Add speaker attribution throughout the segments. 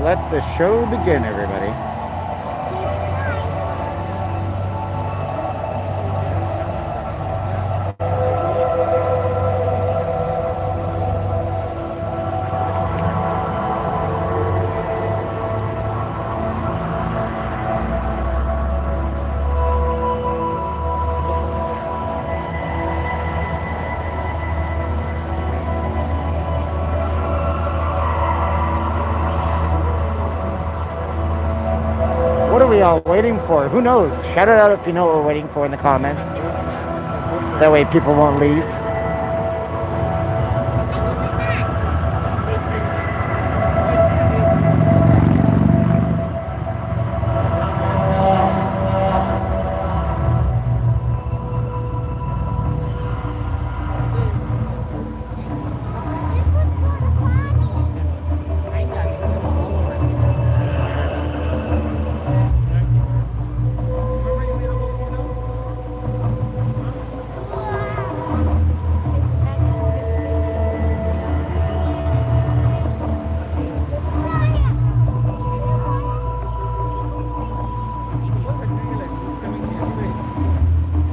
Speaker 1: Let the show begin, everybody. What are we all waiting for? Who knows? Shout it out if you know what we're waiting for in the comments. That way people won't leave.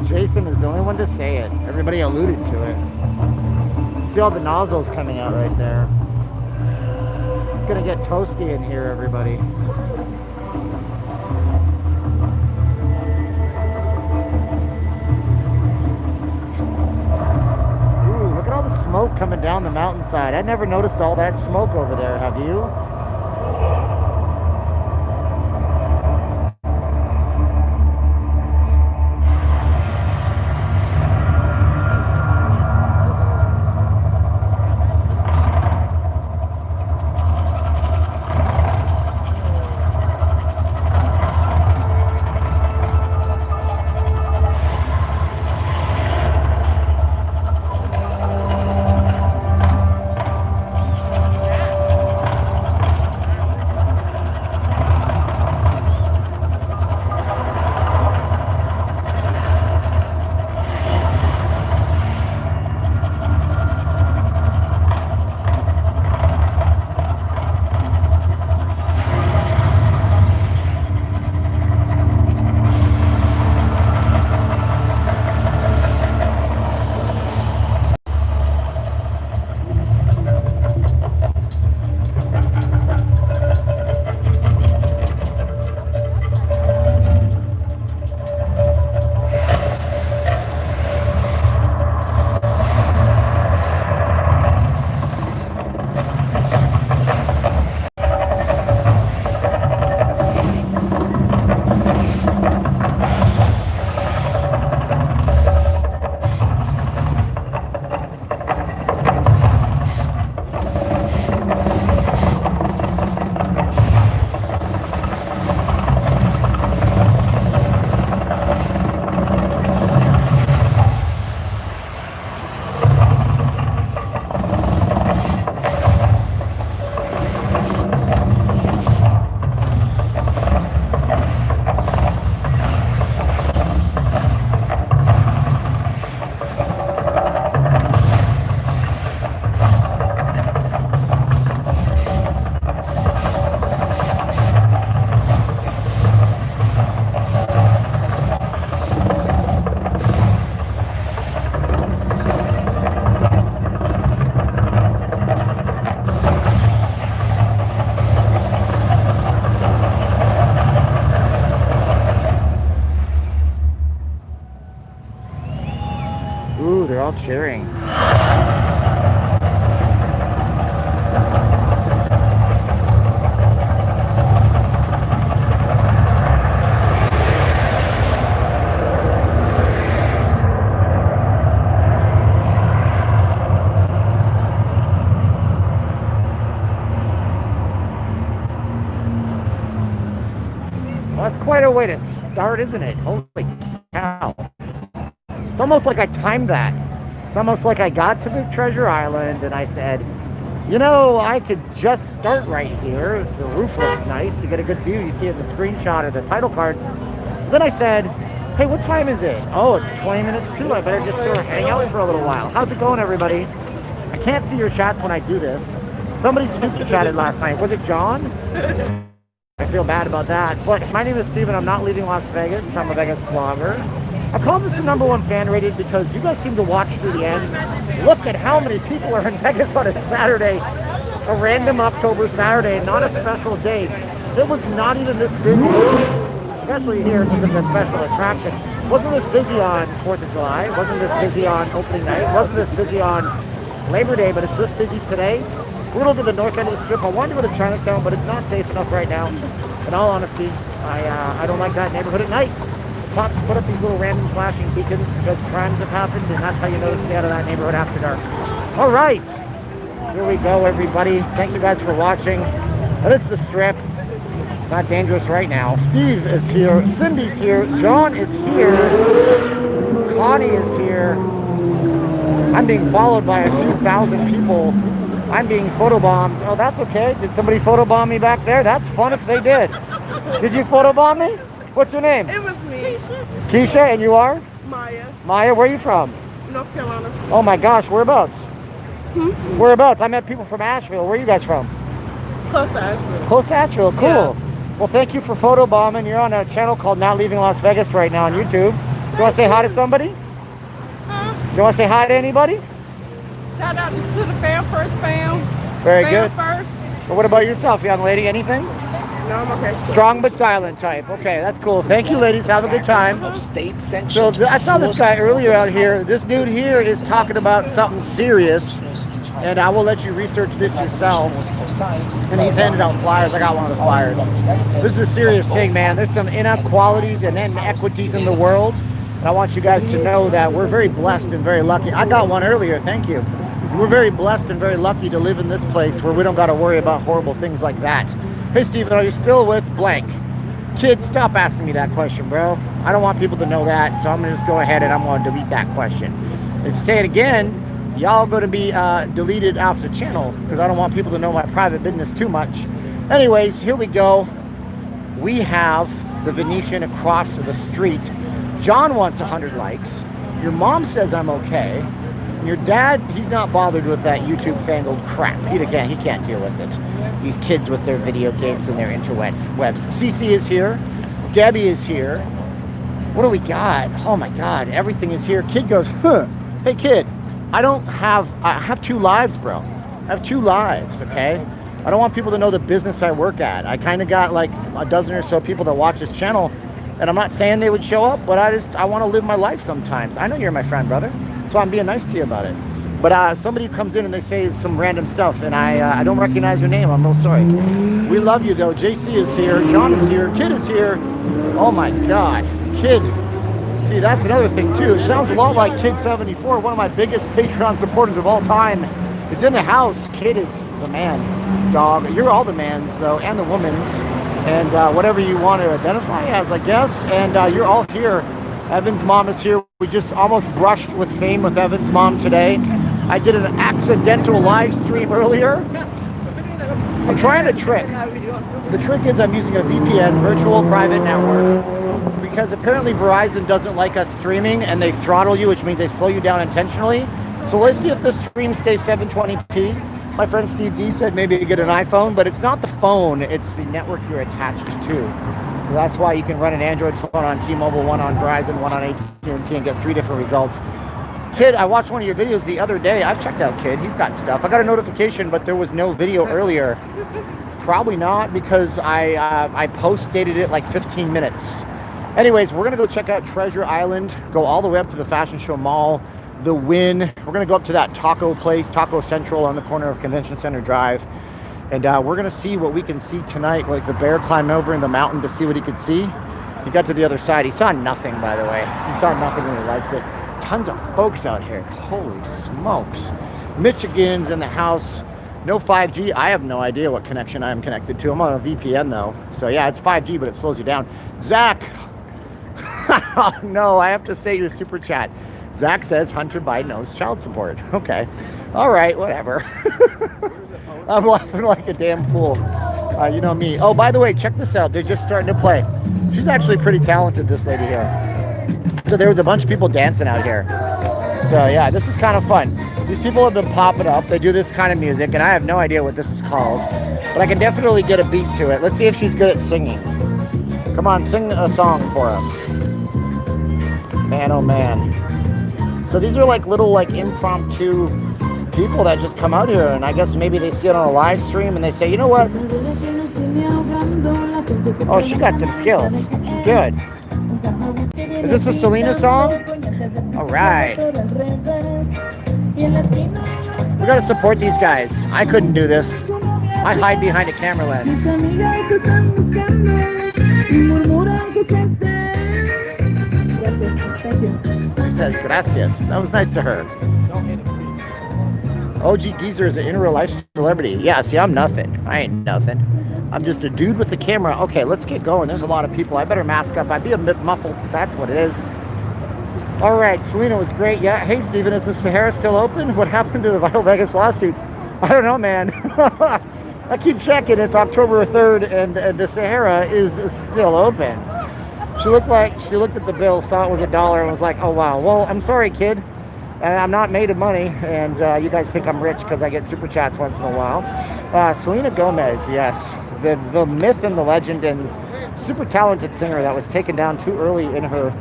Speaker 1: Jason is the only one to say it. Everybody alluded to it. See all the nozzles coming out right there. It's gonna get toasty in here, everybody. Ooh, look at all the smoke coming down the mountainside. I never noticed all that smoke over there, have you? Ooh, they're all cheering. Well, that's quite a way to start, isn't it? Holy cow. It's almost like I timed that. It's almost like I got to the treasure island and I said, you know, I could just start right here. The roof looks nice. You get a good view. You see it in the screenshot or the title card. Then I said, hey, what time is it? Oh, it's 20 minutes to. I better just go hang out for a little while. How's it going, everybody? I can't see your chats when I do this. Somebody super chatted last night. Was it John? I feel bad about that. But my name is Steven. I'm not leaving Las Vegas. I'm a Vegas blogger. I call this the #1 fan rated because you guys seem to watch through the end. Look at how many people are in Vegas on a Saturday. A random October Saturday, not a special day. It was not even this busy, especially here because of the special attraction. Wasn't this busy on 4th of July. Wasn't this busy on opening night. Wasn't this busy on Labor Day, but it's this busy today. We're going to the north end of the strip. I wanted to go to Chinatown, but it's not safe enough right now. In all honesty, I don't like that neighborhood at night. Cops put up these little random flashing beacons because crimes have happened, and that's how you know to stay out of that neighborhood after dark. All right, here we go, everybody. Thank you guys for watching. But it's the strip. It's not dangerous right now. Steve is here. Cindy's here. John is here. Connie is here. I'm being followed by a few thousand people. I'm being photobombed. Oh, that's okay. Did somebody photobomb me back there? That's fun if they did. Did you photobomb me? What's your name?
Speaker 2: It was me.
Speaker 1: Keisha, and you are?
Speaker 2: Maya.
Speaker 1: Maya, where are you from?
Speaker 2: North Carolina.
Speaker 1: Oh my gosh, whereabouts?
Speaker 2: Hmm?
Speaker 1: Whereabouts? I met people from Asheville. Where are you guys from?
Speaker 2: Close to Asheville.
Speaker 1: Close to Asheville, cool.
Speaker 2: Yeah.
Speaker 1: Well, thank you for photobombing. You're on a channel called Not Leaving Las Vegas right now on YouTube. You want to say hi to somebody?
Speaker 2: Huh?
Speaker 1: You want to say hi to anybody?
Speaker 2: Shout out to the fam, first fam.
Speaker 1: Very
Speaker 2: fam
Speaker 1: good.
Speaker 2: First.
Speaker 1: Well, what about yourself, young lady? Anything?
Speaker 2: No, I'm okay.
Speaker 1: Strong but silent type. Okay, that's cool. Thank you, ladies. Have a good time. So I saw this guy earlier out here. This dude here is talking about something serious, and I will let you research this yourself. And he's handing out flyers. I got one of the flyers. This is a serious thing, man. There's some inequalities and inequities in the world. And I want you guys to know that we're very blessed and very lucky. I got one earlier. Thank you. We're very blessed and very lucky to live in this place where we don't got to worry about horrible things like that. Hey, Steven, are you still with blank? Kids, stop asking me that question, bro. I don't want people to know that, so I'm going to just go ahead and I'm going to delete that question. If you say it again, y'all going to be deleted off the channel because I don't want people to know my private business too much. Anyways, here we go. We have the Venetian across the street. John wants 100 likes. Your mom says I'm okay. Your dad, he's not bothered with that YouTube fangled crap. He can't deal with it. These kids with their video games and their interwebs. Cece is here. Debbie is here. What do we got? Oh my God, everything is here. Kid goes, huh. Hey kid, I have 2 lives, bro. I have 2 lives, okay? I don't want people to know the business I work at. I kind of got like a dozen or so people that watch this channel, and I'm not saying they would show up, but I want to live my life sometimes. I know you're my friend, brother. So I'm being nice to you about it. But somebody comes in and they say some random stuff, and I don't recognize your name. I'm real sorry. We love you, though. JC is here. John is here. Kid is here. Oh, my God. Kid. See, that's another thing, too. It sounds a lot like Kid74, one of my biggest Patreon supporters of all time, is in the house. Kid is the man, dog. You're all the mans, though, and the women's, and whatever you want to identify as, I guess. And you're all here. Evan's mom is here. We just almost brushed with fame with Evan's mom today. I did an accidental live stream earlier. I'm trying a trick. The trick is I'm using a VPN, virtual private network, because apparently Verizon doesn't like us streaming and they throttle you, which means they slow you down intentionally. So let's see if the stream stays 720p. My friend Steve D said maybe you get an iPhone, but it's not the phone, it's the network you're attached to. So that's why you can run an Android phone on T-Mobile, one on Verizon, one on AT&T, and get 3 different results. Kid, I watched one of your videos the other day. I've checked out Kid. He's got stuff. I got a notification, but there was no video earlier. Probably not, because I post-dated it like 15 minutes. Anyways, we're going to go check out Treasure Island, go all the way up to the Fashion Show Mall, the Wynn. We're going to go up to that taco place, Taco Central, on the corner of Convention Center Drive. And we're going to see what we can see tonight. Like the bear climbed over in the mountain to see what he could see. He got to the other side. He saw nothing, by the way. He saw nothing and he liked it. Tons of folks out here. Holy smokes. Michigan's in the house. No 5G. I have no idea what connection I'm connected to. I'm on a VPN, though. So, yeah, it's 5G, but it slows you down. Zach. Oh, no, I have to say your super chat. Zach says Hunter Biden owes child support. Okay. All right, whatever. I'm laughing like a damn fool. You know me. Oh, by the way, check this out. They're just starting to play. She's actually pretty talented, this lady here. So there was a bunch of people dancing out here. So yeah, this is kind of fun. These people have been popping up. They do this kind of music, and I have no idea what this is called, but I can definitely get a beat to it. Let's see if she's good at singing. Come on, sing a song for us. Man, oh man. So these are like little like impromptu people that just come out here, and I guess maybe they see it on a live stream and they say, you know what? Oh, she got some skills. She's good. Is this the Selena song? All right. We gotta support these guys. I couldn't do this. I hide behind a camera lens. She says gracias. That was nice to her. OG Geezer is an in real life celebrity. Yeah, see, I'm nothing. I ain't nothing. I'm just a dude with the camera. Okay, let's get going. There's a lot of people. I better mask up. I'd be a bit muffled. That's what it is. All right, Selena was great. Yeah. Hey, Steven, is the Sahara still open? What happened to the Vital Vegas lawsuit? I don't know, man. I keep checking. It's October 3rd, and the Sahara is still open. She looked at the bill, saw it was $1, and was like, oh, wow. Well, I'm sorry, kid. I'm not made of money, and you guys think I'm rich because I get super chats once in a while. Selena Gomez, yes. The myth and the legend and super talented singer that was taken down too early in her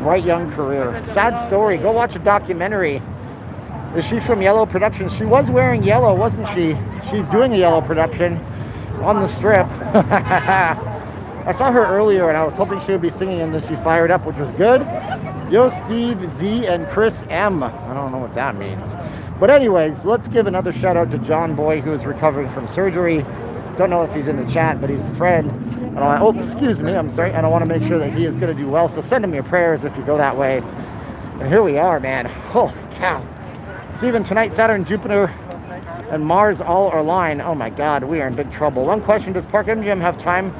Speaker 1: bright young career. Sad story. Go watch a documentary. Is she from Yellow Productions? She was wearing yellow, wasn't she? She's doing a Yellow production on the strip. I saw her earlier and I was hoping she would be singing, and then she fired up, which was good. Yo, Steve Z and Chris M. I don't know what that means. But anyways, let's give another shout out to John Boy, who is recovering from surgery. Don't know if he's in the chat, but he's a friend. And oh, excuse me, I'm sorry. And I want to make sure that he is going to do well. So send him your prayers if you go that way. And here we are, man. Holy cow. Steven, tonight Saturn, Jupiter, and Mars all are aligned. Oh my God, we are in big trouble. One question, does Park MGM have time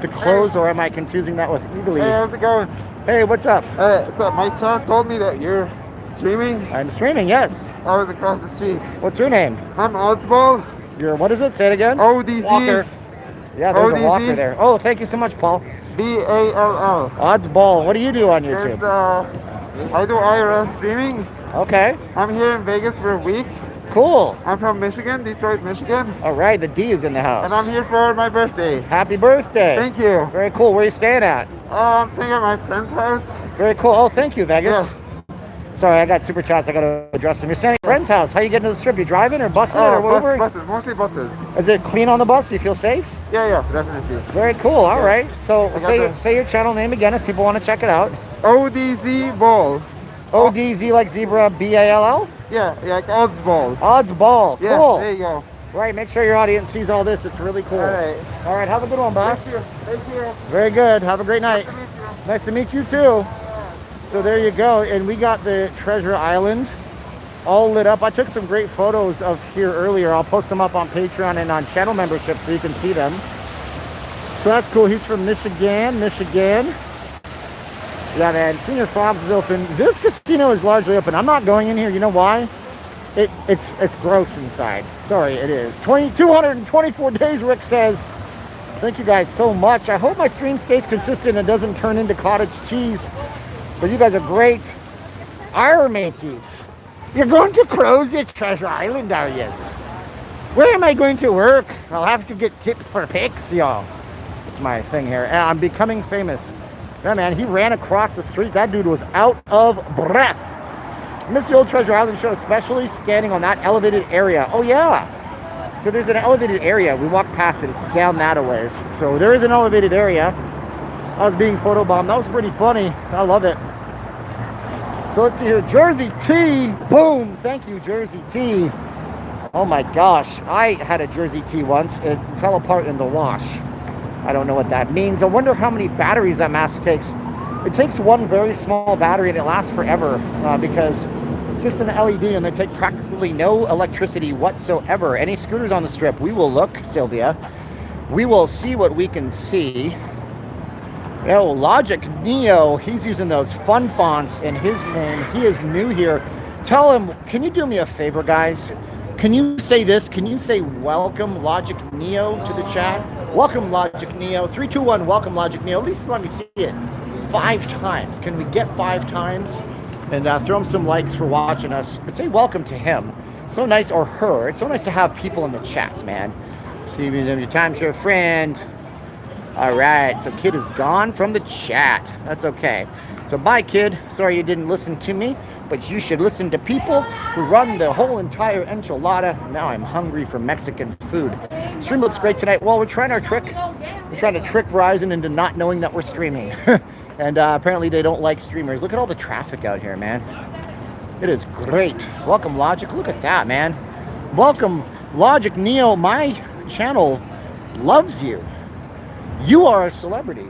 Speaker 1: to close, or am I confusing that with Eagly?
Speaker 3: Hey, how's it going?
Speaker 1: Hey, what's up?
Speaker 3: So my chat told me that you're streaming.
Speaker 1: I'm streaming, yes.
Speaker 3: I was across the street.
Speaker 1: What's your name?
Speaker 3: I'm Oddsball.
Speaker 1: Your, what is it? Say it again.
Speaker 3: ODZ.
Speaker 1: Walker. Yeah, there's
Speaker 3: ODZ.
Speaker 1: a walker there. Oh, thank you so much, Paul.
Speaker 3: BALL.
Speaker 1: Odds Ball. What do you do on YouTube?
Speaker 3: I do IRL streaming.
Speaker 1: Okay.
Speaker 3: I'm here in Vegas for a week.
Speaker 1: Cool.
Speaker 3: I'm from Michigan, Detroit, Michigan.
Speaker 1: All right, the D is in the house.
Speaker 3: And I'm here for my birthday.
Speaker 1: Happy birthday.
Speaker 3: Thank you.
Speaker 1: Very cool. Where are you staying at?
Speaker 3: I'm staying at my friend's house.
Speaker 1: Very cool. Oh, thank you, Vegas.
Speaker 3: Yeah.
Speaker 1: Sorry, I got super chats. I got to address them. You're staying at a friend's house. How you getting to the strip? You driving or busing it or Ubering?
Speaker 3: Buses, mostly buses.
Speaker 1: Is it clean on the bus? Do you feel safe?
Speaker 3: Yeah, definitely.
Speaker 1: Very cool. All
Speaker 3: Yeah.
Speaker 1: right. So
Speaker 3: I
Speaker 1: say your channel name again if people want to check it out.
Speaker 3: ODZ Ball.
Speaker 1: ODZ like zebra, BALL?
Speaker 3: Yeah, like Oddsball.
Speaker 1: Odds Ball.
Speaker 3: Yeah,
Speaker 1: Cool.
Speaker 3: there you go.
Speaker 1: Right, make sure your audience sees all this. It's really cool.
Speaker 3: All right.
Speaker 1: All right, have a good one, boss.
Speaker 3: Thank you. Thank you.
Speaker 1: Very good. Have a great night.
Speaker 3: Nice to meet you.
Speaker 1: Nice to meet you too. So there you go. And we got the Treasure Island all lit up. I took some great photos of here earlier. I'll post them up on Patreon and on channel membership so you can see them. So that's cool. He's from Michigan. Yeah, man. Senior Fobs is open. This casino is largely open. I'm not going in here. You know why? It's gross inside. Sorry, it is. 224 days, Rick says. Thank you guys so much. I hope my stream stays consistent and doesn't turn into cottage cheese. But you guys are great. Our mateys. You're going to cruise at Treasure Island, are you? Where am I going to work? I'll have to get tips for pics, y'all. It's my thing here. And I'm becoming famous. Yeah, man, he ran across the street. That dude was out of breath. I miss the old Treasure Island show, especially standing on that elevated area. Oh, yeah. So there's an elevated area. We walked past it. It's down that a ways. So there is an elevated area. I was being photobombed. That was pretty funny. I love it. So let's see here. Jersey T. Boom. Thank you, Jersey T. Oh, my gosh. I had a Jersey T once. It fell apart in the wash. I don't know what that means. I wonder how many batteries that mask takes. It takes one very small battery and it lasts forever because it's just an LED and they take practically no electricity whatsoever. Any scooters on the strip, we will look, Sylvia. We will see what we can see. Oh, Logic Neo, he's using those fun fonts in his name. He is new here. Tell him, can you do me a favor, guys? Can you say this? Can you say welcome Logic Neo to the chat? Welcome Logic Neo. 3, 2, 1, welcome Logic Neo. At least let me see it 5 times. Can we get 5 times? And throw him some likes for watching us. But say welcome to him. So nice, or her. It's so nice to have people in the chats, man. Steven, your time's your friend. All right, so Kid is gone from the chat. That's okay. So bye, Kid. Sorry you didn't listen to me, but you should listen to people who run the whole entire enchilada. Now I'm hungry for Mexican food. Stream looks great tonight. Well, we're trying our trick. We're trying to trick Verizon into not knowing that we're streaming. And apparently they don't like streamers. Look at all the traffic out here, man. It is great. Welcome, Logic. Look at that, man. Welcome, Logic Neo. My channel loves you. You are a celebrity.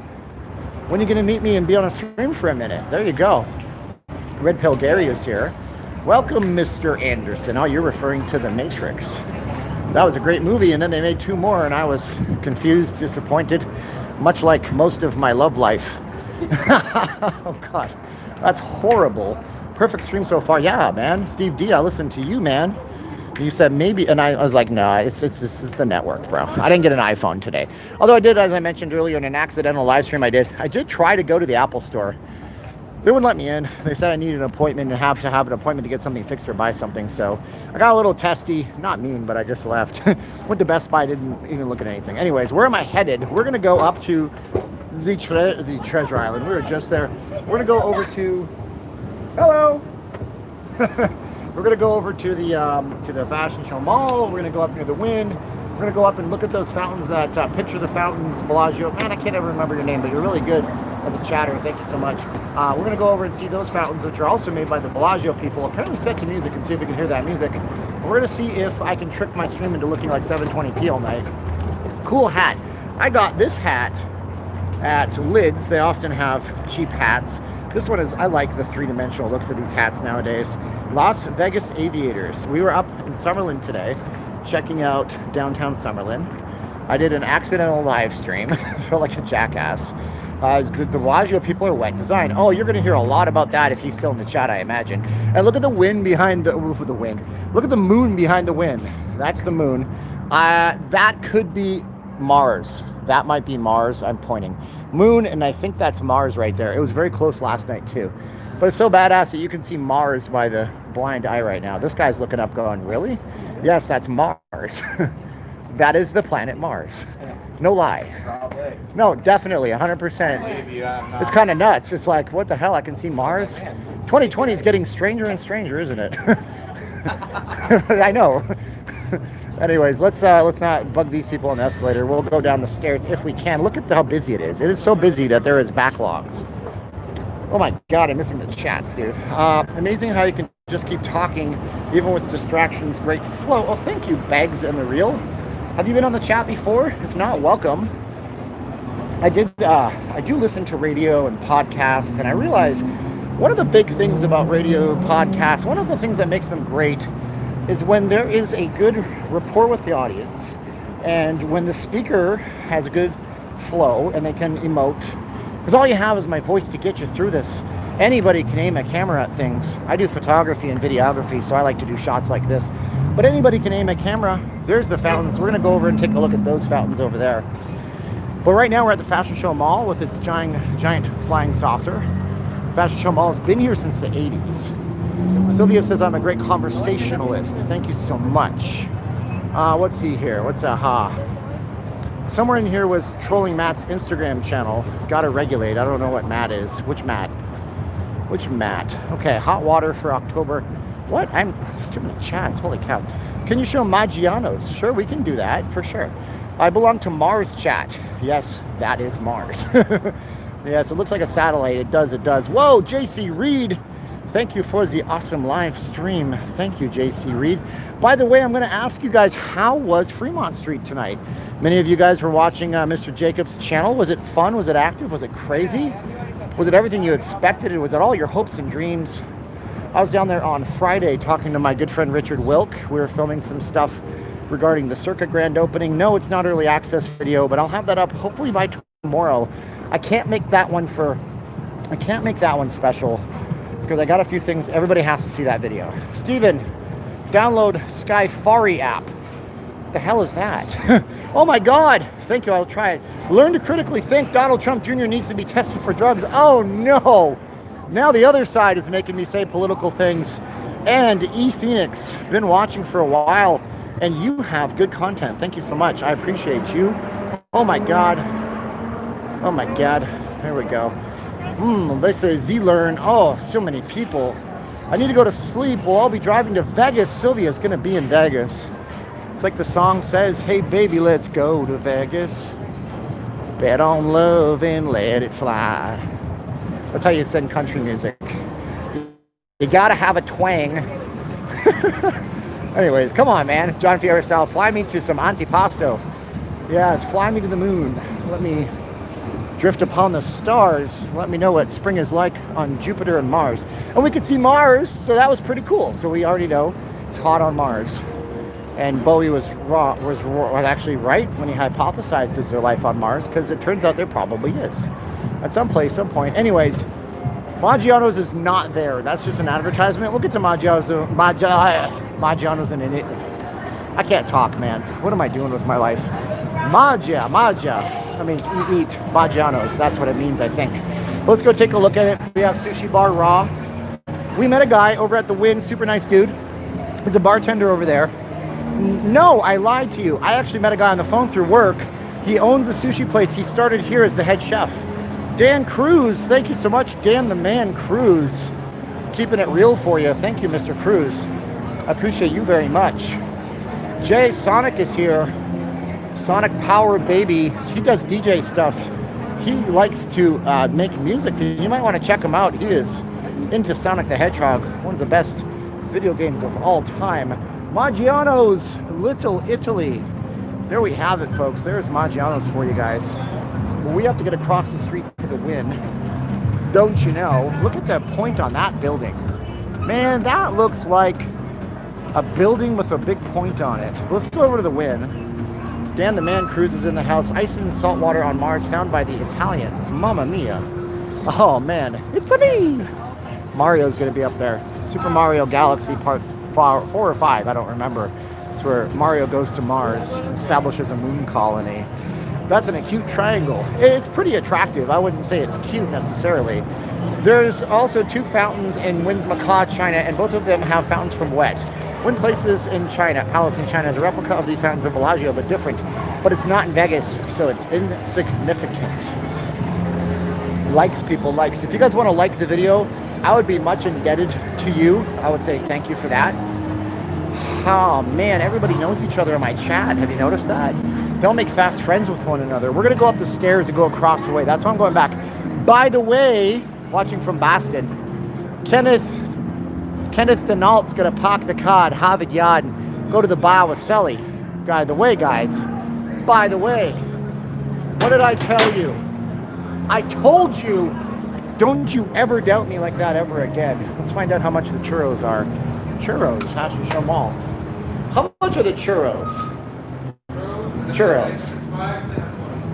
Speaker 1: When are you going to meet me and be on a stream for a minute? There you go. Red Pill Gary is here. Welcome, Mr. Anderson. Oh, you're referring to The Matrix. That was a great movie, and then they made 2 more, and I was confused, disappointed, much like most of my love life. Oh, God. That's horrible. Perfect stream so far. Yeah, man. Steve D, I listened to you, man. You said maybe, and I was like, no, it's the network, bro. I didn't get an iPhone today. Although I did, as I mentioned earlier, in an accidental live stream I did try to go to the Apple store. They wouldn't let me in. They said I needed an appointment and have to have an appointment to get something fixed or buy something. So I got a little testy, not mean, but I just left. Went to Best Buy, didn't even look at anything. Anyways, where am I headed? We're gonna go up to the Treasure Island. We were just there. We're gonna go over to, hello. We're gonna go over to the Fashion Show Mall. We're gonna go up near the Wynn. We're gonna go up and look at those fountains. That picture the fountains, Bellagio. Man, I can't ever remember your name, but you're really good as a chatter. Thank you so much. We're gonna go over and see those fountains, which are also made by the Bellagio people. Apparently set to music, and see if we can hear that music. We're gonna see if I can trick my stream into looking like 720p all night. Cool hat. I got this hat at Lids. They often have cheap hats. This one is, I like the 3-dimensional looks of these hats nowadays. Las Vegas Aviators. We were up in Summerlin today, checking out downtown Summerlin. I did an accidental live stream. I felt like a jackass. The Bellagio people are wet design. Oh, you're going to hear a lot about that if he's still in the chat, I imagine. And look at the wind behind the wind. Look at the moon behind the wind. That's the moon. That could be Mars. That might be Mars. I'm pointing. Moon, and I think that's Mars right there. It was very close last night too. But it's so badass that you can see Mars by the blind eye right now. This guy's looking up going, really? Yes, that's Mars. That is the planet Mars. No lie. No, definitely, 100%. It's kind of nuts. It's like, what the hell? I can see Mars? 2020 is getting stranger and stranger, isn't it? I know. Anyways, let's not bug these people on the escalator. We'll go down the stairs if we can. Look at how busy it is. It is so busy that there is backlogs. Oh my God, I'm missing the chats, dude. Amazing how you can just keep talking even with distractions. Great flow. Oh, thank you, Bags and the Real. Have you been on the chat before? If not, welcome. I do listen to radio and podcasts, and I realize one of the big things about radio podcasts, one of the things that makes them great, is when there is a good rapport with the audience, and when the speaker has a good flow and they can emote, because all you have is my voice to get you through this. Anybody can aim a camera at things. I do photography and videography, so I like to do shots like this. But anybody can aim a camera. There's the fountains. We're going to go over and take a look at those fountains over there. But right now we're at the Fashion Show Mall with its giant flying saucer. Fashion Show Mall has been here since the 80s. Sylvia says I'm a great conversationalist. Thank you so much. Let's see here. What's somewhere in here was trolling Matt's Instagram channel. Gotta regulate. I don't know what Matt is. Which Matt? Which Matt? Okay, hot water for October. What? There's too many chats. Holy cow. Can you show Maggiano's? Sure, we can do that for sure. I belong to Mars chat. Yes, that is Mars. Yes, it looks like a satellite. It does. Whoa, JC Reed. Thank you for the awesome live stream. Thank you, JC Reed. By the way, I'm going to ask you guys, how was Fremont Street tonight? Many of you guys were watching Mr. Jacobs' channel. Was it fun? Was it active? Was it crazy? Was it everything you expected? Was it all your hopes and dreams? I was down there on Friday talking to my good friend Richard Wilk. We were filming some stuff regarding the Circa grand opening. No, it's not early access video, but I'll have that up hopefully by tomorrow. I can't make that one special because I got a few things. Everybody has to see that video. Steven, Download Skyfari app. What the hell is that? Oh my God. Thank you. I'll try it. Learn to critically think. Donald Trump Jr. needs to be tested for drugs. Oh no. Now the other side is making me say political things. And E Phoenix, been watching for a while, and you have good content. Thank you so much. I appreciate you. Oh my God. Oh my God. There we go. They say Z-Learn. Oh, so many people. I need to go to sleep. We'll all be driving to Vegas. Sylvia's gonna be in Vegas. It's like the song says, hey baby, let's go to Vegas. Bet on love and let it fly. That's how you sing country music. You gotta have a twang. Anyways, come on, man. John Fiore style, fly me to some antipasto. Yes, fly me to the moon. Let me drift upon the stars. Let me know what spring is like on Jupiter and Mars. And we could see Mars, so that was pretty cool. So we already know it's hot on Mars. And Bowie was actually right when he hypothesized, is there life on Mars? Because it turns out there probably is. At some place, some point. Anyways, Maggiano's is not there. That's just an advertisement. We'll get to Maggiano's in it. I can't talk, man. What am I doing with my life? Maggia. That means eat. Maggiano's. That's what it means, I think. Let's go take a look at it. We have Sushi Bar Raw. We met a guy over at the Wynn. Super nice dude. He's a bartender over there. No, I lied to you. I actually met a guy on the phone through work. He owns a sushi place. He started here as the head chef. Dan Cruz, thank you so much. Dan the Man Cruz. Keeping it real for you. Thank you, Mr. Cruz. I appreciate you very much. Jay Sonic is here. Sonic Power Baby. He does DJ stuff. He likes to make music. You might want to check him out. He is into Sonic the Hedgehog, one of the best video games of all time. Maggiano's Little Italy. There we have it, folks. There's Maggiano's for you guys. Well, we have to get across the street to the Wynn. Don't you know? Look at the point on that building. Man, that looks like a building with a big point on it. Let's go over to the Wynn. Dan the Man Cruz is in the house. Ice and salt water on Mars found by the Italians. Mamma mia. Oh, man. It's me. Mario's going to be up there. Super Mario Galaxy Part 4 or 5. I don't remember. It's where Mario goes to Mars and establishes a moon colony. That's an acute triangle. It's pretty attractive. I wouldn't say it's cute necessarily. There's also 2 fountains in Wynn's Macau, China, and both of them have fountains from Wet. Wynn Places in China, Palace in China, is a replica of the fountains of Bellagio, but different. But it's not in Vegas, so it's insignificant. Likes, people, likes. If you guys want to like the video, I would be much indebted to you. I would say thank you for that. Oh man, everybody knows each other in my chat. Have you noticed that? They'll make fast friends with one another. We're gonna go up the stairs and go across the way. That's why I'm going back. By the way, watching from Boston, Kenneth Denault's gonna park the car at Harvard Yard and go to the bar with Sully. By the way, guys. By the way, what did I tell you? I told you. Don't you ever doubt me like that ever again. Let's find out how much the churros are. Churros, Fashion Show Mall. How much are the churros? Churros.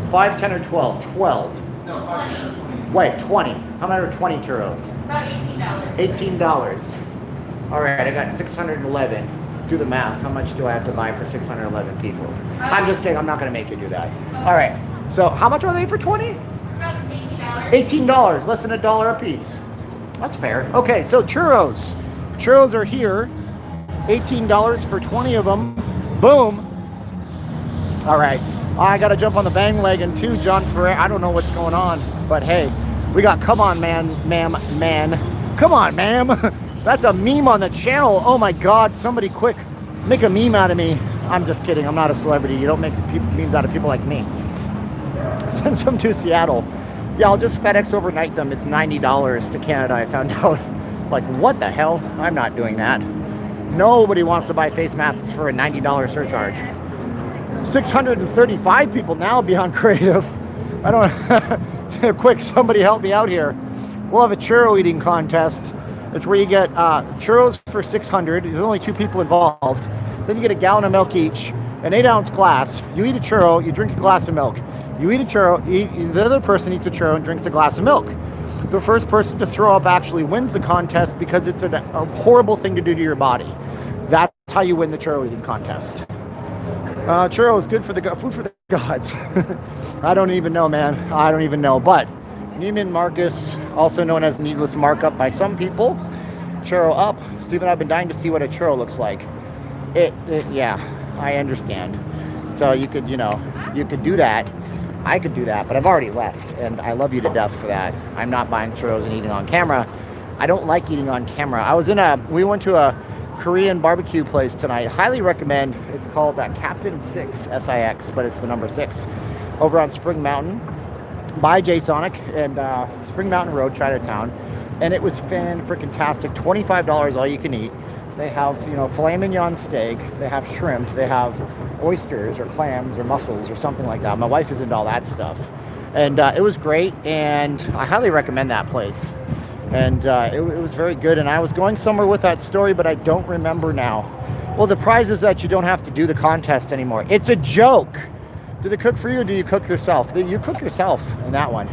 Speaker 1: 5, 10, or 12? 12.
Speaker 4: No, 5.
Speaker 1: Wait, 20. How many are 20 churros?
Speaker 4: About $18.
Speaker 1: $18. All right, I got 611. Do the math. How much do I have to buy for 611 people? I'm just kidding. I'm not going to make you do that. All right. So how much are they for 20?
Speaker 4: About $18.
Speaker 1: $18, less than $1 a piece. That's fair. Okay, so churros. Churros are here. $18 for 20 of them. Boom. All right. I got to jump on the bandwagon too, John Ferrer. I don't know what's going on, but hey, we got come on, man. Come on, ma'am. That's a meme on the channel. Oh my God, somebody quick, make a meme out of me. I'm just kidding. I'm not a celebrity. You don't make memes out of people like me. Send some to Seattle. Yeah, I'll just FedEx overnight them. It's $90 to Canada, I found out. Like, what the hell? I'm not doing that. Nobody wants to buy face masks for a $90 surcharge. 635 people now beyond creative. I don't quick, somebody help me out here. We'll have a churro eating contest. It's where you get churros for 600. There's only 2 people involved. Then you get a gallon of milk each, an 8-ounce glass. You eat a churro, you drink a glass of milk. You eat a churro, the other person eats a churro and drinks a glass of milk. The first person to throw up actually wins the contest because it's a horrible thing to do to your body. That's how you win the churro eating contest. Churro is good for the food for the gods. I don't even know, man. I don't even know. But Neiman Marcus, also known as needless markup by some people. Churro up. Steven, I've been dying to see what a churro looks like. Yeah, I understand. So you could, you know, you could do that. I could do that, but I've already left, and I love you to death for that. I'm not buying churros and eating on camera. I don't like eating on camera. We went to a Korean barbecue place tonight. Highly recommend. It's called Captain 6, SIX, but it's the number 6, over on Spring Mountain by J-Sonic and Spring Mountain Road, Chinatown. And it was fan-freaking-tastic. $25 all you can eat. They have, you know, filet mignon steak. They have shrimp. They have oysters or clams or mussels or something like that. My wife is into all that stuff. And it was great, and I highly recommend that place. And it was very good. And I was going somewhere with that story, but I don't remember now. Well, the prize is that you don't have to do the contest anymore. It's a joke. Do they cook for you, or do you cook yourself? You cook yourself in that one.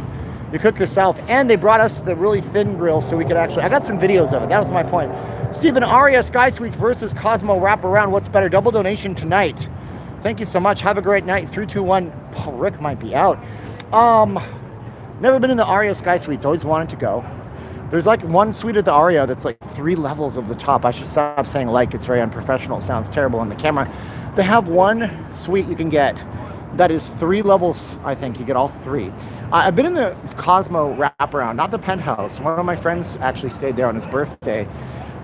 Speaker 1: You cook yourself. And they brought us the really thin grill so we could actually... I got some videos of it. That was my point. Steven, Aria Sky Suites versus Cosmo Wraparound. What's better? Double donation tonight. Thank you so much. Have a great night. 321. Oh, Rick might be out. Never been in the Aria Sky Suites. Always wanted to go. There's like one suite at the Aria that's like 3 levels of the top. I should stop saying like. It's very unprofessional. It sounds terrible on the camera. They have one suite you can get that is 3 levels. I think you get all 3. I've been in the Cosmo Wraparound, not the penthouse. One of my friends actually stayed there on his birthday.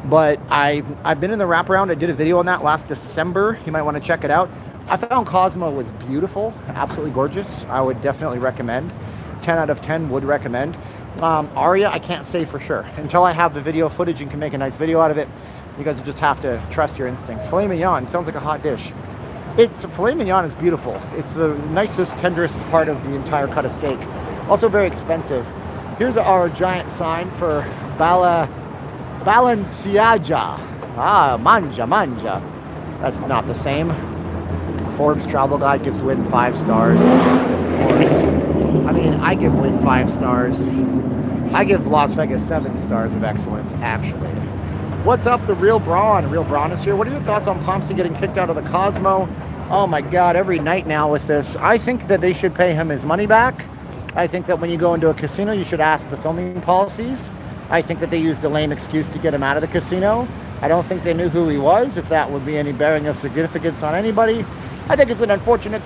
Speaker 1: But I've been in the wraparound. I did a video on that last December. You might want to check it out. I found Cosmo was beautiful, absolutely gorgeous. I would definitely recommend. 10 out of 10 would recommend. Aria, I can't say for sure. Until I have the video footage and can make a nice video out of it, you guys just have to trust your instincts. Filet mignon sounds like a hot dish. Filet mignon is beautiful. It's the nicest, tenderest part of the entire cut of steak. Also very expensive. Here's our giant sign for Balenciaga. Manja. That's not the same. Forbes Travel Guide gives Wynn 5 stars. I mean, I give Wynn 5 stars. I give Las Vegas 7 stars of excellence, actually. What's up, the Real Braun? Real Braun is here. What are your thoughts on Pomsey getting kicked out of the Cosmo? Oh my God, every night now with this. I think that they should pay him his money back. I think that when you go into a casino, you should ask the filming policies. I think that they used a lame excuse to get him out of the casino. I don't think they knew who he was, if that would be any bearing of significance on anybody. I think it's an unfortunate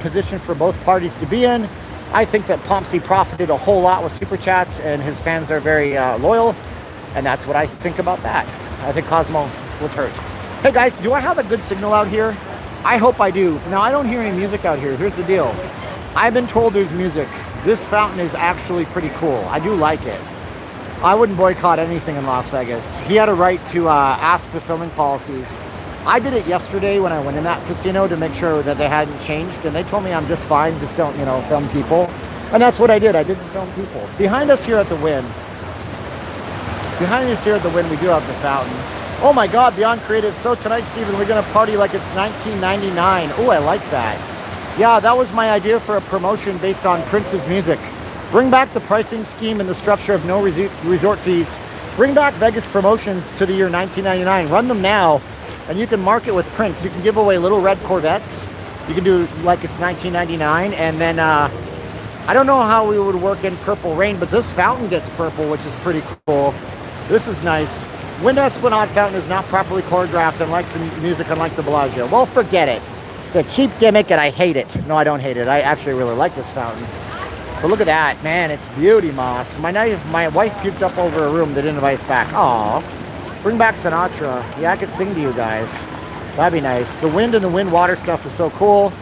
Speaker 1: position for both parties to be in. I think that Pomsey profited a whole lot with Super Chats, and his fans are very loyal, and that's what I think about that. I think Cosmo was hurt. Hey guys, do I have a good signal out here? I hope I do. Now, I don't hear any music out here. Here's the deal. I've been told there's music. This fountain is actually pretty cool. I do like it. I wouldn't boycott anything in Las Vegas. He had a right to ask the filming policies. I did it yesterday when I went in that casino to make sure that they hadn't changed, and they told me I'm just fine, just don't, you know, film people. And that's what I did. I didn't film people. Behind us here at the Wynn, we do have the fountain. Oh my God, Beyond Creative. So tonight, Steven, we're going to party like it's 1999. Oh, I like that. Yeah, that was my idea for a promotion based on Prince's music. Bring back the pricing scheme and the structure of no resort fees. Bring back Vegas promotions to the year 1999. Run them now, and you can market with Prince. You can give away little red Corvettes. You can do like it's 1999, and then I don't know how we would work in Purple Rain, but this fountain gets purple, which is pretty cool. This is nice. Wind Esplanade fountain is not properly choreographed, unlike the music, unlike the Bellagio. Well, forget it. It's a cheap gimmick, and I hate it. No, I don't hate it. I actually really like this fountain. But look at that, man, it's beauty, Moss. My wife puked up over a room that didn't invite us back. Aw, bring back Sinatra. Yeah, I could sing to you guys. That'd be nice. The wind and the wind water stuff is so cool.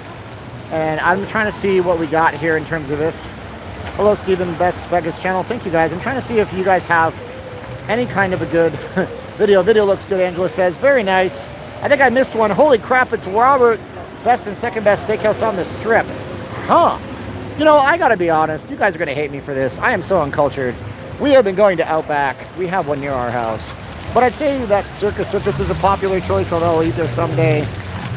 Speaker 1: And I'm trying to see what we got here in terms of if... Hello, Steven, Best Vegas channel. Thank you, guys. I'm trying to see if you guys have any kind of a good video. Video looks good, Angela says. Very nice. I think I missed one. Holy crap, it's Robert, best and second best steakhouse on the Strip. Huh. You know, I gotta be honest, you guys are gonna hate me for this. I am so uncultured. We have been going to Outback. We have one near our house. But I'd say that Circus is a popular choice, although I'll eat there someday.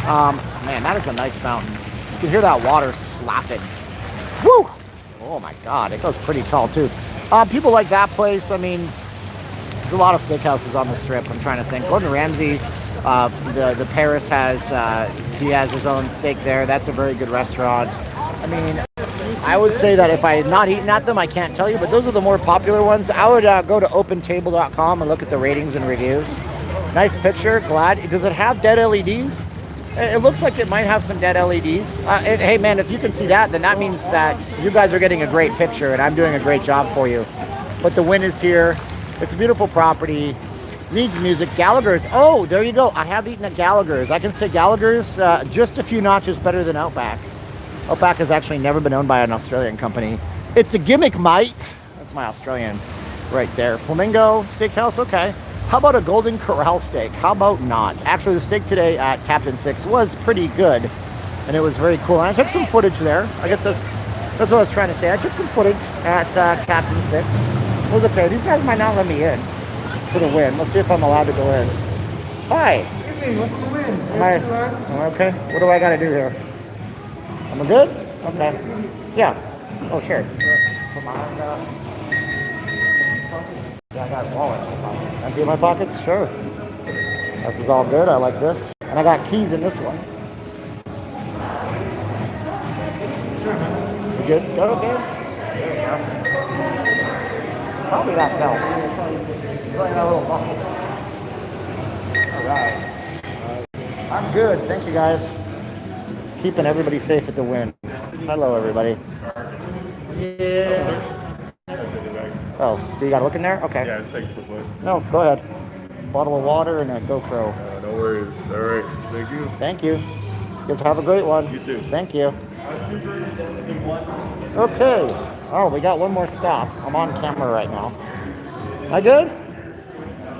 Speaker 1: Man, that is a nice fountain. You can hear that water slapping. Woo! Oh my God, it goes pretty tall too. People like that place. I mean, there's a lot of steakhouses on the Strip. I'm trying to think. Gordon Ramsay The Paris has, he has his own steak there. That's a very good restaurant. I mean, I would say that if I had not eaten at them, I can't tell you, but those are the more popular ones. I would go to opentable.com and look at the ratings and reviews. Nice picture, glad. Does it have dead LEDs? It looks like it might have some dead LEDs. Hey man, if you can see that, then that means that you guys are getting a great picture and I'm doing a great job for you. But the wind is here. It's a beautiful property. Needs music. Gallagher's. Oh, there you go. I have eaten at Gallagher's. I can say Gallagher's just a few notches better than Outback. Outback has actually never been owned by an Australian company. It's a gimmick, mate. That's my Australian right there. Flamingo Steakhouse, okay. How about a Golden Corral steak? How about not? Actually, the steak today at Captain Six was pretty good, and it was very cool. And I took some footage there. I guess that's what I was trying to say. I took some footage at Captain Six. It was okay. These guys might not let me in for the win. Let's see if I'm allowed to go in. Hi. Am I okay? What do I got to do here? Am I good? Okay. Yeah. Oh, sure. Put my hand yeah, I got a wallet. Empty my pockets? Sure. This is all good. I like this. And I got keys in this one. You good? Go okay? There you go. Probably that belt. It's like a little buckle. Alright. I'm good. Thank you guys. Keeping everybody safe at the win. Hello everybody. Yeah. Oh, do you gotta look in there? Okay.
Speaker 3: Yeah, just take a quick look.
Speaker 1: No, go ahead. Bottle of water and a GoPro.
Speaker 3: No worries. All right. Thank you.
Speaker 1: Thank you. You guys have a great one.
Speaker 3: You too.
Speaker 1: Thank you. Okay. Oh, we got one more stop. I'm on camera right now. Am I good?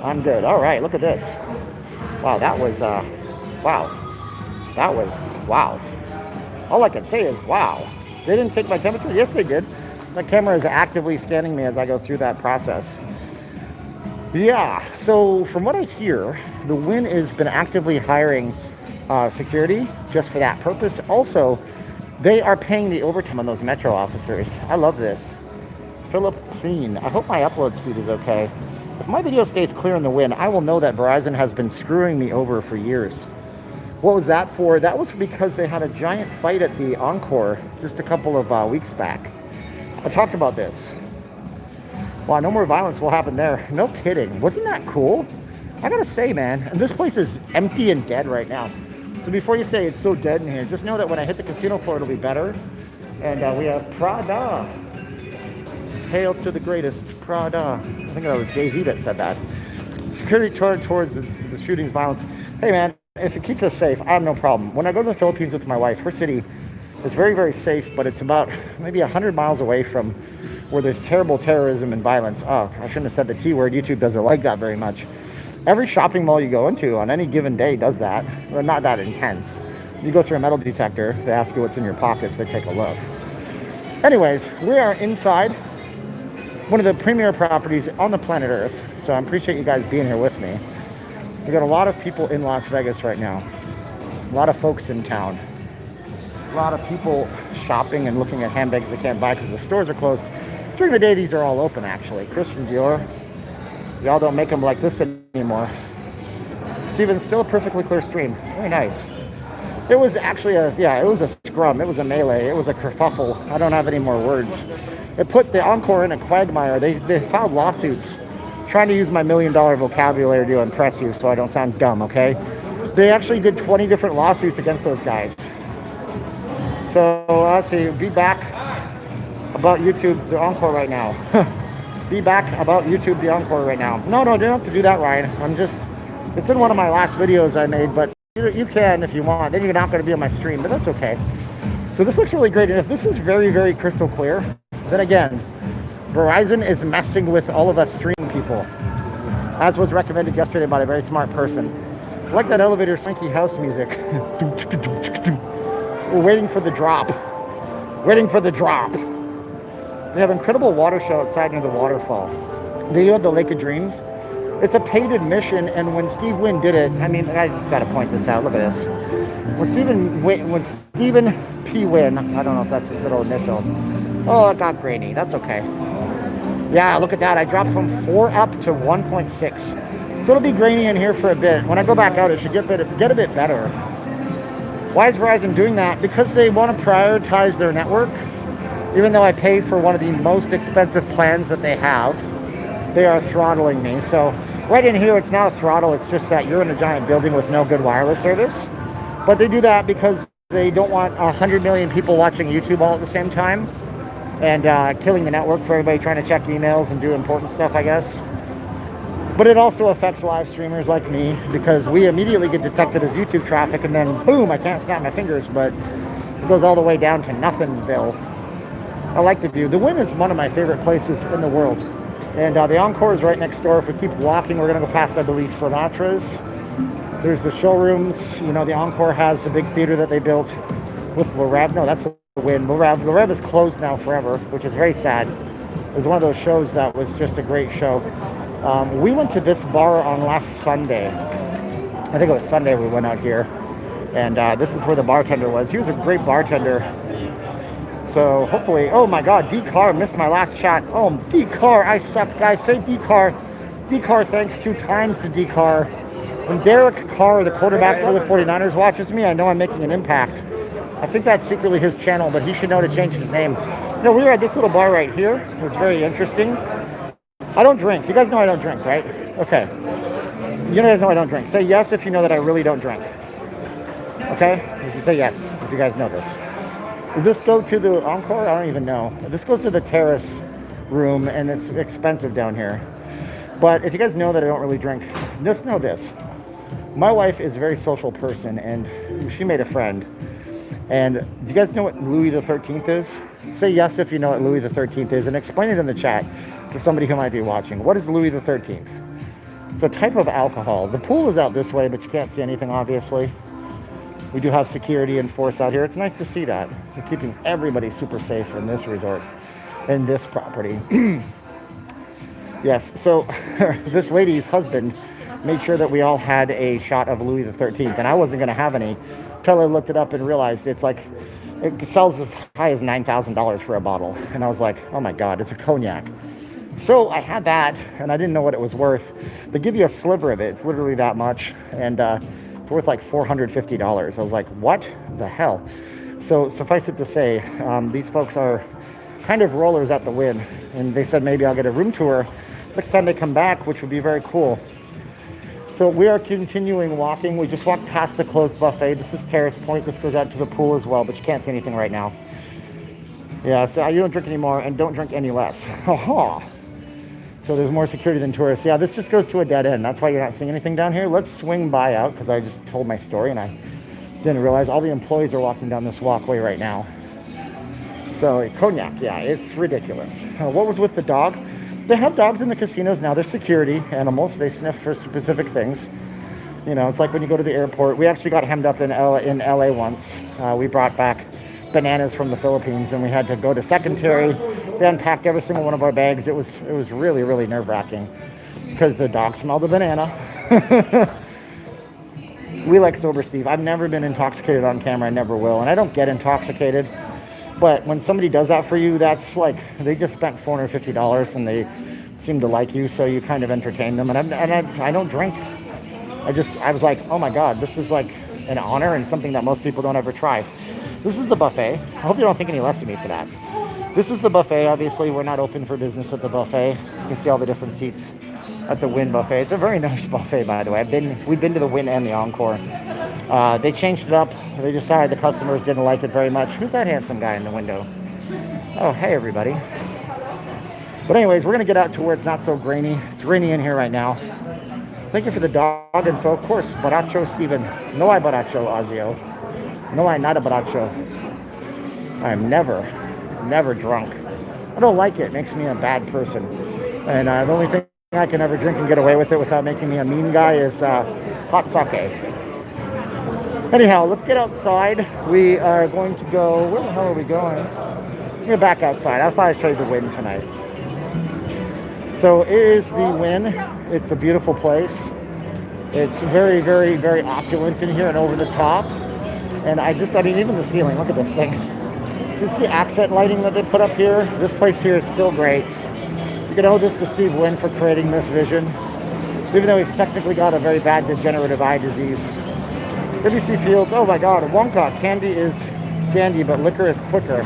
Speaker 1: I'm good. All right. Look at this. Wow, that was wow. That was wow. All I can say is wow. They didn't take my temperature? Yes, they did. The camera is actively scanning me as I go through that process. Yeah, so from what I hear, the Wynn has been actively hiring security just for that purpose. Also, they are paying the overtime on those Metro officers. I love this. Philip Clean. I hope my upload speed is okay. If my video stays clear in the Wynn, I will know that Verizon has been screwing me over for years. What was that for? That was because they had a giant fight at the Encore just a couple of weeks back. I talked about this. Wow, no more violence will happen there. No kidding. Wasn't that cool? I gotta say, man, and this place is empty and dead right now. So before you say it's so dead in here, just know that when I hit the casino floor, it'll be better. And we have Prada. Hail to the greatest, Prada. I think that was Jay-Z that said that. Security towards the shooting's violence. Hey, man, if it keeps us safe, I have no problem. When I go to the Philippines with my wife, her city is very, very safe, but it's about maybe 100 miles away from where there's terrible terrorism and violence. Oh, I shouldn't have said the T word. YouTube doesn't like that very much. Every shopping mall you go into on any given day does that. Well, not that intense. You go through a metal detector, they ask you what's in your pockets, they take a look. Anyways, we are inside one of the premier properties on the planet Earth, so I appreciate you guys being here with me. We got a lot of people in Las Vegas right now. A lot of folks in town. A lot of people shopping and looking at handbags they can't buy because the stores are closed. During the day, these are all open, actually. Christian Dior. Y'all don't make them like this anymore. Steven, still a perfectly clear stream. Very nice. It was actually it was a scrum. It was a melee. It was a kerfuffle. I don't have any more words. It put the Encore in a quagmire. They filed lawsuits trying to use my $1 million vocabulary to impress you so I don't sound dumb, okay? They actually did 20 different lawsuits against those guys. So let's see, be back about YouTube, the Encore right now. Be back about YouTube, the Encore right now. No, you don't have to do that, Ryan. It's in one of my last videos I made, but you can if you want. Then you're not going to be on my stream, but that's okay. So this looks really great. And if this is very, very crystal clear, then again, Verizon is messing with all of us stream people, as was recommended yesterday by a very smart person. I like that elevator slinky house music. We're waiting for the drop. Waiting for the drop. They have incredible water show outside near the waterfall. They do have the Lake of Dreams. It's a paid admission, and when Steve Wynn did it, I mean, I just got to point this out. Look at this. When Steven P. Wynn, I don't know if that's his middle initial. Oh, it got grainy. That's okay. Yeah, look at that. I dropped from 4 up to 1.6. So it'll be grainy in here for a bit. When I go back out, it should get a bit better. Why is Verizon doing that? Because they want to prioritize their network. Even though I pay for one of the most expensive plans that they have, they are throttling me. So right in here, it's not a throttle. It's just that you're in a giant building with no good wireless service. But they do that because they don't want 100 million people watching YouTube all at the same time and killing the network for everybody trying to check emails and do important stuff, I guess. But it also affects live streamers like me because we immediately get detected as YouTube traffic and then boom, I can't snap my fingers, but it goes all the way down to nothingville. I like the view. The Wynn is one of my favorite places in the world. And the Encore is right next door. If we keep walking, we're going to go past, I believe, Sinatra's. There's the showrooms. You know, the Encore has the big theater that they built with LIVESTREAM. No, that's the Wynn. LIVESTREAM is closed now forever, which is very sad. It was one of those shows that was just a great show. We went to this bar on last Sunday. I think it was Sunday we went out here. And this is where the bartender was. He was a great bartender. So hopefully, oh my God, D-Car missed my last shot. Oh, D-Car, I suck, guys. Say D-Car. D-Car, thanks 2 times to D-Car. When Derek Carr, the quarterback for the 49ers, watches me, I know I'm making an impact. I think that's secretly his channel, but he should know to change his name. No, we were at this little bar right here. It's very interesting. I don't drink. You guys know I don't drink, right? Okay. You guys know I don't drink. Say yes if you know that I really don't drink. Okay? If you say yes, if you guys know this. Does this go to the Encore? I don't even know. This goes to the terrace room, and it's expensive down here. But if you guys know that I don't really drink, just know this. My wife is a very social person, and she made a friend. And do you guys know what Louis the 13th is? Say yes if you know what Louis the 13th is, and explain it in the chat to somebody who might be watching. What is Louis the 13th? It's a type of alcohol. The pool is out this way, but you can't see anything, obviously. We do have security and force out here. It's nice to see that. So keeping everybody super safe in this resort, in this property. Yes, so this lady's husband made sure that we all had a shot of Louis the 13th, and I wasn't going to have any until I looked it up and realized it's like, it sells as high as $9,000 for a bottle. And I was like, oh my God, it's a cognac. So I had that, and I didn't know what it was worth. They give you a sliver of it. It's literally that much, and it's worth like $450. I was like, what the hell? So suffice it to say, these folks are kind of rollers at the Wynn, and they said maybe I'll get a room tour next time they come back, which would be very cool. So we are continuing walking. We just walked past the closed buffet. This is Terrace Point. This goes out to the pool as well, but you can't see anything right now. Yeah, so you don't drink anymore and don't drink any less. So there's more security than tourists. Yeah, this just goes to a dead end. That's why you're not seeing anything down here. Let's swing by out because I just told my story and I didn't realize all the employees are walking down this walkway right now. So cognac, yeah, it's ridiculous. What was with the dog? They have dogs in the casinos now. They're security animals. They sniff for specific things. You know, it's like when you go to the airport. We actually got hemmed up in LA once. We brought back bananas from the Philippines, and we had to go to secondary. They unpacked every single one of our bags. It was really, really nerve-wracking because the dog smelled the banana. We like sober Steve. I've never been intoxicated on camera. I never will, and I don't get intoxicated. But when somebody does that for you, that's like they just spent $450 and they seem to like you, so you kind of entertain them. And I don't drink. I was like, oh my God, this is like an honor and something that most people don't ever try. This is the buffet. I hope you don't think any less of me for that. This is the buffet. Obviously, we're not open for business at the buffet. You can see all the different seats at the Wynn buffet. It's a very nice buffet, by the way. We've been to the Wynn and the Encore. They changed it up. They decided the customers didn't like it very much. Who's that handsome guy in the window? Oh, hey, everybody. But anyways, we're going to get out to where it's not so grainy. It's rainy in here right now. Thank you for the dog info. Of course, Baracho Steven. No hay Baracho, Azio. No hay nada Baracho. I'm never drunk. I don't like it. It makes me a bad person. And the only thing I can ever drink and get away with it without making me a mean guy is hot sake. Anyhow, let's get outside. We are going to go, where the hell are we going? We're back outside. I thought I'd show you the Wynn tonight. So it is the Wynn. It's a beautiful place. It's very, very, very opulent in here and over the top. And I mean, even the ceiling, look at this thing. Just the accent lighting that they put up here. This place here is still great. You can owe this to Steve Wynn for creating this vision. even though he's technically got a very bad degenerative eye disease. WC Fields, oh my God, Wonka, candy is dandy, but liquor is quicker.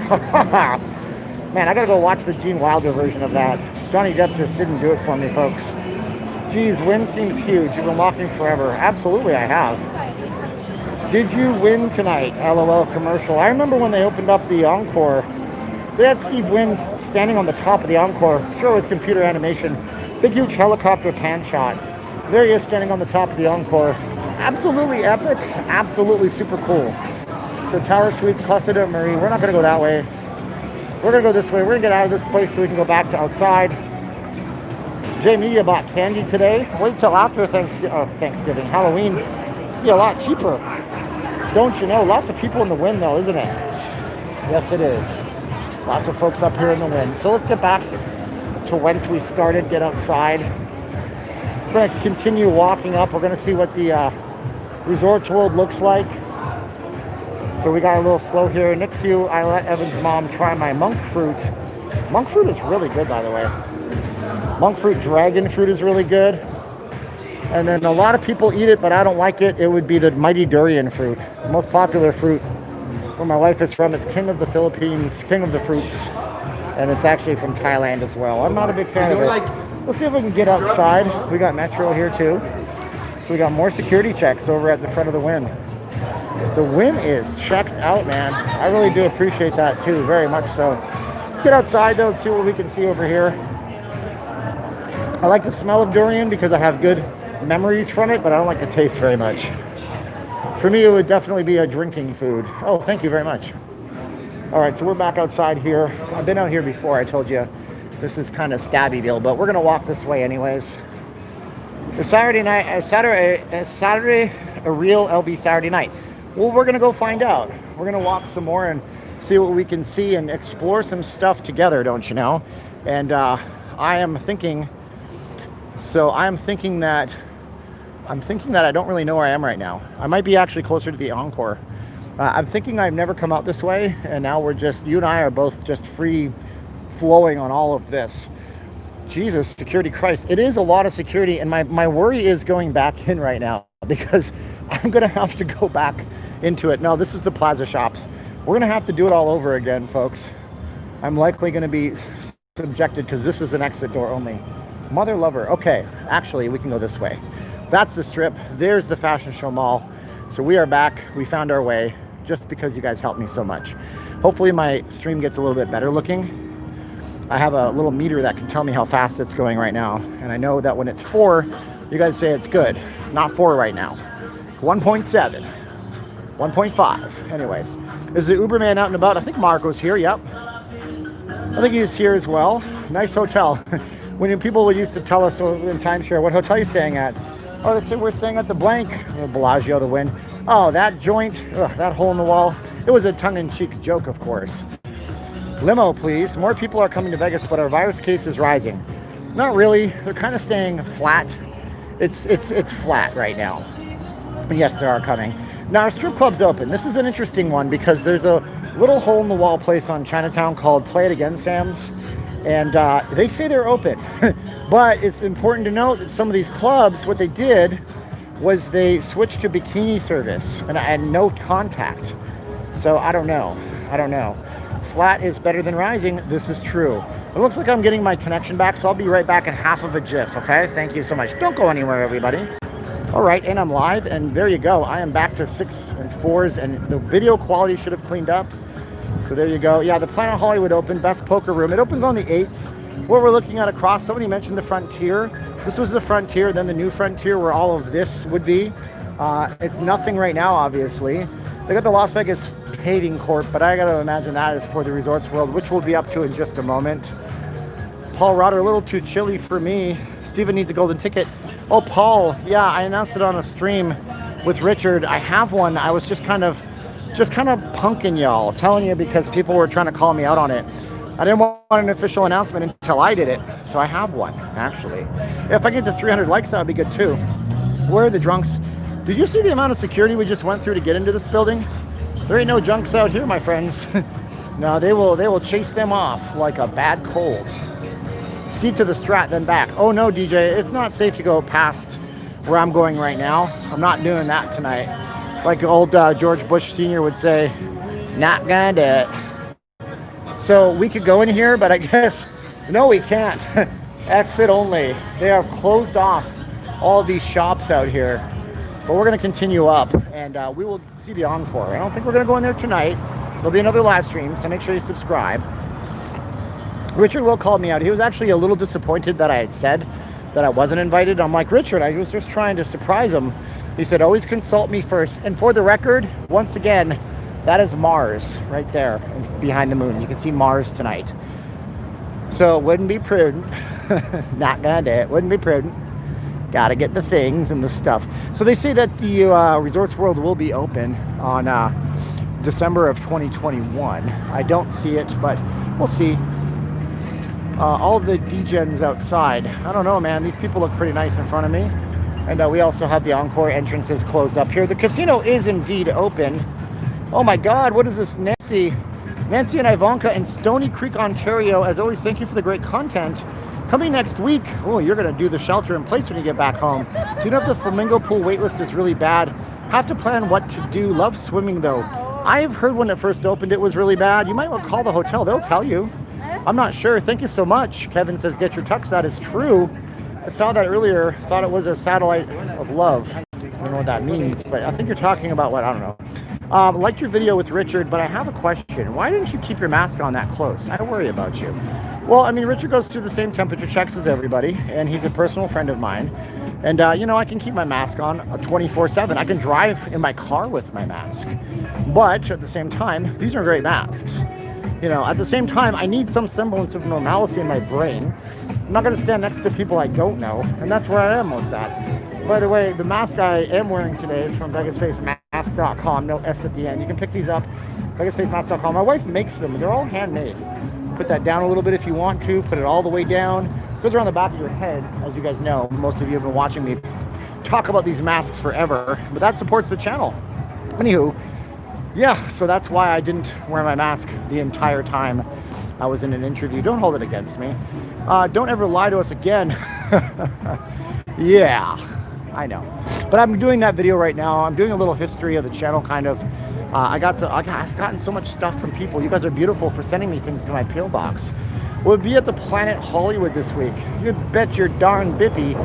Speaker 1: Man, I gotta go watch the Gene Wilder version of that. Johnny Depp just didn't do it for me, folks. Geez, win seems huge. You've been walking forever. Absolutely, I have. Did you win tonight? LOL commercial. I remember when they opened up the Encore. They had Steve Wynn standing on the top of the Encore. Sure, it was computer animation. Big, huge helicopter pan shot. There he is standing on the top of the Encore. Absolutely epic. Absolutely super cool. So Tower Suites, Casa de Marie. We're not going to go that way. We're going to go this way. We're going to get out of this place so we can go back to outside. J Media bought candy today. Wait till after Thanksgiving. Halloween. Be a lot cheaper. Don't you know? Lots of people in the wind though, isn't it? Yes, it is. Lots of folks up here in the wind. So let's get back to whence we started. Get outside. We're going to continue walking up. We're going to see what the Resorts World looks like. So we got a little slow here. Nick Q, I let Evan's mom try my monk fruit. Monk fruit is really good, by the way. Monk fruit, dragon fruit is really good. And then a lot of people eat it, but I don't like it. It would be the mighty durian fruit. The most popular fruit where my wife is from. It's king of the Philippines, king of the fruits. And it's actually from Thailand as well. I'm not a big fan of it. Let's see if we can get outside. We got Metro here too. So we got more security checks over at the front of the Wynn. The Wynn is checked out, man. I really do appreciate that too, very much so. Let's get outside though and see what we can see over here. I like the smell of durian because I have good memories from it, but I don't like the taste very much. For me, it would definitely be a drinking food. Oh, thank you very much. All right, so we're back outside here. I've been out here before, I told you. This is kind of Stabbyville, but we're gonna walk this way anyways. It's Saturday night, Saturday, a real LV Saturday night. Well, we're gonna go find out. We're gonna walk some more and see what we can see and explore some stuff together, don't you know? And I'm thinking that I don't really know where I am right now. I might be actually closer to the Encore. I'm thinking I've never come out this way, and now you and I are both just free flowing on all of this. Jesus, security Christ. It is a lot of security, and my worry is going back in right now because I'm going to have to go back into it. No, this is the Plaza Shops. We're going to have to do it all over again, folks. I'm likely going to be subjected because this is an exit door only. Mother lover. Okay, actually, we can go this way. That's the strip. There's the Fashion Show Mall. So we are back. We found our way just because you guys helped me so much. Hopefully my stream gets a little bit better looking. I have a little meter that can tell me how fast it's going right now. And I know that when it's 4, you guys say it's good. It's not 4 right now. 1.7, 1.5. Anyways, is the Uberman out and about? I think Marco's here. Yep. I think he's here as well. Nice hotel. When people would used to tell us in timeshare, what hotel are you staying at? Oh, they said we're staying at the blank. Bellagio, the Wynn. Oh, that joint, that hole in the wall. It was a tongue-in-cheek joke, of course. Limo, please. More people are coming to Vegas, but our virus case is rising. Not really. They're kind of staying flat. It's flat right now. And yes, there are coming. Now, our strip club's open. This is an interesting one because there's a little hole-in-the-wall place on Chinatown called Play It Again, Sam's. And they say they're open. But it's important to note that some of these clubs, what they did was they switched to bikini service and no contact. So I don't know. Flat is better than rising. This is true. It looks like I'm getting my connection back, so I'll be right back in half of a jiff, okay? Thank you so much. Don't go anywhere, everybody. All right, and I'm live, and there you go. I am back to 6 and 4s, and the video quality should have cleaned up. So there you go. Yeah, the Planet Hollywood open, best poker room. It opens on the 8th. What we're looking at across, somebody mentioned the Frontier. This was the Frontier, then the new Frontier where all of this would be. It's nothing right now, obviously. They got the Las Vegas Paving Corp, but I gotta imagine that is for the Resorts World, which we'll be up to in just a moment. Paul Rotter, a little too chilly for me. Steven needs a golden ticket. Oh, Paul, yeah, I announced it on a stream with Richard. I have one. I was just kind of punking y'all, telling you because people were trying to call me out on it. I didn't want an official announcement until I did it, so I have one, actually. If I get to 300 likes, that would be good too. Where are the drunks? Did you see the amount of security we just went through to get into this building? There ain't no junks out here, my friends. No, they will chase them off like a bad cold. Steep to the Strat, then back. Oh no, DJ, it's not safe to go past where I'm going right now. I'm not doing that tonight. Like old George Bush Sr. would say, not gonna do it. So we could go in here, but I guess, no, we can't. Exit only. They have closed off all these shops out here. But we're gonna continue up and we will see the encore. I don't think we're gonna go in there tonight. There'll be another live stream, so make sure you subscribe. Richard Will called me out. He was actually a little disappointed that I had said that I wasn't invited. I'm like, Richard, I was just trying to surprise him. He said, always consult me first. And for the record, once again, that is Mars right there behind the moon. You can see Mars tonight. So it wouldn't be prudent. Not gonna do it. Wouldn't be prudent. Gotta get the things and the stuff. So they say that the Resorts World will be open on December of 2021. I don't see it, but we'll see. All of the degens outside. I don't know, man. These people look pretty nice in front of me. And we also have the encore entrances closed up here. The casino is indeed open. Oh my God, what is this? Nancy and Ivanka in Stony Creek, Ontario. As always, thank you for the great content. Coming next week. Oh, you're going to do the shelter in place when you get back home. Do you know if the Flamingo Pool waitlist is really bad? Have to plan what to do. Love swimming though. I've heard when it first opened it was really bad. You might want to call the hotel. They'll tell you. I'm not sure. Thank you so much. Kevin says, get your tux. That is true. I saw that earlier. Thought it was a satellite of love. I don't know what that means, but I think you're talking about what? I don't know. Liked your video with Richard, but I have a question. Why didn't you keep your mask on that close? I worry about you. Well, I mean, Richard goes through the same temperature checks as everybody, and he's a personal friend of mine. And, you know, I can keep my mask on 24/7. I can drive in my car with my mask. But at the same time, these are great masks. You know, at the same time, I need some semblance of normalcy in my brain. I'm not going to stand next to people I don't know, and that's where I am with that. By the way, the mask I am wearing today is from VegasFaceMask.com. No S at the end. You can pick these up, VegasFaceMask.com. My wife makes them. They're all handmade. Put that down a little bit if you want to. Put it all the way down. It goes around the back of your head, as you guys know. Most of you have been watching me talk about these masks forever, but that supports the channel. Anywho, yeah, so that's why I didn't wear my mask the entire time I was in an interview. Don't hold it against me. Don't ever lie to us again. Yeah, I know. But I'm doing that video right now. I'm doing a little history of the channel, kind of. I've gotten so much stuff from people. You guys are beautiful for sending me things to my PO box. We'll be at the Planet Hollywood this week. You bet your darn bippy,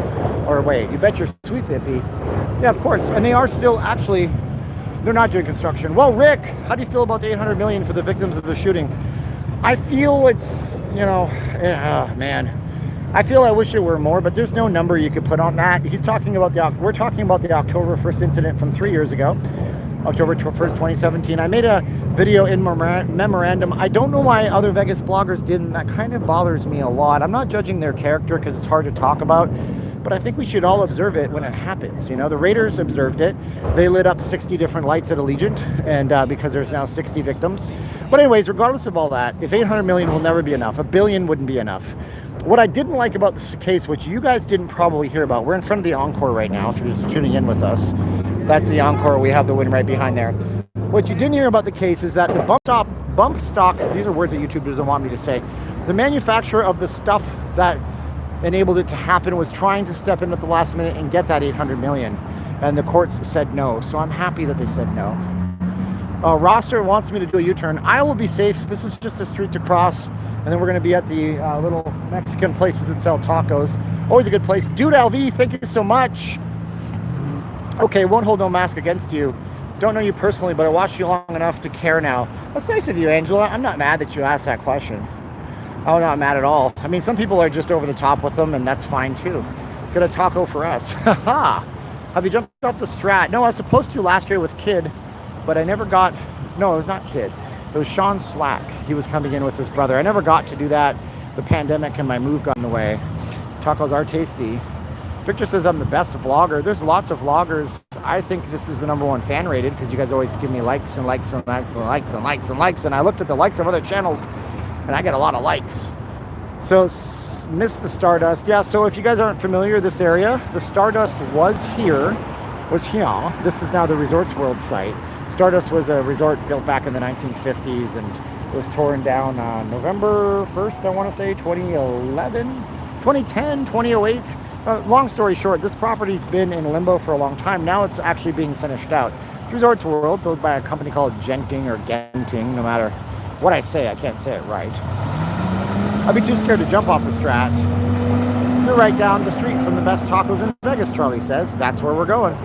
Speaker 1: or wait, you bet your sweet bippy. Yeah, of course. And they are still actually, they're not doing construction. Well, Rick, how do you feel about the $800 million for the victims of the shooting? I feel it's, you know, man. I feel I wish it were more, but there's no number you could put on that. He's talking about we're talking about the October 1st incident from 3 years ago. October 1st, 2017. I made a video in memorandum. I don't know why other Vegas bloggers didn't. That kind of bothers me a lot. I'm not judging their character because it's hard to talk about, but I think we should all observe it when it happens. You know, the Raiders observed it. They lit up 60 different lights at Allegiant, and because there's now 60 victims. But anyways, regardless of all that, if 800 million will never be enough, $1 billion wouldn't be enough. What I didn't like about this case, which you guys didn't probably hear about, we're in front of the Encore right now, if you're just tuning in with us. That's the Encore. We have the win right behind there. What you didn't hear about the case is that the bump stock, these are words that YouTube doesn't want me to say. The manufacturer of the stuff that enabled it to happen was trying to step in at the last minute and get that 800 million. And the courts said no. So I'm happy that they said no. Rosser wants me to do a U-turn. I will be safe. This is just a street to cross. And then we're going to be at the little Mexican places that sell tacos. Always a good place. Dude LV, thank you so much. Okay, won't hold no mask against you. Don't know you personally, but I watched you long enough to care now. That's nice of you, Angela. I'm not mad that you asked that question. I'm not mad at all. I mean, some people are just over the top with them, and that's fine too. Get a taco for us. Haha. Have you jumped off the Strat? No, I was supposed to last year with Kid, but I never got... No, it was not Kid. It was Sean Slack. He was coming in with his brother. I never got to do that. The pandemic and my move got in the way. Tacos are tasty. Victor says I'm the best vlogger. There's lots of vloggers. I think this is the #1 fan rated because you guys always give me likes and likes and likes and likes and likes and likes. And I looked at the likes of other channels and I get a lot of likes. So miss the Stardust. Yeah, so if you guys aren't familiar, this area, the Stardust was here. This is now the Resorts World site. Stardust was a resort built back in the 1950s and it was torn down on November 1st, I want to say, 2011, 2010, 2008. Long story short, this property's been in limbo for a long time. Now it's actually being finished out. Resorts World, sold by a company called Genting or Genting, no matter what I say, I can't say it right. I'd be too scared to jump off the Strat. You're right down the street from the best tacos in Vegas, Charlie says. That's where we're going.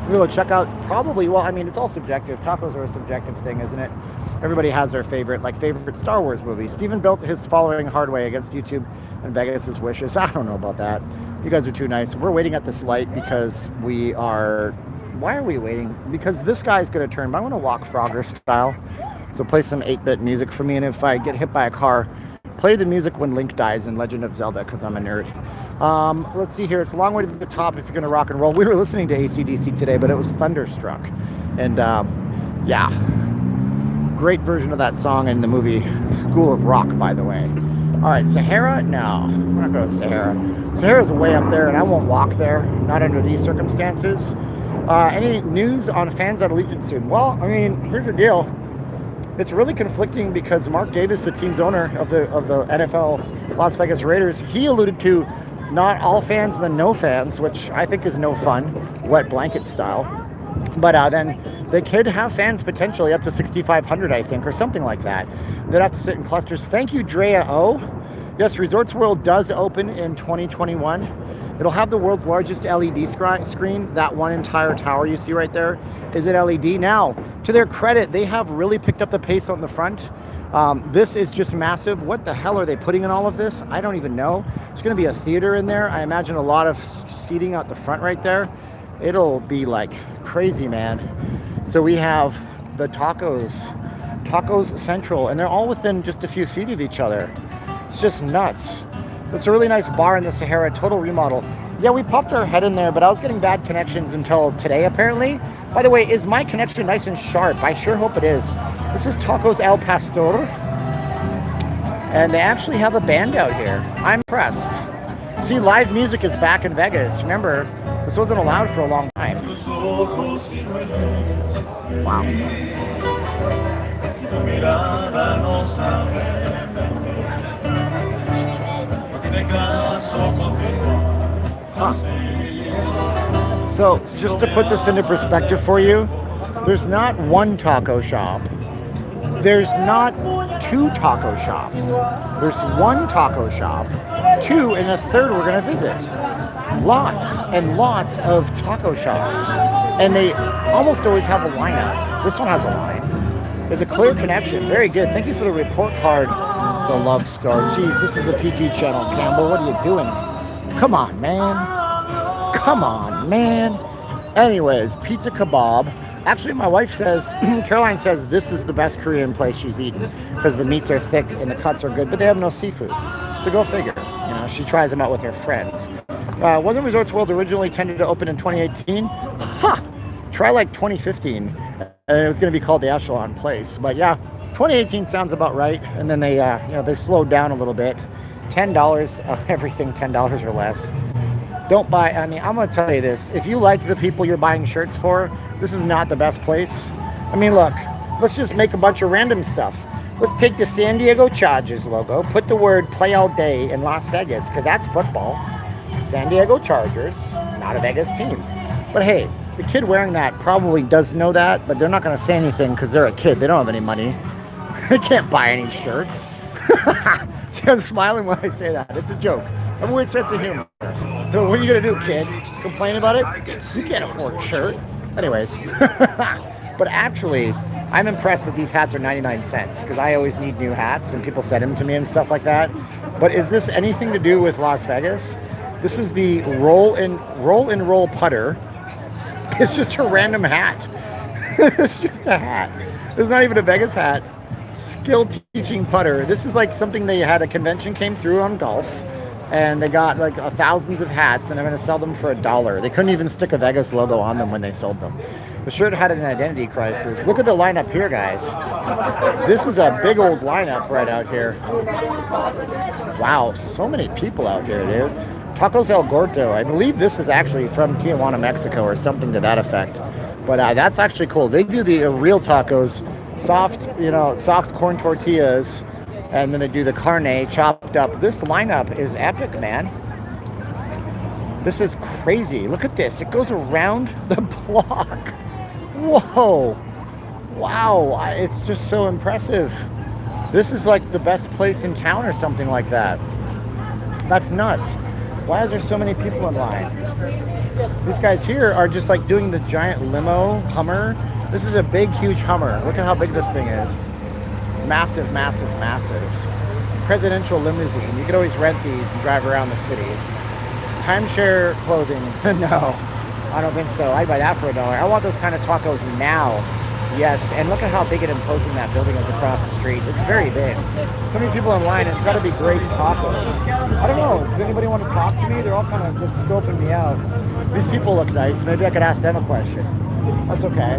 Speaker 1: We'll check out probably, well, I mean, it's all subjective. Tacos are a subjective thing, isn't it? Everybody has their favorite Star Wars movie. Steven built his following hard way against YouTube and Vegas's wishes. I don't know about that. You guys are too nice. We're waiting at this light because we are... Why are we waiting? Because this guy's going to turn. But I'm going to walk Frogger style. So play some 8-bit music for me. And if I get hit by a car, play the music when Link dies in Legend of Zelda, because I'm a nerd. Let's see here. It's a long way to the top if you're going to rock and roll. We were listening to AC/DC today, but it was Thunderstruck. And yeah, great version of that song in the movie School of Rock, by the way. All right, Sahara? No, we're not going to Sahara. Sahara's way up there, and I won't walk there, not under these circumstances. Any news on fans at Allegiant soon? Well, I mean, here's the deal. It's really conflicting because Mark Davis, the team's owner of the NFL Las Vegas Raiders, he alluded to not all fans and then no fans, which I think is no fun, wet blanket style. But then they could have fans potentially up to 6,500, I think, or something like that. They'd have to sit in clusters. Thank you, Drea O. Yes, Resorts World does open in 2021. It'll have the world's largest LED screen. That one entire tower you see right there is an LED. Now, to their credit, they have really picked up the pace on the front. This is just massive. What the hell are they putting in all of this? I don't even know. There's going to be a theater in there. I imagine a lot of seating out the front right there. It'll be like crazy, man. So we have the Tacos Central, and they're all within just a few feet of each other. It's just nuts. It's a really nice bar in the Sahara, total remodel. Yeah, we popped our head in there, but I was getting bad connections until today, apparently. By the way, is my connection nice and sharp? I sure hope it is. This is Tacos El Pastor, and they actually have a band out here. I'm impressed. See, live music is back in Vegas. Remember, this wasn't allowed for a long time. Wow. Huh. So, just to put this into perspective for you, there's not one taco shop. There's not two taco shops. There's one taco shop, two, and a third we're going to visit. Lots and lots of taco shops. And they almost always have a lineup. This one has a line. There's a clear connection. Very good. Thank you for the report card, the Love Star. Jeez, this is a PG channel, Campbell. What are you doing? Come on, man. Come on, man. Anyways, pizza kebab. Actually, my wife says, Caroline says this is the best Korean place she's eaten because the meats are thick and the cuts are good, but they have no seafood. So go figure. You know, she tries them out with her friends. Wasn't Resorts World originally tended to open in 2018? Huh. Try like 2015, and it was going to be called the Echelon Place. But yeah, 2018 sounds about right. And then they, they slowed down a little bit. $10, everything $10 or less. Don't buy. I mean, I'm going to tell you this. If you like the people you're buying shirts for, this is not the best place. I mean, look, let's just make a bunch of random stuff. Let's take the San Diego Chargers logo, put the word play all day in Las Vegas, because that's football. San Diego Chargers, not a Vegas team. But hey, the kid wearing that probably does know that, but they're not going to say anything because they're a kid. They don't have any money. They can't buy any shirts. See, I'm smiling when I say that. It's a joke. I have a weird sense of humor. So what are you going to do, kid? Complain about it? You can't afford a shirt. Anyways. But actually, I'm impressed that these hats are 99 cents because I always need new hats and people send them to me and stuff like that. But is this anything to do with Las Vegas? This is the roll and roll putter. It's just a random hat. It's just a hat. It's not even a Vegas hat. Skill teaching putter. This is like something they had a convention came through on golf, and they got like thousands of hats, and they're going to sell them for $1. They couldn't even stick a Vegas logo on them when they sold them. The shirt had an identity crisis. Look at the lineup here, guys. This is a big old lineup right out here. Wow, so many people out here, dude. Tacos El Gordo. I believe this is actually from Tijuana, Mexico, or something to that effect. But that's actually cool. They do the real tacos, soft corn tortillas, and then they do the carne chopped up. This lineup is epic, man. This is crazy. Look at this. It goes around the block. Whoa. Wow. It's just so impressive. This is like the best place in town or something like that. That's nuts. Why is there so many people in line? These guys here are just like doing the giant limo Hummer. This is a big, huge Hummer. Look at how big this thing is. Massive, massive, massive. Presidential limousine. You could always rent these and drive around the city. Timeshare clothing. No, I don't think so. I'd buy that for $1. I want those kind of tacos now. Yes, and look at how big and imposing that building is across the street. It's very big. So many people in line. It's got to be great tacos. I don't know. Does anybody want to talk to me? They're all kind of just scoping me out. These people look nice. Maybe I could ask them a question. That's okay.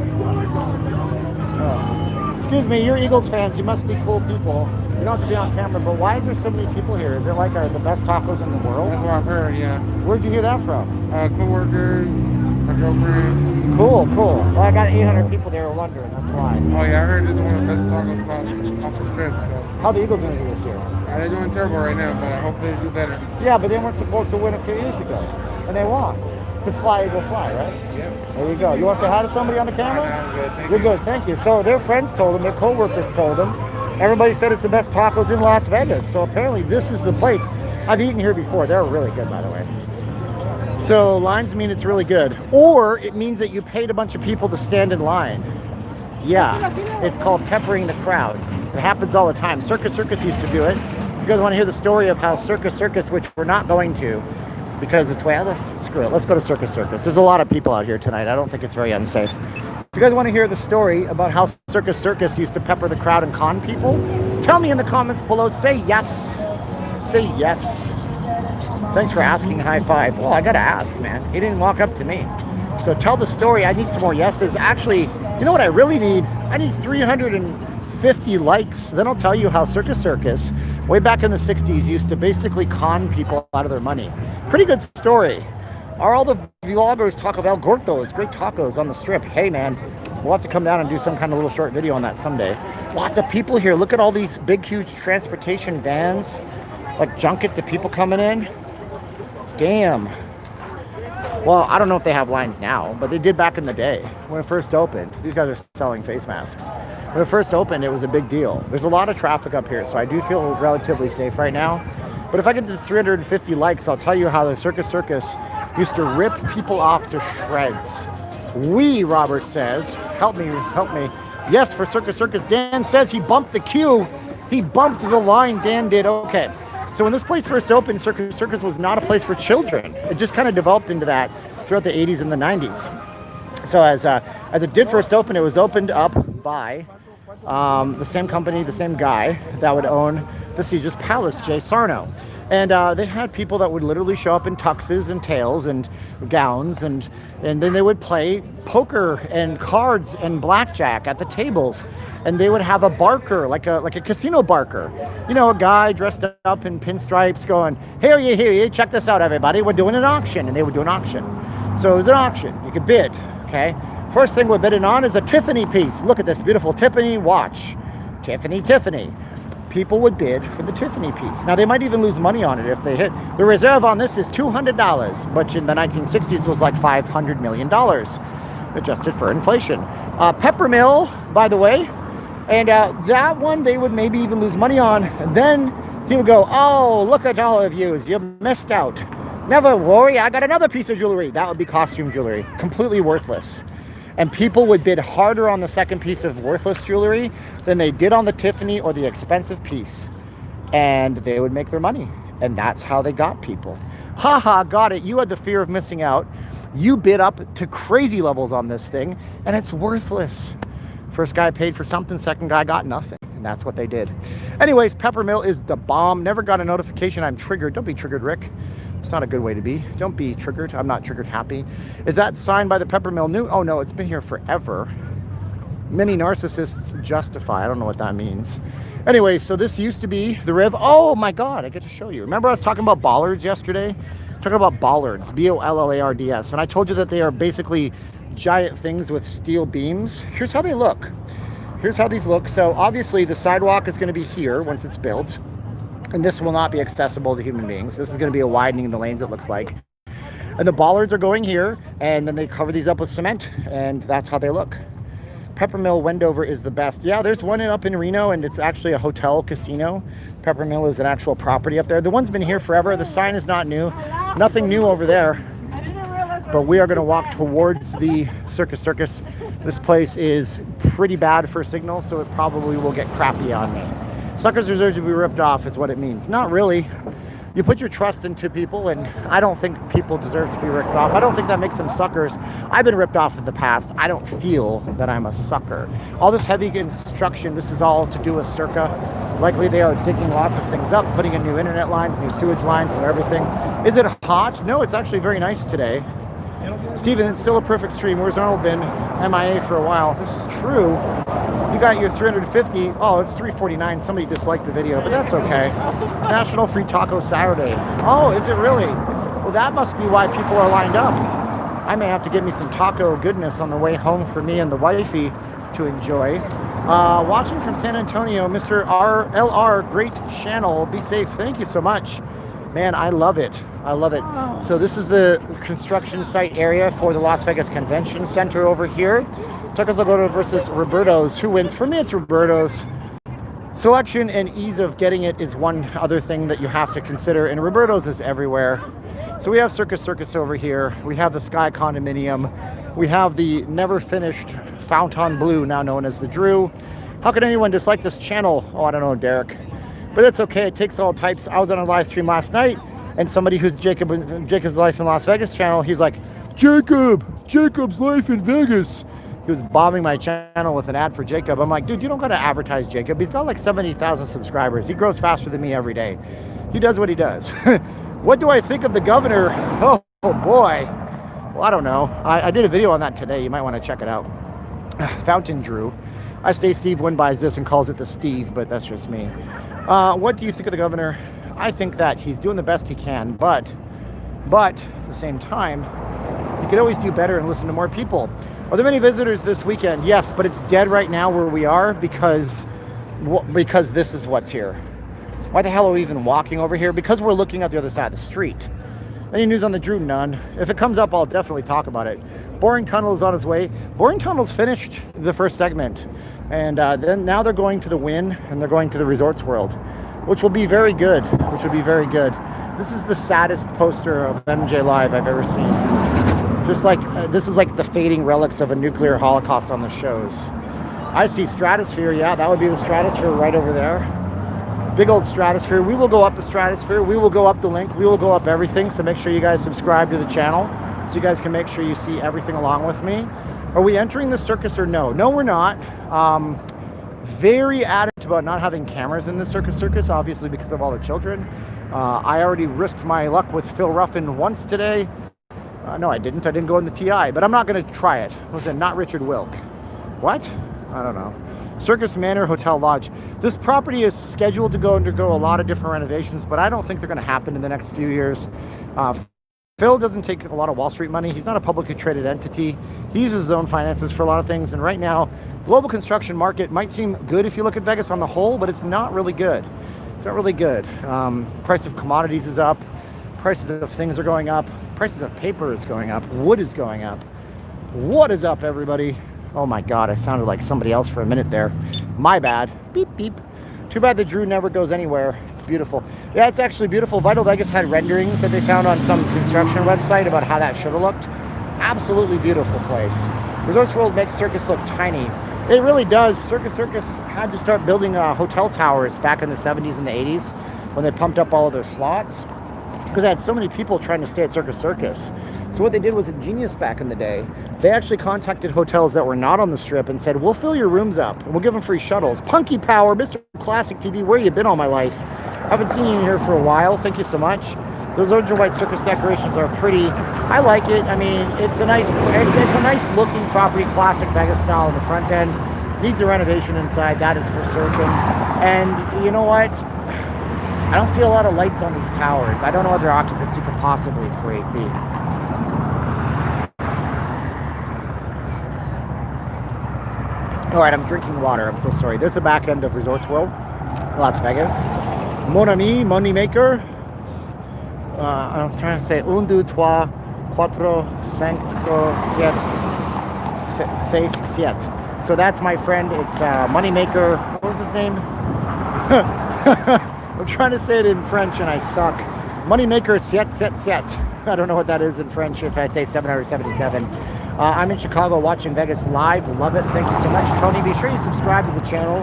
Speaker 1: Oh. Excuse me, you're Eagles fans. You must be cool people. You don't have to be on camera, but why is there so many people here? Is it like the best tacos in the world?
Speaker 3: That's what I've heard, yeah.
Speaker 1: Where'd you hear that from?
Speaker 3: Co-workers, my girlfriend.
Speaker 1: Cool, cool. Well, I got 800 people there wondering. That's why.
Speaker 3: Oh yeah, I heard this is one of the best taco spots off the strip, so.
Speaker 1: How the Eagles gonna do this year?
Speaker 3: They're doing terrible right now, but I hope they do better.
Speaker 1: Yeah, but they weren't supposed to win a few years ago, and they won. Because fly, Eagle, fly, right?
Speaker 3: Yeah.
Speaker 1: There you go. You want to say hi to somebody on the camera?
Speaker 3: I'm good, thank
Speaker 1: You're
Speaker 3: you.
Speaker 1: good, thank you. So their friends told them, their co-workers told them. Everybody said it's the best tacos in Las Vegas. So apparently this is the place. I've eaten here before. They're really good, by the way. So lines mean it's really good. Or it means that you paid a bunch of people to stand in line. Yeah, it's called peppering the crowd. It happens all the time. Circus used to do it. If you guys want to hear the story of how Circus, which we're not going to, because it's way out of, screw it, let's go to Circus. There's a lot of people out here tonight. I don't think it's very unsafe. If you guys want to hear the story about how Circus used to pepper the crowd and con people, tell me in the comments below. Say yes. Say yes. Thanks for asking. High five. Well, I gotta ask, man. He didn't walk up to me. So tell the story. I need some more yeses. Actually, you know what I really need? I need 350 likes. Then I'll tell you how Circus, way back in the 60s, used to basically con people out of their money. Pretty good story. Are all the vloggers talk of El Gordo's great tacos on the strip? Hey, man, we'll have to come down and do some kind of little short video on that someday. Lots of people here. Look at all these big, huge transportation vans, like junkets of people coming in. Damn. Well, I don't know if they have lines now, but they did back in the day when it first opened. These guys are selling face masks. When it first opened, it was a big deal. There's a lot of traffic up here, so I do feel relatively safe right now. But if I get to 350 likes, I'll tell you how the Circus used to rip people off to shreds. Robert says. Help me. Yes, for Circus. Dan says he bumped the queue. He bumped the line, Dan did. Okay. So when this place first opened, Circus was not a place for children. It just kind of developed into that throughout the 80s and the 90s. So as it did first open, it was opened up by the same company, the same guy that would own the Caesar's Palace, Jay Sarno. And they had people that would literally show up in tuxes and tails and gowns, and then they would play poker and cards and blackjack at the tables. And they would have a barker, like a casino barker. You know, a guy dressed up in pinstripes going, here you, check this out, everybody. We're doing an auction. And they would do an auction. So it was an auction. You could bid, okay? First thing we're bidding on is a Tiffany piece. Look at this beautiful Tiffany watch. Tiffany. People would bid for the Tiffany piece. Now, they might even lose money on it if they hit. The reserve on this is $200, which in the 1960s was like $500 million, adjusted for inflation. Peppermill, by the way, and that one they would maybe even lose money on. And then he would go, oh, look at all of you missed out. Never worry, I got another piece of jewelry. That would be costume jewelry, completely worthless. And people would bid harder on the second piece of worthless jewelry than they did on the Tiffany or the expensive piece. And they would make their money. And that's how they got people. Got it. You had the fear of missing out. You bid up to crazy levels on this thing, and it's worthless. First guy paid for something, second guy got nothing. And that's what they did. Anyways, Peppermill is the bomb. Never got a notification I'm triggered. Don't be triggered, Rick. It's not a good way to be. Don't be triggered. I'm not triggered happy. Is that signed by the Peppermill new? Oh no, it's been here forever. Many narcissists justify. I don't know what that means. Anyway, so this used to be the Riv. Oh my God, I get to show you. Remember I was talking about bollards yesterday? Talking about bollards, B-O-L-L-A-R-D-S. And I told you that they are basically giant things with steel beams. Here's how they look. Here's how these look. So obviously the sidewalk is going to be here once it's built. And this will not be accessible to human beings. This is going to be a widening in the lanes, it looks like. And the bollards are going here, and then they cover these up with cement, and that's how they look. Peppermill Wendover is the best. Yeah, there's one up in Reno, and it's actually a hotel casino. Peppermill is an actual property up there. The one's been here forever. The sign is not new. Nothing new over there. But we are going to walk towards the Circus. This place is pretty bad for signal, so it probably will get crappy on me. Suckers deserve to be ripped off is what it means. Not really. You put your trust into people, and I don't think people deserve to be ripped off. I don't think that makes them suckers. I've been ripped off in the past. I don't feel that I'm a sucker. All this heavy construction, this is all to do with Circa. Likely they are digging lots of things up, putting in new internet lines, new sewage lines, and everything. Is it hot? No, it's actually very nice today. Steven, it's still a perfect stream. Where's Arnold been? MIA for a while. This is true. You got your 350. Oh, it's 349. Somebody disliked the video, but that's okay. It's National Free Taco Saturday. Oh, is it really? Well, that must be why people are lined up. I may have to get me some taco goodness on the way home for me and the wifey to enjoy. Watching from San Antonio, Mr. LR, great channel. Be safe. Thank you so much. Man, I love it. I love it. So this is the construction site area for the Las Vegas Convention Center over here. Tuckasagoto versus Roberto's. Who wins? For me, it's Roberto's. Selection and ease of getting it is one other thing that you have to consider, and Roberto's is everywhere. So we have Circus over here. We have the Sky Condominium. We have the never finished Fontainebleau, now known as the Drew. How could anyone dislike this channel? Oh, I don't know, Derek. But that's okay. It takes all types. I was on a live stream last night, and somebody who's Jacob's Life in Las Vegas channel, he's like, Jacob's Life in Vegas. He was bombing my channel with an ad for Jacob. I'm like, dude, you don't got to advertise Jacob. He's got like 70,000 subscribers. He grows faster than me every day. He does what he does. What do I think of the governor? Oh boy. Well, I don't know. I did a video on that today. You might want to check it out. Fountain Drew. I say Steve Wynn buys this and calls it the Steve, but that's just me. What do you think of the governor? I think that he's doing the best he can, but at the same time, he could always do better and listen to more people. Are there many visitors this weekend? Yes, but it's dead right now where we are because this is what's here. Why the hell are we even walking over here? Because we're looking at the other side of the street. Any news on the Drew? None. If it comes up, I'll definitely talk about it. Boring Tunnel is on his way. Boring Tunnel's finished the first segment. And then now they're going to the Wynn and they're going to the Resorts World, which will be very good. This is the saddest poster of MJ Live I've ever seen. Just like, this is like the fading relics of a nuclear holocaust on the shows. I see Stratosphere. Yeah, that would be the Stratosphere right over there. Big old Stratosphere. We will go up the Stratosphere. We will go up the link. We will go up everything. So make sure you guys subscribe to the channel so you guys can make sure you see everything along with me. Are we entering the circus or no? No, we're not. Very adamant about not having cameras in the circus, obviously because of all the children. I already risked my luck with Phil Ruffin once today. No, I didn't. I didn't go in the TI, but I'm not going to try it. Was it not Richard Wilk? What? I don't know. Circus Manor Hotel Lodge. This property is scheduled to undergo a lot of different renovations, but I don't think they're going to happen in the next few years. Phil doesn't take a lot of Wall Street money. He's not a publicly traded entity. He uses his own finances for a lot of things, and right now, global construction market might seem good if you look at Vegas on the whole, but it's not really good. It's not really good. Price of commodities is up. Prices of things are going up. Prices of paper is going up. Wood is going up. What is up, everybody? Oh my God, I sounded like somebody else for a minute there. My bad. Beep, beep. Too bad the Drew never goes anywhere. It's beautiful. Yeah, it's actually beautiful. Vital Vegas had renderings that they found on some construction website about how that should have looked. Absolutely beautiful place. Resorts World makes Circus look tiny. It really does. Circus had to start building hotel towers back in the 70s and the 80s when they pumped up all of their slots, because they had so many people trying to stay at Circus. So what they did was ingenious back in the day. They actually contacted hotels that were not on the Strip and said, we'll fill your rooms up and we'll give them free shuttles. Punky Power, Mr. Classic TV, where you been all my life? I haven't seen you in here for a while. Thank you so much. Those orange and white circus decorations are pretty. I like it. I mean, it's a nice looking property, classic Vegas style in the front end. Needs a renovation inside, that is for certain. And you know what? I don't see a lot of lights on these towers. I don't know what their occupancy could possibly be. All right, I'm drinking water. I'm so sorry. There's the back end of Resorts World, Las Vegas. Mon ami, money maker. I'm trying to say un, deux, trois, 457. So that's my friend. It's Moneymaker. What was his name? I'm trying to say it in French and I suck. Moneymaker Siet. I don't know what that is in French if I say 777. I'm in Chicago watching Vegas live. Love it. Thank you so much, Tony. Be sure you subscribe to the channel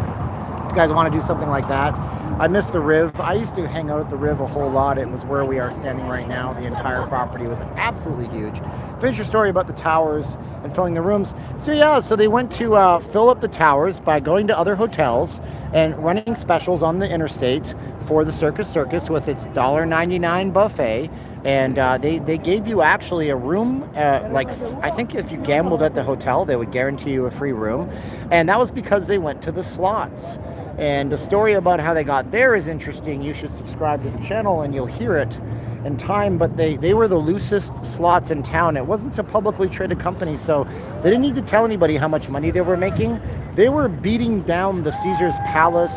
Speaker 1: if you guys want to do something like that. I miss the Riv. I used to hang out at the Riv a whole lot. It was where we are standing right now. The entire property was absolutely huge. Finish your story about the towers and filling the rooms. So yeah, so they went to fill up the towers by going to other hotels and running specials on the interstate for the Circus with its $1.99 buffet. And they gave you actually a room, like I think if you gambled at the hotel, they would guarantee you a free room. And that was because they went to the slots. And the story about how they got there is interesting. You should subscribe to the channel and you'll hear it in time. But they were the loosest slots in town. It wasn't a publicly traded company, so they didn't need to tell anybody how much money they were making. They were beating down the Caesar's Palace.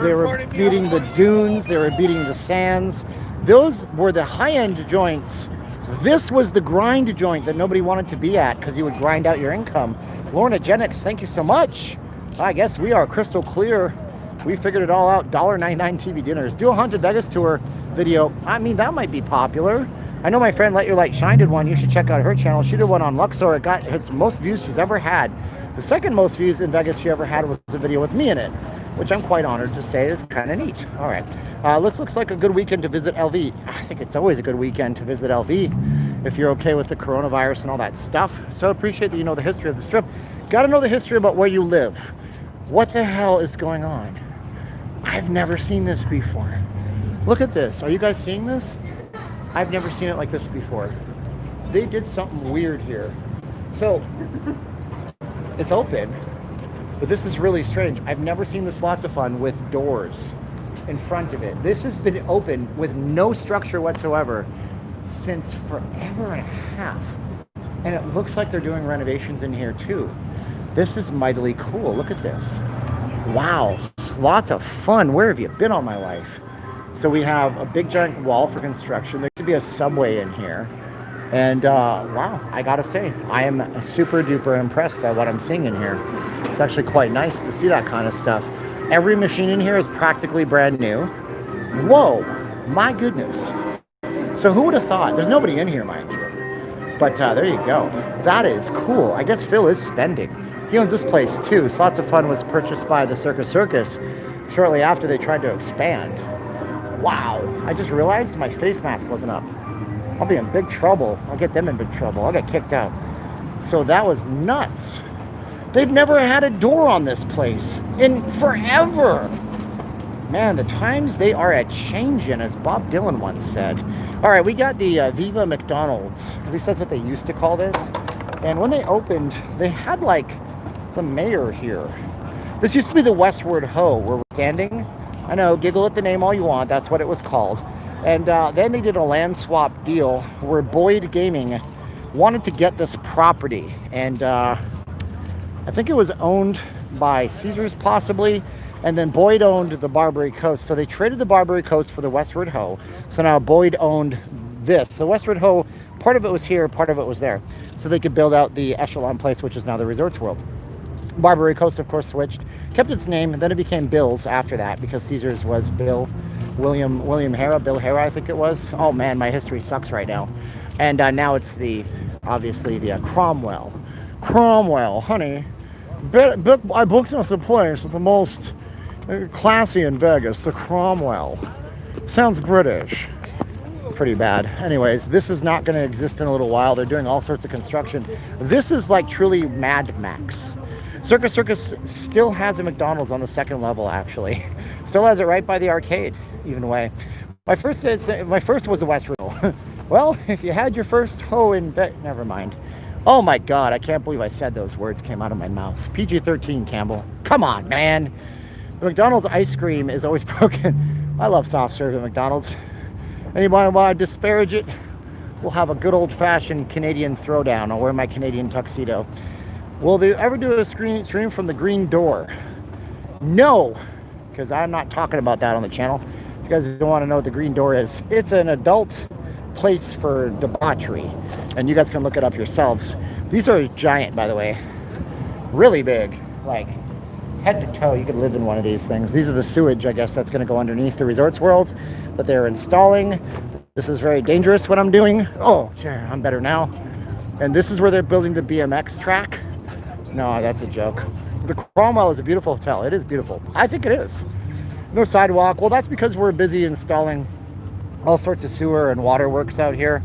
Speaker 1: They were beating the dunes. They were beating the sands. Those were the high-end joints. This was the grind joint that nobody wanted to be at because you would grind out your income. Lorna Genix, thank you so much. I guess we are crystal clear. We figured it all out. $1.99 TV dinners. Do a Haunted Vegas tour video. I mean, that might be popular. I know my friend Let Your Light Shine did one. You should check out her channel. She did one on Luxor. It got its most views she's ever had. The second most views in Vegas she ever had was a video with me in it, which I'm quite honored to say is kind of neat. All right. This looks like a good weekend to visit LV. I think it's always a good weekend to visit LV if you're okay with the coronavirus and all that stuff. So appreciate that you know the history of the Strip. Got to know the history about where you live. What the hell is going on? I've never seen this before. Look at this. Are you guys seeing this? I've never seen it like this before. They did something weird here. So it's open, but this is really strange. I've never seen the Slots of Fun with doors in front of it. This has been open with no structure whatsoever since forever and a half. And it looks like they're doing renovations in here too. This is mightily cool. Look at this. Wow, lots of fun. Where have you been all my life? So we have a big giant wall for construction. There should be a subway in here. And wow, I gotta say, I am super duper impressed by what I'm seeing in here. It's actually quite nice to see that kind of stuff. Every machine in here is practically brand new. Whoa, my goodness. So who would have thought? There's nobody in here, mind you. But there you go. That is cool. I guess Phil is spending. He owns this place too. Slots of Fun was purchased by the Circus shortly after they tried to expand. Wow, I just realized my face mask wasn't up. I'll be in big trouble. I'll get them in big trouble. I'll get kicked out. So that was nuts. They've never had a door on this place in forever. Man, the times they are a-changing, as Bob Dylan once said. All right, we got the Viva McDonald's. At least that's what they used to call this. And when they opened, they had like the mayor here. This used to be the Westward Ho, where we're standing. I know, giggle at the name all you want. That's what it was called. And then they did a land swap deal where Boyd Gaming wanted to get this property. And I think it was owned by Caesars possibly. And then Boyd owned the Barbary Coast. So they traded the Barbary Coast for the Westward Ho. So now Boyd owned this. So Westward Ho, part of it was here, part of it was there. So they could build out the Echelon Place, which is now the Resorts World. Barbary Coast, of course, switched, kept its name, and then it became Bill's after that because Caesars was William Hara, Bill Hara, I think it was. Oh man, my history sucks right now. And now it's obviously the Cromwell. Cromwell, honey, I booked us a place with the most classy in Vegas, the Cromwell. Sounds British. Pretty bad. Anyways, this is not going to exist in a little while. They're doing all sorts of construction. This is like truly Mad Max. Circus still has a McDonald's on the second level, actually. Still has it right by the arcade, even way. My first was the Westward Ho. Well, if you had your first ho in never mind. Oh my God, I can't believe I said those words came out of my mouth. PG-13, Campbell. Come on, man. The McDonald's ice cream is always broken. I love soft serve at McDonald's. Anybody want to disparage it? We'll have a good old-fashioned Canadian throwdown. I'll wear my Canadian tuxedo. Will they ever do a stream from the green door? No, because I'm not talking about that on the channel. If you guys don't want to know what the green door is, it's an adult place for debauchery. And you guys can look it up yourselves. These are giant, by the way. Really big. Like, head to toe, you could live in one of these things. These are the sewage, I guess, that's going to go underneath the Resorts World that they're installing. This is very dangerous what I'm doing. Oh, yeah, I'm better now. And this is where they're building the BMX track. No, that's a joke. The Cromwell is a beautiful hotel. It is beautiful. I think it is. No sidewalk. Well, that's because we're busy installing all sorts of sewer and water works out here,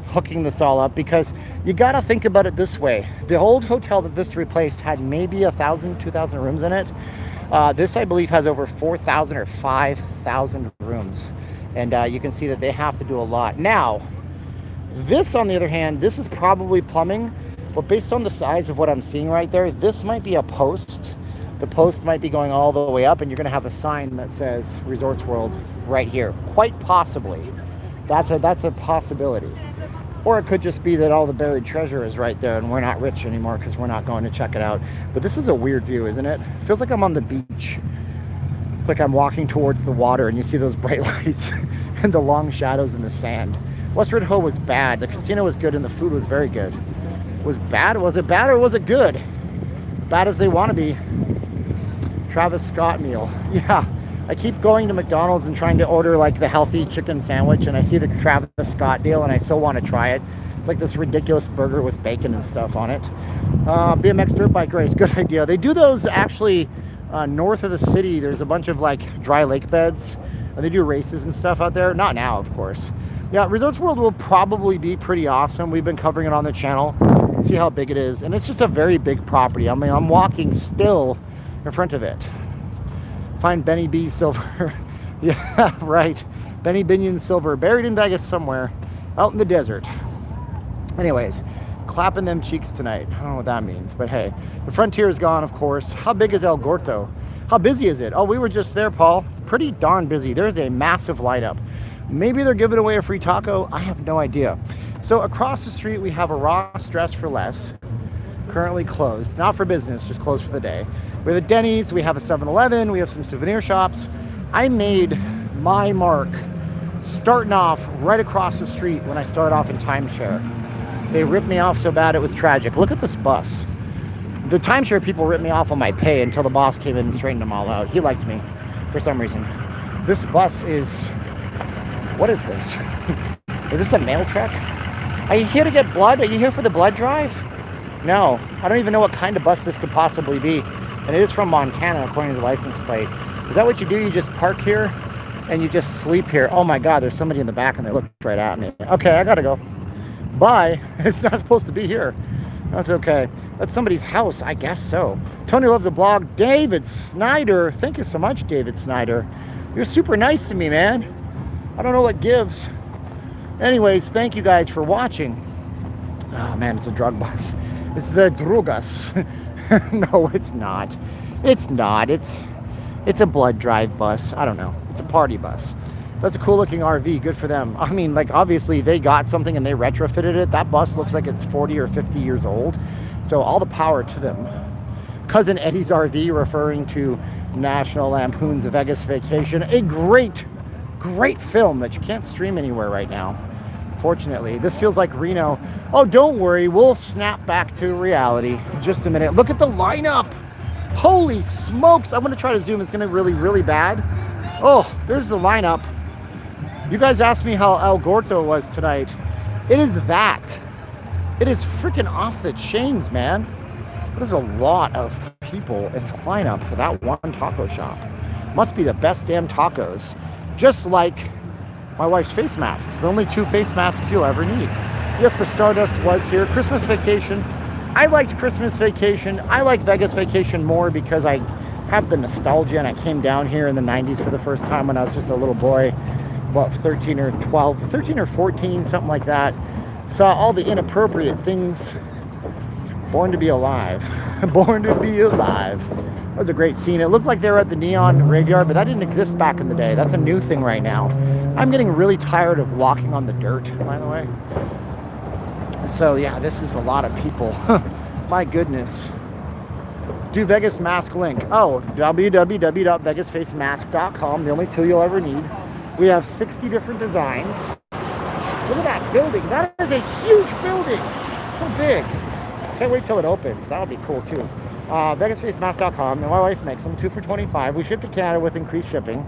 Speaker 1: hooking this all up, because you got to think about it this way. The old hotel that this replaced had maybe 1,000, 2,000 rooms in it. This, I believe, has over 4,000 or 5,000 rooms. And you can see that they have to do a lot. Now, this, on the other hand, this is probably plumbing. But based on the size of what I'm seeing right there, this might be a post. The post might be going all the way up, and you're going to have a sign that says Resorts World right here. Quite possibly. That's a possibility. Or it could just be that all the buried treasure is right there, and we're not rich anymore because we're not going to check it out. But this is a weird view, isn't it? It feels like I'm on the beach. Like I'm walking towards the water, and you see those bright lights and the long shadows in the sand. Westward Ho was bad. The casino was good, and the food was very good. Was bad? Was it bad or was it good? Bad as they want to be. Travis Scott meal. Yeah, I keep going to McDonald's and trying to order like the healthy chicken sandwich, and I see the Travis Scott deal, and I so want to try it. It's like this ridiculous burger with bacon and stuff on it. BMX dirt bike race, good idea. They do those actually north of the city. There's a bunch of like dry lake beds, and they do races and stuff out there. Not now, of course. Yeah, Resorts World will probably be pretty awesome. We've been covering it on the channel. See how big it is, and it's just a very big property. I mean, I'm walking still in front of it. Find Benny B silver. Yeah, right. Benny Binion silver, buried in Vegas somewhere, out in the desert. Anyways, clapping them cheeks tonight. I don't know what that means, but hey, the Frontier is gone, of course. How big is El Gordo? How busy is it? Oh, we were just there, Paul. It's pretty darn busy. There's a massive light up. Maybe they're giving away a free taco. I have no idea. So across the street, we have a Ross Dress for Less, currently closed. Not for business, just closed for the day. We have a Denny's, we have a 7-Eleven, we have some souvenir shops. I made my mark starting off right across the street when I started off in timeshare. They ripped me off so bad it was tragic. Look at this bus. The timeshare people ripped me off on my pay until the boss came in and straightened them all out. He liked me for some reason. This bus is... What is this? Is this a mail truck? Are you here to get blood? Are you here for the blood drive? No. I don't even know what kind of bus this could possibly be. And it is from Montana, according to the license plate. Is that what you do? You just park here and you just sleep here? Oh my God, there's somebody in the back and they look right at me. Okay, I gotta go. Bye. It's not supposed to be here. That's okay. That's somebody's house, I guess so. Tony loves a blog. David Snyder. Thank you so much, David Snyder. You're super nice to me, man. I don't know what gives. Anyways, thank you guys for watching. Oh man, it's a drug bus. It's the Drugas. No, it's not. It's not. It's a blood drive bus. I don't know. It's a party bus. That's a cool looking RV. Good for them. I mean, like, obviously they got something and they retrofitted it. That bus looks like it's 40 or 50 years old. So all the power to them. Cousin Eddie's RV, referring to National Lampoon's Vegas Vacation. A great film that you can't stream anywhere right now. Fortunately, this feels like Reno. Oh, don't worry. We'll snap back to reality in just a minute. Look at the lineup. Holy smokes. I'm going to try to zoom. It's going to really bad. Oh, there's the lineup. You guys asked me how El Gordo was tonight. It is that. It is freaking off the chains, man. There's a lot of people in the lineup for that one taco shop. Must be the best damn tacos. Just like my wife's face masks. The only 2 face masks you'll ever need. Yes, the Stardust was here. Christmas Vacation. I liked Christmas Vacation. I like Vegas Vacation more because I have the nostalgia, and I came down here in the 90s for the first time when I was just a little boy, about 13 or 14, something like that. Saw all the inappropriate things. Born to be alive. Born to be alive. That was a great scene. It looked like they were at the Neon Graveyard, but that didn't exist back in the day. That's a new thing right now. I'm getting really tired of walking on the dirt, by the way. So yeah, this is a lot of people. My goodness. Do Vegas mask link. Oh, www.vegasfacemask.com. The only tool you'll ever need. We have 60 different designs. Look at that building. That is a huge building. So big. Can't wait till it opens. That'll be cool too. VegasFaceMask.com. And my wife makes them 2 for $25. We ship to Canada with increased shipping.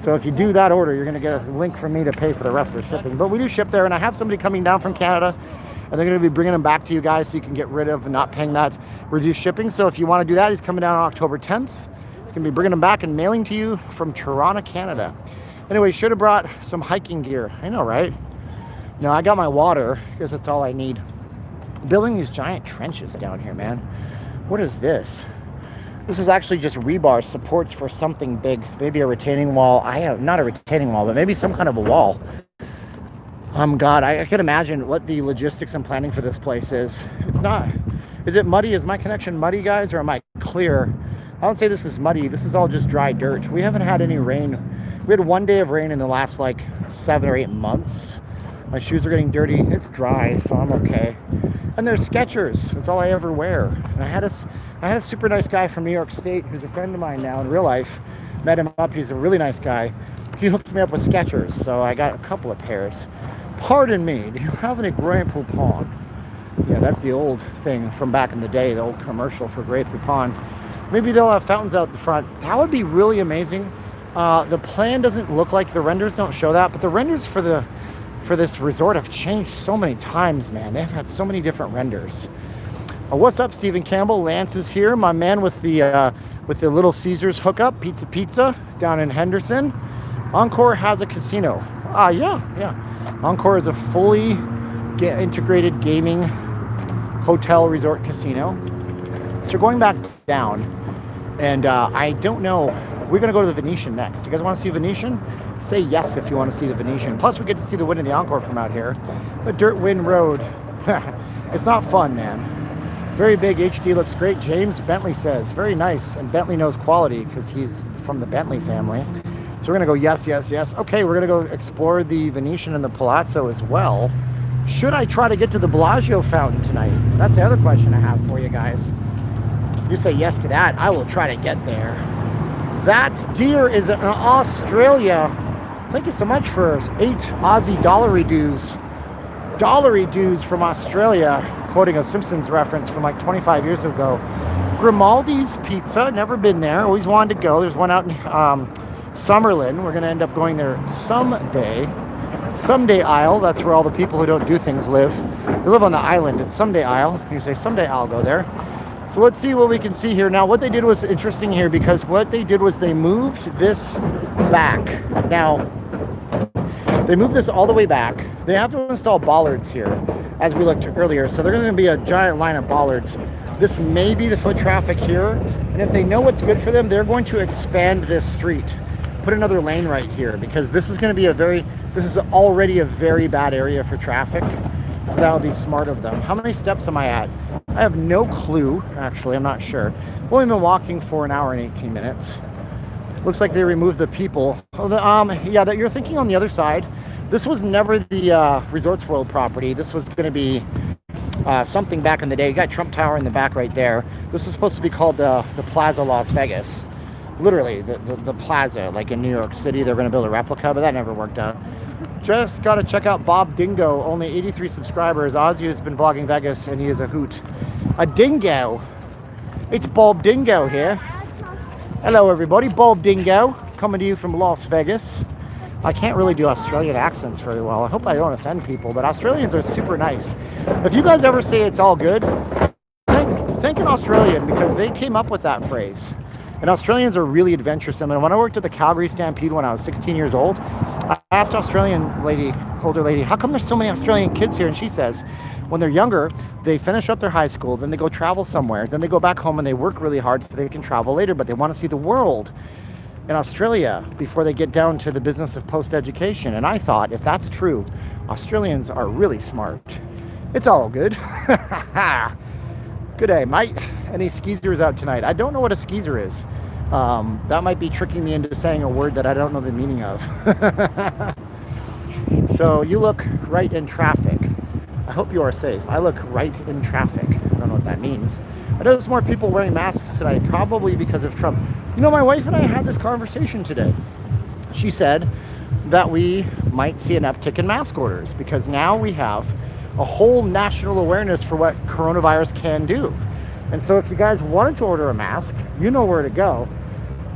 Speaker 1: So if you do that order, you're going to get a link from me to pay for the rest of the shipping. But we do ship there, and I have somebody coming down from Canada, and they're going to be bringing them back to you guys so you can get rid of not paying that reduced shipping. So if you want to do that, he's coming down on October 10th. He's going to be bringing them back and mailing to you from Toronto, Canada. Anyway, should have brought some hiking gear. I know, right? No, I got my water because that's all I need. Building these giant trenches down here, man. What is this? This is actually just rebar supports for something big. Maybe a retaining wall. I have not a retaining wall, but maybe some kind of a wall. God, I could imagine what the logistics and planning for this place is. It's not. Is it muddy? Is my connection muddy, guys, or am I clear? I don't say this is muddy. This is all just dry dirt. We haven't had any rain. We had 1 day of rain in the last like 7 or 8 months. My shoes are getting dirty. It's dry, so I'm okay. And they're Skechers. That's all I ever wear. And I had a super nice guy from New York State who's a friend of mine now in real life. Met him up. He's a really nice guy. He hooked me up with Skechers, so I got a couple of pairs. Pardon me, do you have any Grey Poupon? Yeah, that's the old thing from back in the day, the old commercial for Grey Poupon. Maybe they'll have fountains out the front. That would be really amazing. The plan doesn't look like, the renders don't show that, but the renders for this resort have changed so many times, man. They've had so many different renders. What's up, Stephen Campbell? Lance is here, my man with the Little Caesars hookup, Pizza down in Henderson. Encore has a casino. Yeah. Encore is a fully integrated gaming hotel resort casino. So going back down, and I don't know, we're going to go to the Venetian next. You guys want to see Venetian? Say yes if you want to see the Venetian. Plus we get to see the wind of the Encore from out here. The Dirt Wind Road. It's not fun, man. Very big, HD looks great. James Bentley says, very nice. And Bentley knows quality because he's from the Bentley family. So we're going to go yes. Okay, we're going to go explore the Venetian and the Palazzo as well. Should I try to get to the Bellagio fountain tonight? That's the other question I have for you guys. If you say yes to that, I will try to get there. That deer is in Australia. Thank you so much for 8 Aussie dollary dues. Dollary dues from Australia, quoting a Simpsons reference from like 25 years ago. Grimaldi's Pizza, never been there, always wanted to go. There's one out in Summerlin. We're going to end up going there someday. Someday Isle, that's where all the people who don't do things live. They live on the island. It's Someday Isle. You say, someday I'll go there. So let's see what we can see here. Now, what they did was interesting here because what they did was they moved this back. Now, they moved this all the way back. They have to install bollards here, as we looked earlier. So there's going to be a giant line of bollards. This may be the foot traffic here. And if they know what's good for them, they're going to expand this street. Put another lane right here because this is going to be this is already a very bad area for traffic. So that would be smart of them. How many steps am I at? I have no clue, actually. I'm not sure. I've only been walking for an hour and 18 minutes. Looks like they removed the people. Yeah, that you're thinking on the other side. This was never the Resorts World property. This was going to be something back in the day. You got Trump Tower in the back right there. This was supposed to be called the Plaza Las Vegas. Literally, the plaza, like in New York City. They're going to build a replica, but that never worked out. Just got to check out Bob Dingo. Only 83 subscribers. Ozzy has been vlogging Vegas, and he is a hoot. A dingo. It's Bob Dingo here. Hello, everybody. Bob Dingo coming to you from Las Vegas. I can't really do Australian accents very well. I hope I don't offend people, but Australians are super nice. If you guys ever say it's all good, think an Australian because they came up with that phrase. And Australians are really adventuresome. And when I worked at the Calgary Stampede when I was 16 years old, I asked older lady, how come there's so many Australian kids here? And she says, when they're younger, they finish up their high school, then they go travel somewhere, then they go back home and they work really hard so they can travel later, but they want to see the world in Australia before they get down to the business of post-education. And I thought, if that's true, Australians are really smart. It's all good. Good day, mate. Any skeezers out tonight? I don't know what a skeezer is. That might be tricking me into saying a word that I don't know the meaning of. So you look right in traffic. I hope you are safe. I look right in traffic. I don't know what that means. I know there's more people wearing masks tonight, probably because of Trump. You know, my wife and I had this conversation today. She said, that we might see an uptick in mask orders, because now we have a whole national awareness for what coronavirus can do. And so if you guys wanted to order a mask, you know where to go.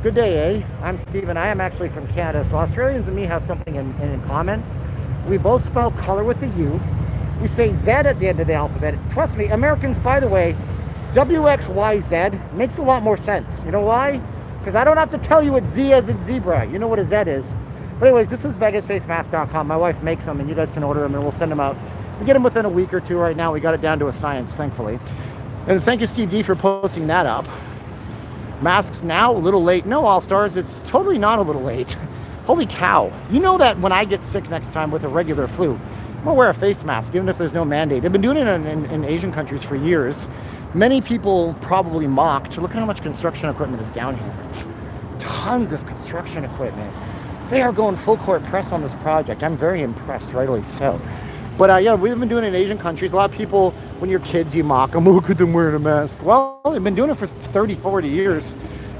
Speaker 1: Good day, eh? I'm Steven. I am actually from Canada, so Australians and me have something in common. We both spell color with a U. We say Z at the end of the alphabet. Trust me, Americans, by the way, WXYZ makes a lot more sense. You know why? Because I don't have to tell you what Z as in zebra. You know what a Z is. But anyways, this is VegasFaceMask.com. My wife makes them, and you guys can order them, and we'll send them out. We get them within a week or two. Right now, we got it down to a science, thankfully. And thank you, Steve D, for posting that up. Masks now, a little late. No, All-Stars, it's totally not a little late. Holy cow. You know that when I get sick next time with a regular flu, I'm gonna wear a face mask, even if there's no mandate. They've been doing it in Asian countries for years. Many people probably mocked. Look at how much construction equipment is down here. Tons of construction equipment. They are going full court press on this project. I'm very impressed, rightly so. But yeah, we've been doing it in Asian countries. A lot of people, when you're kids, you mock them. Look at them wearing a mask. Well, they've been doing it for 30, 40 years.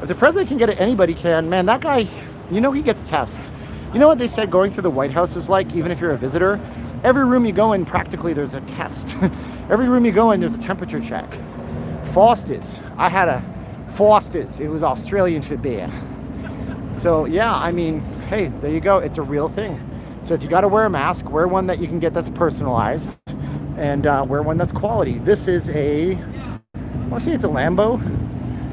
Speaker 1: If the president can get it, anybody can. Man, that guy, you know he gets tests. You know what they said going through the White House is like, even if you're a visitor? Every room you go in, practically, there's a test. Every room you go in, there's a temperature check. Foster's. I had a Foster's. It was Australian for beer. So, yeah, I mean, hey, there you go. It's a real thing. So if you got to wear a mask, wear one that you can get that's personalized, and wear one that's quality. This is a, I want to say it's a Lambo.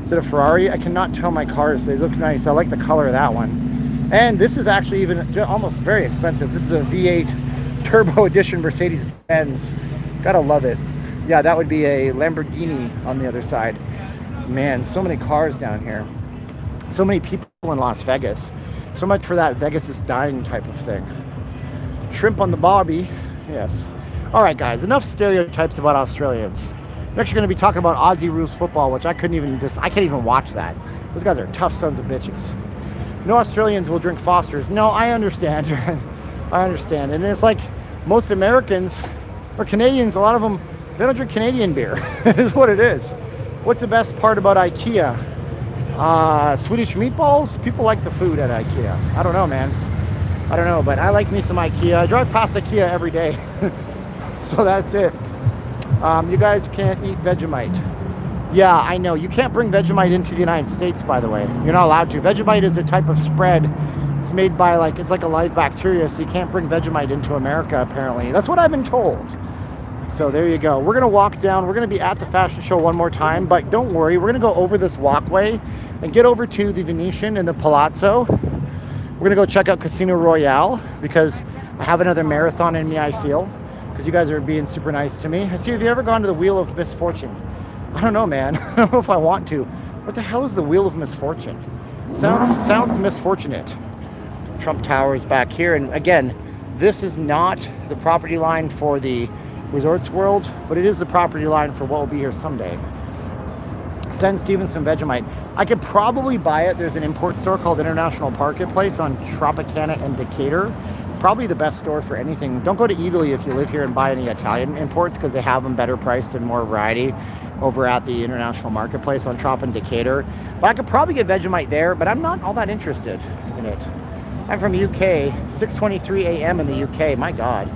Speaker 1: Is it a Ferrari? I cannot tell my cars. They look nice. I like the color of that one. And this is actually even almost very expensive. This is a V8 Turbo Edition Mercedes-Benz. Gotta love it. Yeah, that would be a Lamborghini on the other side. Man, so many cars down here. So many people in Las Vegas. So much for that Vegas is dying type of thing. Shrimp on the barbie. Yes. All right, guys, enough stereotypes about Australians. Next, you're going to be talking about Aussie rules football, which I can't even watch that. Those guys are tough sons of bitches. No Australians will drink Foster's. No, I understand. I understand. And it's like most Americans or Canadians, a lot of them, they don't drink Canadian beer. Is what it is. What's the best part about IKEA? Swedish meatballs? People like the food at IKEA. I don't know, man. I don't know, but I like me some IKEA. I drive past IKEA every day. So that's it. You guys can't eat Vegemite. Yeah, I know. You can't bring Vegemite into the United States, by the way. You're not allowed to. Vegemite is a type of spread. It's made by, like, it's like a live bacteria, so you can't bring Vegemite into America, apparently. That's what I've been told. So there you go. We're going to walk down. We're going to be at the fashion show one more time, but don't worry. We're going to go over this walkway and get over to the Venetian and the Palazzo. We're going to go check out Casino Royale because I have another marathon in me, I feel, because you guys are being super nice to me. See, have you ever gone to the Wheel of Misfortune? I don't know, man. I don't know if I want to. What the hell is the Wheel of Misfortune? Sounds misfortunate. Trump Tower is back here. And again, this is not the property line for the Resorts World, but it is the property line for what will be here someday. Send Steven some Vegemite. I could probably buy it. There's an import store called International Marketplace on Tropicana and Decatur. Probably the best store for anything. Don't go to Italy if you live here and buy any Italian imports because they have them better priced and more variety over at the International Marketplace on Trop and Decatur. But I could probably get Vegemite there, but I'm not all that interested in it. I'm from UK, 6:23 a.m. in the UK. My God.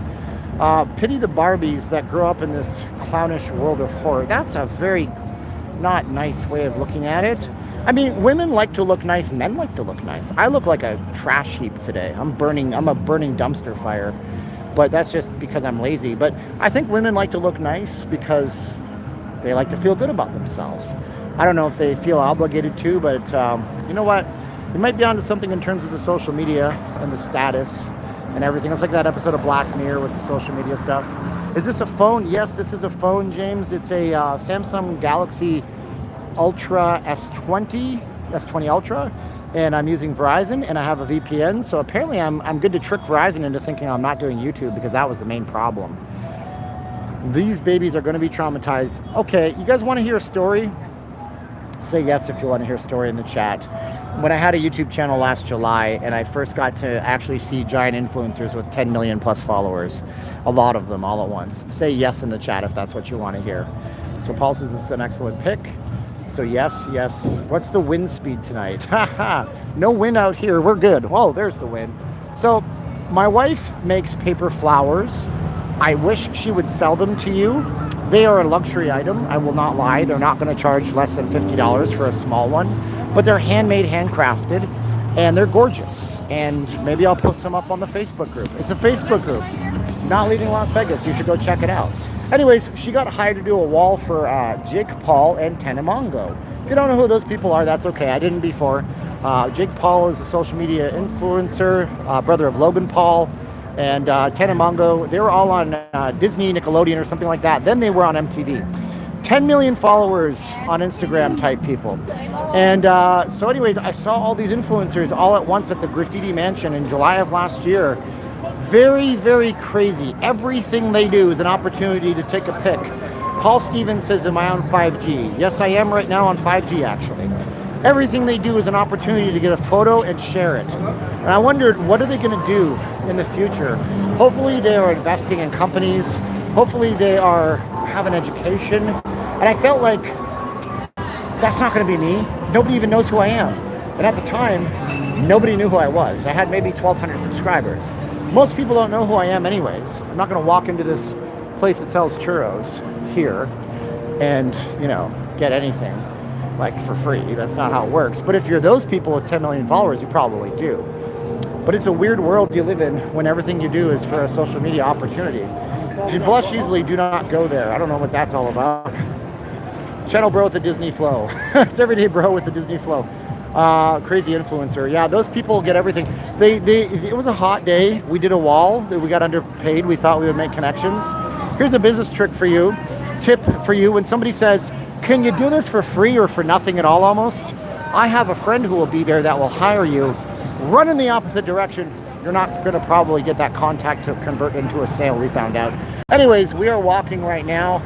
Speaker 1: Pity the Barbies that grow up in this clownish world of horror. That's a very not nice way of looking at it. I mean, women like to look nice, men like to look nice. I look like a trash heap today. I'm a burning dumpster fire, but that's just because I'm lazy. But I think women like to look nice because they like to feel good about themselves. I don't know if they feel obligated to, but you know what? You might be onto something in terms of the social media and the status and everything. It's like that episode of Black Mirror with the social media stuff. Is this a phone? Yes, this is a phone, James. It's a Samsung Galaxy Ultra S20 Ultra, and I'm using Verizon, and I have a VPN, so apparently I'm good to trick Verizon into thinking I'm not doing YouTube, because that was the main problem. These babies are going to be traumatized. Okay, you guys want to hear a story? Say yes if you want to hear a story in the chat. When I had a YouTube channel last July, and I first got to actually see giant influencers with 10 million plus followers, a lot of them all at once. Say yes in the chat if that's what you want to hear. So Paul says it's an excellent pick. So yes. What's the wind speed tonight? Haha, no wind out here. We're good. Oh, there's the wind. So my wife makes paper flowers. I wish she would sell them to you. They are a luxury item. I will not lie. They're not going to charge less than $50 for a small one, but they're handmade, handcrafted, and they're gorgeous. And maybe I'll post them up on the Facebook group. It's a Facebook group, Not Leaving Las Vegas. You should go check it out. Anyways, she got hired to do a wall for Jake Paul and Tenemongo. If you don't know who those people are, that's okay. I didn't before. Jake Paul is a social media influencer, brother of Logan Paul, and Tenemongo. They were all on Disney, Nickelodeon, or something like that. Then they were on MTV. 10 million followers on Instagram type people. And so anyways, I saw all these influencers all at once at the Graffiti Mansion in July of last year. Very, very crazy. Everything they do is an opportunity to take a pic. Paul Stevens says, am I on 5G? Yes, I am right now on 5G, actually. Everything they do is an opportunity to get a photo and share it. And I wondered, what are they going to do in the future? Hopefully they are investing in companies. Hopefully they have an education. And I felt like that's not going to be me. Nobody even knows who I am. And at the time, nobody knew who I was. I had maybe 1,200 subscribers. Most people don't know who I am anyways. I'm not going to walk into this place that sells churros here and, you know, get anything like for free. That's not how it works. But if you're those people with 10 million followers, you probably do. But it's a weird world you live in when everything you do is for a social media opportunity. If you blush easily, do not go there. I don't know what that's all about. It's Channel Bro with the Disney Flow. It's Everyday Bro with the Disney Flow. Crazy influencer. Yeah, those people get everything. It was a hot day. We did a wall. We got underpaid. We thought we would make connections. Here's a business trick for you. Tip for you. When somebody says, can you do this for free or for nothing at all almost? I have a friend who will be there that will hire you. Run in the opposite direction. You're not going to probably get that contact to convert into a sale, we found out. Anyways, we are walking right now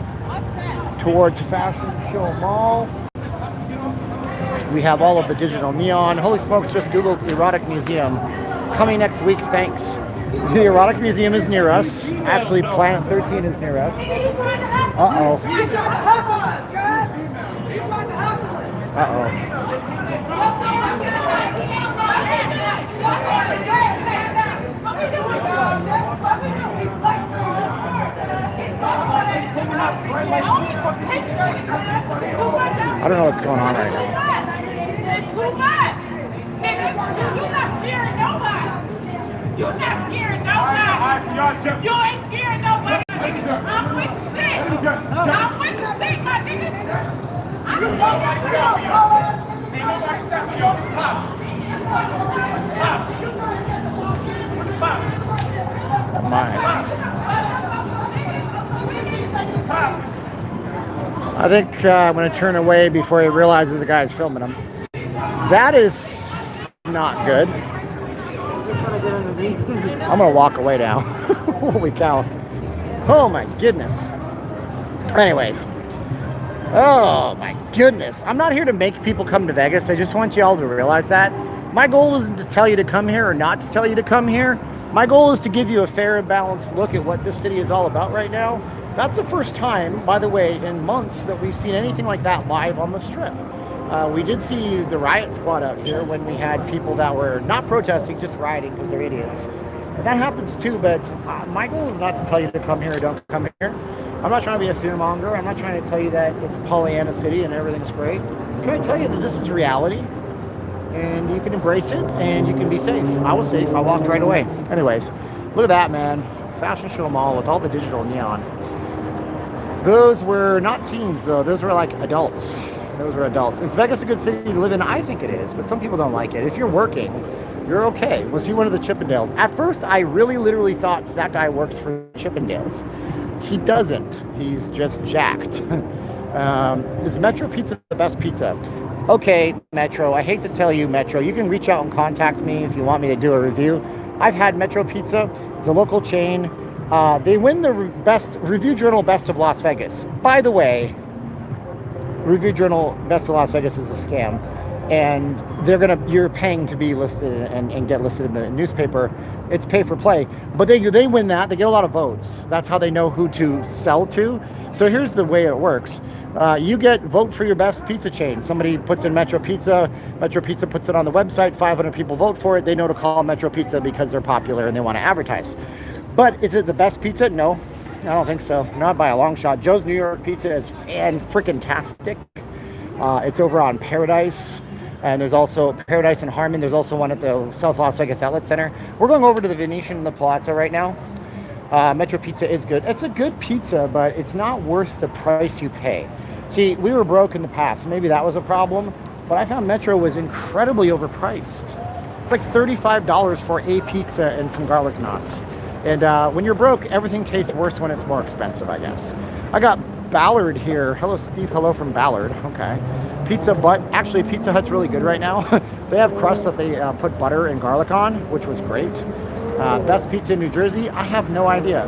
Speaker 1: towards Fashion Show Mall. We have all of the digital neon. Holy smokes, just Googled Erotic Museum. Coming next week, thanks. The Erotic Museum is near us. Actually, Planet 13 is near us. Uh-oh. Uh-oh. I don't know what's going on right now.
Speaker 4: It's too much. Nigga, you're not scaring nobody. You're not scaring nobody. You ain't scaring nobody, nigga. I'm with the shit. I'm with the shit, my nigga. I'm with the shit. Ain't nobody stopping you. It's pop. It's pop.
Speaker 1: Oh my. I think I'm going to turn away before he realizes the guy's filming him. That is not good. I'm going to walk away now. Holy cow. Oh my goodness. Anyways. Oh my goodness. I'm not here to make people come to Vegas. I just want you all to realize that. My goal isn't to tell you to come here or not to tell you to come here. My goal is to give you a fair and balanced look at what this city is all about right now. That's the first time, by the way, in months that we've seen anything like that live on the Strip. We did see the riot squad out here when we had people that were not protesting, just rioting because they're idiots. And that happens too, but my goal is not to tell you to come here or don't come here. I'm not trying to be a fear monger. I'm not trying to tell you that it's Pollyanna City and everything's great. I'm trying to tell you that this is reality. And you can embrace it, and you can be safe. I was safe. I walked right away. Anyways, look at that, man. Fashion Show Mall with all the digital neon. Those were not teens, though. Those were like adults. Those were adults. Is Vegas a good city to live in? I think it is, but some people don't like it. If you're working, you're okay. Was he one of the Chippendales? At first, I really literally thought that guy works for Chippendales. He doesn't. He's just jacked. Is Metro Pizza the best pizza? Okay, Metro. I hate to tell you, Metro. You can reach out and contact me if you want me to do a review. I've had Metro Pizza. It's a local chain. They win the Review Journal Best of Las Vegas. By the way, Review Journal Best of Las Vegas is a scam. and you're paying to be listed and get listed in the newspaper. It's pay for play, but they win that. They get a lot of votes. That's how they know who to sell to. So here's the way it works. You vote for your best pizza chain. Somebody puts in Metro Pizza. Metro Pizza puts it on the website. 500 people vote for it. They know to call Metro Pizza because they're popular and they want to advertise. But is it the best pizza? No, I don't think so. Not by a long shot. Joe's New York Pizza is freaking-tastic. It's over on Paradise. And there's also Paradise and Harmon. There's also one at the South Las Vegas Outlet Center. We're going over to the Venetian and the Palazzo right now. Metro Pizza is good. It's a good pizza, but it's not worth the price you pay. See, we were broke in the past. Maybe that was a problem. But I found Metro was incredibly overpriced. It's like $35 for a pizza and some garlic knots. And when you're broke, everything tastes worse when it's more expensive, I guess. I got Ballard here. Hello, Steve. Hello from Ballard. Okay. Pizza Butt. Actually, Pizza Hut's really good right now. They have crust that they put butter and garlic on, which was great. Best pizza in New Jersey? I have no idea.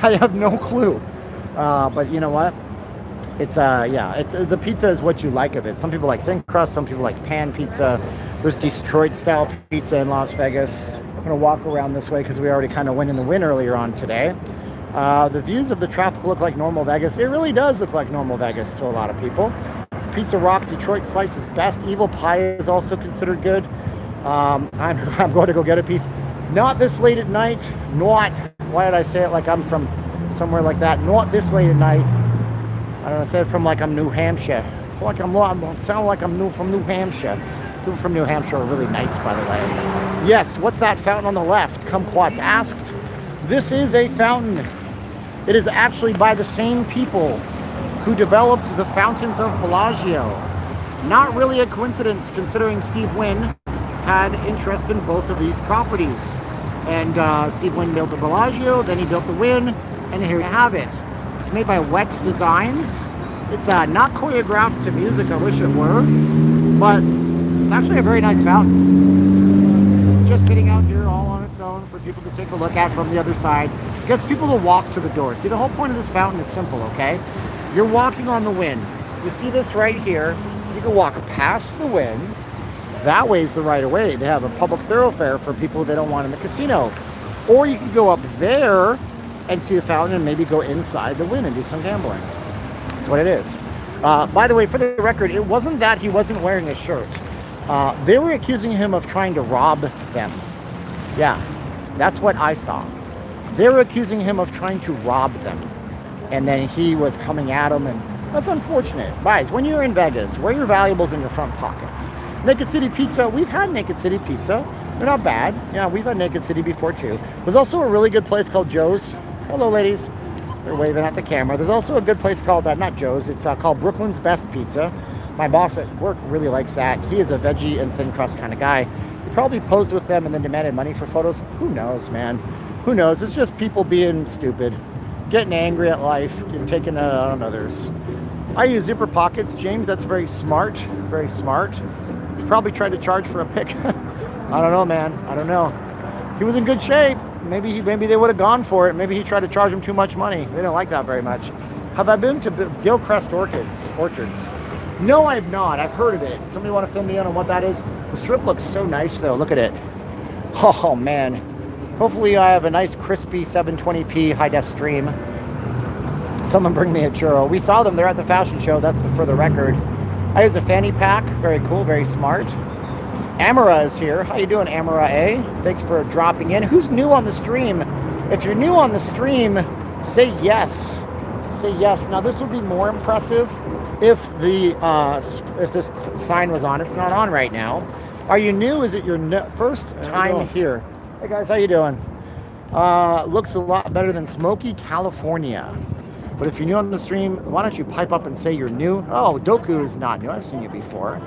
Speaker 1: I have no clue. But you know what? It's the pizza is what you like of it. Some people like thin crust. Some people like pan pizza. There's Detroit style pizza in Las Vegas. I'm gonna walk around this way because we already kind of went in the wind earlier on today. The views of the traffic look like normal Vegas. It really does look like normal Vegas to a lot of people. Pizza Rock Detroit Slice is best. Evil Pie is also considered good. I'm going to go get a piece. Not this late at night. Not. Why did I say it like I'm from somewhere like that? Not this late at night. I don't know. I said from like I'm New Hampshire. I feel like I sound like I'm from New Hampshire. People from New Hampshire are really nice, by the way. Yes. What's that fountain on the left? Kumquats asked. This is a fountain. It is actually by the same people who developed the fountains of Bellagio. Not really a coincidence, considering Steve Wynn had interest in both of these properties. And Steve Wynn built the Bellagio, then he built the Wynn, and here you have it. It's made by Wet Designs. It's not choreographed to music, I wish it were, but it's actually a very nice fountain. It's just sitting out here all on its own for people to take a look at from the other side. It gets people to walk to the door. See, the whole point of this fountain is simple, okay? You're walking on the Wynn. You see this right here. You can walk past the Wynn. That way is the right of way. They have a public thoroughfare for people they don't want in the casino. Or you can go up there and see the fountain and maybe go inside the Wynn and do some gambling. That's what it is. By the way, for the record, it wasn't that he wasn't wearing a shirt. They were accusing him of trying to rob them. Yeah, that's what I saw. They were accusing him of trying to rob them. And then he was coming at them, and that's unfortunate. Guys, when you're in Vegas, wear your valuables in your front pockets. Naked City Pizza, we've had Naked City Pizza. They're not bad. Yeah, we've had Naked City before too. There's also a really good place called Joe's. Hello, ladies. They're waving at the camera. There's also a good place called, not Joe's, it's called Brooklyn's Best Pizza. My boss at work really likes that. He is a veggie and thin crust kind of guy. He probably posed with them and then demanded money for photos. Who knows, man? Who knows? It's just people being stupid. Getting angry at life and taking it out on others. I use zipper pockets. James, that's very smart. Very smart. He probably tried to charge for a pic. I don't know, man. I don't know. He was in good shape. Maybe they would have gone for it. Maybe he tried to charge him too much money. They don't like that very much. Have I been to Gilcrest Orchards? No, I've not. I've heard of it. Somebody want to fill me in on what that is? The strip looks so nice, though. Look at it. Oh, man. Hopefully I have a nice crispy 720p high-def stream. Someone bring me a churro. We saw them. They're at the fashion show. That's for the record. I use a fanny pack. Very cool. Very smart. Amara is here. How you doing, Amara A? Thanks for dropping in. Who's new on the stream? If you're new on the stream, say yes. Say yes. Now, this would be more impressive if this sign was on. It's not on right now. Are you new? Is it your first time here? Hey guys, how you doing? Looks a lot better than Smoky, California. But if you're new on the stream, why don't you pipe up and say you're new? Oh, Doku is not new. I've seen you before.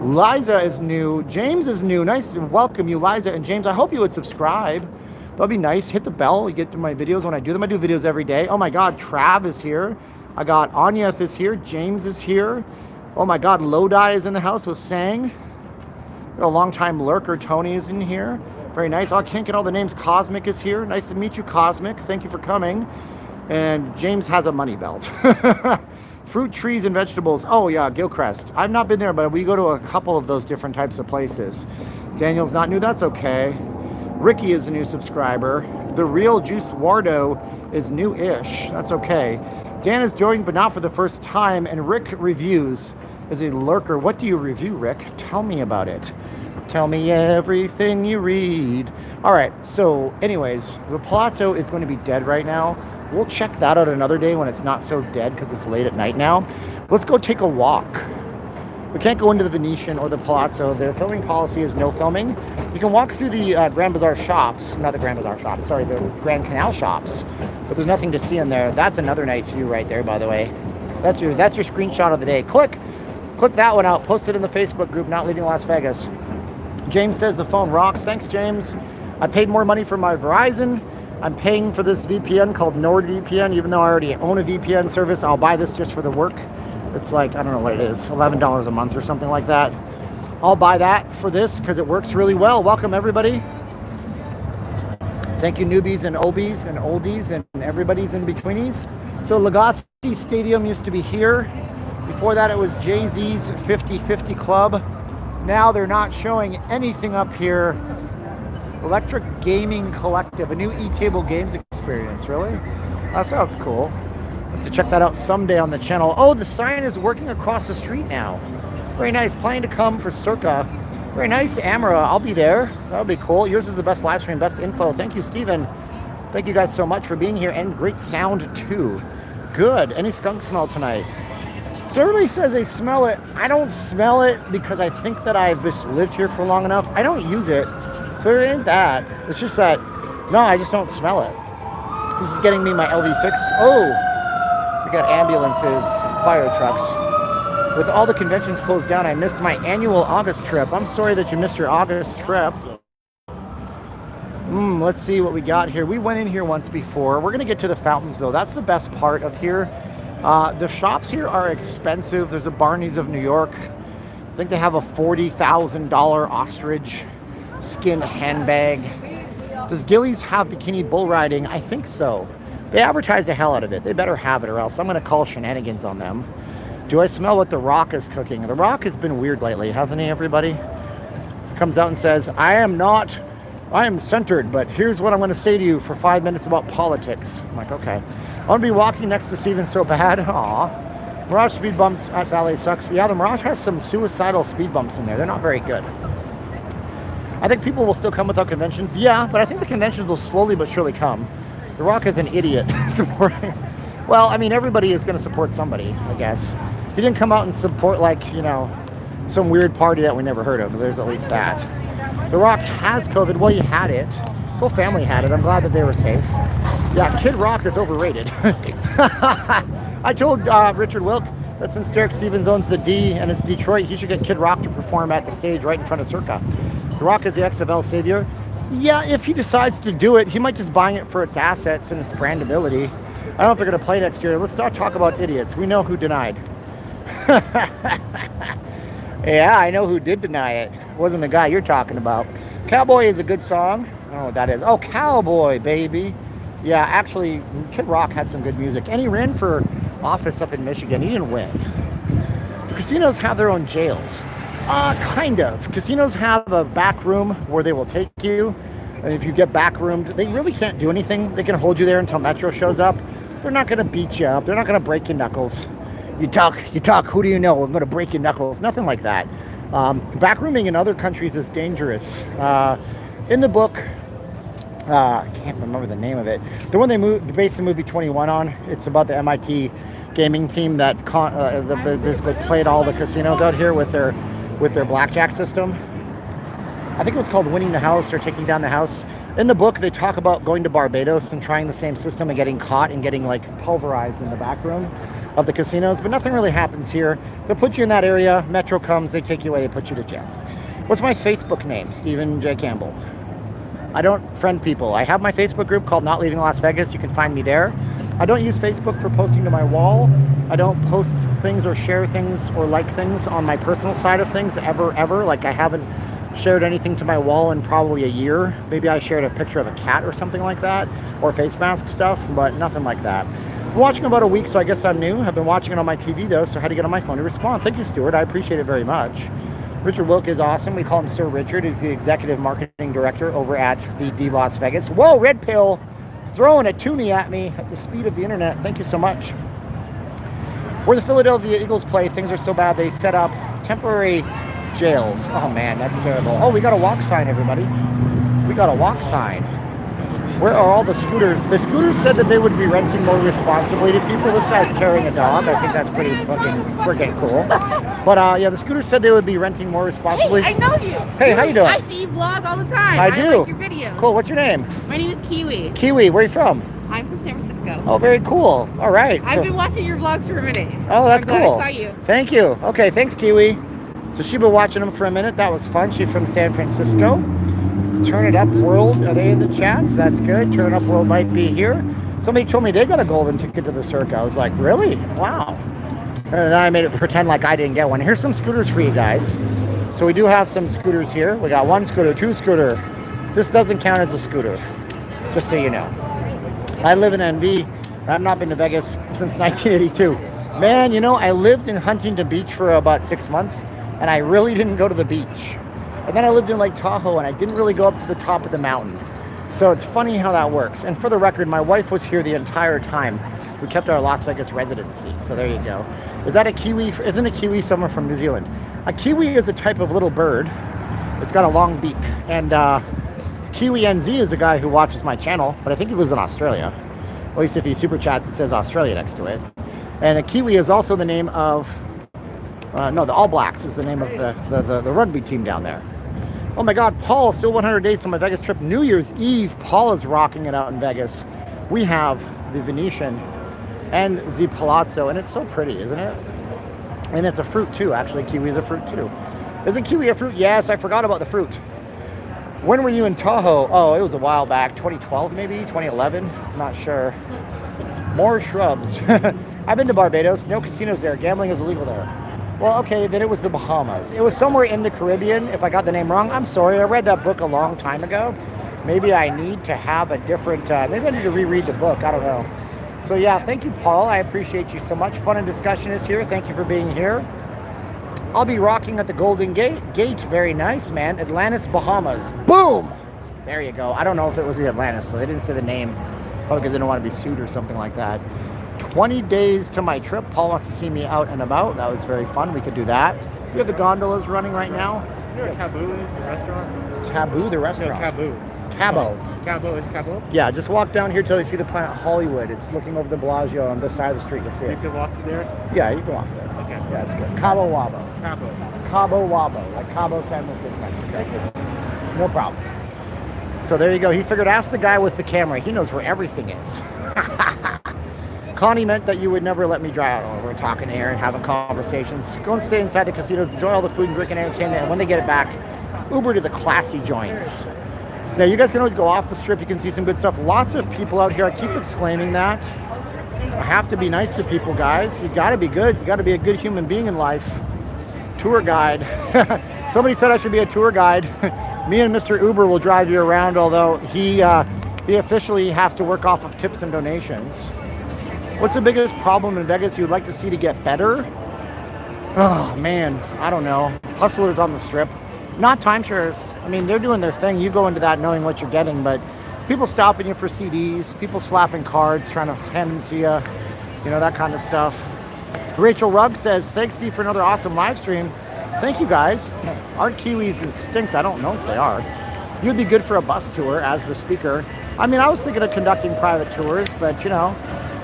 Speaker 1: Liza is new. James is new. Nice to welcome you, Liza and James. I hope you would subscribe. That'd be nice. Hit the bell. You get to my videos when I do them. I do videos every day. Oh my God, Trav is here. I got Anyeth is here. James is here. Oh my God, Lodi is in the house with Sang. A long-time lurker, Tony is in here. Very nice. Oh, I can't get all the names. Cosmic is here. Nice to meet you, Cosmic. Thank you for coming. And James has a money belt. Fruit, trees, and vegetables. Oh yeah, Gilcrest. I've not been there, but we go to a couple of those different types of places. Daniel's not new, that's okay. Ricky is a new subscriber. The Real Juice Wardo is new-ish, that's okay. Dan is joined, but not for the first time, and Rick Reviews is a lurker. What do you review, Rick? Tell me about it. Tell me everything you read. All right, so anyways, the Palazzo is going to be dead right now. We'll check that out another day when it's not so dead because it's late at night now. Let's go take a walk. We can't go into the Venetian or the Palazzo. Their filming policy is no filming. You can walk through the Grand Bazaar shops, not the Grand Bazaar shops, sorry, the Grand Canal shops, but there's nothing to see in there. That's another nice view right there, by the way. That's your screenshot of the day. Click that one out. Post it in the Facebook group, Not Leaving Las Vegas. James says the phone rocks. Thanks, James. I paid more money for my Verizon. I'm paying for this VPN called NordVPN, even though I already own a VPN service. I'll buy this just for the work. It's like, I don't know what it is, $11 a month or something like that. I'll buy that for this because it works really well. Welcome, everybody. Thank you, newbies and obies and oldies and everybody's in betweenies. So Legacy Stadium used to be here. Before that, it was Jay-Z's 50/50 Club. Now they're not showing anything up here. Electric Gaming Collective, a new e-table games experience. Really? That sounds cool. Have to check that out someday on the channel. Oh, the sign is working across the street now. Very nice. Planning to come for Circa. Very nice, Amara. I'll be there. That'll be cool. Yours is the best live stream, best info. Thank you, Steven. Thank you guys so much for being here, and great sound too. Good. Any skunk smell tonight? So everybody says they smell it. I don't smell it because I think that I've just lived here for long enough. I don't use it. So it ain't that. It's just that, no, I just don't smell it. This is getting me my LV fix. Oh, we got ambulances, fire trucks. With all the conventions closed down, I missed my annual August trip. I'm sorry that you missed your August trip. Let's see what we got here. We went in here once before. We're gonna get to the fountains though. That's the best part of here. The shops here are expensive. There's a Barney's of New York. I think they have a $40,000 ostrich skin handbag. Does Gillies have bikini bull riding? I think so. They advertise the hell out of it. They better have it or else I'm going to call shenanigans on them. Do I smell what The Rock is cooking? The Rock has been weird lately, hasn't he, everybody? Comes out and says, I am centered, but here's what I'm going to say to you for 5 minutes about politics. I'm like, okay. I want to be walking next to Steven so bad. Aw. Mirage speed bumps at Valet sucks. Yeah, the Mirage has some suicidal speed bumps in there. They're not very good. I think people will still come without conventions. Yeah, but I think the conventions will slowly but surely come. The Rock is an idiot supporting. Well, I mean, everybody is going to support somebody, I guess. He didn't come out and support, like, you know, some weird party that we never heard of. There's at least that. The Rock has COVID. Well, he had it. His whole family had it. I'm glad that they were safe. Yeah, Kid Rock is overrated. I told Richard Wilk that since Derek Stevens owns the D and it's Detroit, he should get Kid Rock to perform at the stage right in front of Circa. The Rock is the XFL savior. Yeah, if he decides to do it, he might just buy it for its assets and its brandability. I don't know if they're going to play next year. Let's not talk about idiots. We know who denied. Yeah, I know who did deny it. It wasn't the guy you're talking about. Cowboy is a good song. I don't know what that is. Oh, Cowboy, baby. Yeah, actually, Kid Rock had some good music. And he ran for office up in Michigan. He didn't win. The casinos have their own jails. Kind of. Casinos have a back room where they will take you. And if you get back roomed, they really can't do anything. They can hold you there until Metro shows up. They're not going to beat you up. They're not going to break your knuckles. You talk, who do you know? I'm going to break your knuckles. Nothing like that. Backrooming in other countries is dangerous. In the book, I can't remember the name of it. The one they based the movie 21 on, it's about the MIT gaming team that basically played all the casinos out here with their blackjack system. I think it was called Winning the House or Taking Down the House. In the book, they talk about going to Barbados and trying the same system and getting caught and getting like pulverized in the back room of the casinos, but nothing really happens here. They'll put you in that area, Metro comes, they take you away, they put you to jail. What's my Facebook name? Steven J. Campbell. I don't friend people. I have my Facebook group called Not Leaving Las Vegas. You can find me there. I don't use Facebook for posting to my wall. I don't post things or share things or like things on my personal side of things ever. Like I haven't shared anything to my wall in probably a year. Maybe I shared a picture of a cat or something like that, or face mask stuff, but nothing like that. Been watching about a week, so I guess I'm new. I've been watching it on my TV though, so I had to get on my phone to respond. Thank you, Stuart. I appreciate it very much. Richard Wilk is awesome. We call him Sir Richard. He's the executive marketing director over at the D Las Vegas. Whoa, Red Pill throwing a toonie at me at the speed of the internet. Thank you so much. Where the Philadelphia Eagles play, things are so bad they set up temporary jails. Oh man, that's terrible. Oh, we got a walk sign, everybody. We got a walk sign. Where are all the scooters? The scooters said that they would be renting more responsibly to people. This guy's carrying a dog. I think that's pretty fucking freaking cool. But yeah, the scooters said they would be renting more responsibly.
Speaker 5: Hey, I know you.
Speaker 1: Hey, how you doing?
Speaker 5: I see you vlog all the time.
Speaker 1: I do.
Speaker 5: Like your videos.
Speaker 1: Cool. What's your name?
Speaker 5: My name is Kiwi.
Speaker 1: Kiwi. Where are you from?
Speaker 5: I'm from San Francisco.
Speaker 1: Oh, very cool. All right.
Speaker 5: I've been watching your vlogs for a minute.
Speaker 1: Oh, that's
Speaker 5: I'm glad
Speaker 1: cool.
Speaker 5: I saw you.
Speaker 1: Thank you. Okay, thanks, Kiwi. So she's been watching them for a minute. That was fun. She's from San Francisco. Turn It Up World. Are they in the chats? That's good. Turn It Up World might be here. Somebody told me they got a golden ticket to the Circa. I was like, really? Wow. And then I made it pretend like I didn't get one. Here's some scooters for you guys. So we do have some scooters here. We got one scooter, two scooter. This doesn't count as a scooter, just so you know. I live in NV. I've not been to Vegas since 1982. Man, you know, I lived in Huntington Beach for about 6 months, and I really didn't go to the beach. And then I lived in Lake Tahoe, and I didn't really go up to the top of the mountain. So it's funny how that works. And for the record, my wife was here the entire time. We kept our Las Vegas residency. So there you go. Is that a kiwi? Isn't a kiwi someone from New Zealand? A kiwi is a type of little bird. It's got a long beak. And Kiwi NZ is a guy who watches my channel, but I think he lives in Australia. At least if he super chats, it says Australia next to it. And a kiwi is also the name of, no, the All Blacks is the name of the rugby team down there. Oh my God, Paul, still 100 days to my Vegas trip. New Year's Eve, Paul is rocking it out in Vegas. We have the Venetian and the Palazzo, and it's so pretty, isn't it? And it's a fruit too, actually. Kiwi is a fruit too. Isn't kiwi a fruit? Yes, I forgot about the fruit. When were you in Tahoe? Oh, it was a while back, 2012 maybe, 2011, I'm not sure. More shrubs. I've been to Barbados, no casinos there, gambling is illegal there. Well, okay, then it was the Bahamas. It was somewhere in the Caribbean. If I got the name wrong, I'm sorry. I read that book a long time ago. Maybe I need to have a different, maybe I need to reread the book. I don't know. So yeah, thank you, Paul. I appreciate you so much. Fun and discussion is here. Thank you for being here. I'll be rocking at the Golden Gate. Very nice, man. Atlantis, Bahamas. Boom! There you go. I don't know if it was the Atlantis, so they didn't say the name. Probably because they don't want to be sued or something like that. 20 days to my trip. Paul wants to see me out and about. That was very fun. We could do that. We have the gondolas running right now.
Speaker 6: You know what Taboo is, the restaurant?
Speaker 1: Taboo, the restaurant.
Speaker 6: No, Cabo.
Speaker 1: Cabo.
Speaker 6: Cabo, is it Cabo?
Speaker 1: Yeah, just walk down here till you see the Planet Hollywood. It's looking over the Bellagio on this side of the street. You'll see
Speaker 6: You
Speaker 1: it.
Speaker 6: can walk there?
Speaker 1: Yeah, you can walk there.
Speaker 6: Okay.
Speaker 1: Yeah, it's good. Cabo Wabo.
Speaker 6: Cabo.
Speaker 1: Cabo Wabo, like Cabo San Lucas, Mexico. No problem. So there you go. He figured, ask the guy with the camera. He knows where everything is. Connie meant that you would never let me drive. We're talking here and having conversations. Go and stay inside the casinos, enjoy all the food and drink and entertainment, and when they get it back, Uber to the classy joints. Now, you guys can always go off the strip. You can see some good stuff. Lots of people out here. I keep exclaiming that. I have to be nice to people, guys. You got to be good. You got to be a good human being in life. Tour guide. Somebody said I should be a tour guide. Me and Mr. Uber will drive you around, although he officially has to work off of tips and donations. What's the biggest problem in Vegas you would like to see to get better? Oh, man, I don't know. Hustlers on the strip. Not timeshares. I mean, they're doing their thing. You go into that knowing what you're getting, but people stopping you for CDs, people slapping cards, trying to hand them to you, you know, that kind of stuff. Rachel Rugg says, thanks, Steve, for another awesome live stream. Thank you, guys. Are Kiwis extinct? I don't know if they are. You'd be good for a bus tour as the speaker. I mean, I was thinking of conducting private tours, but, you know,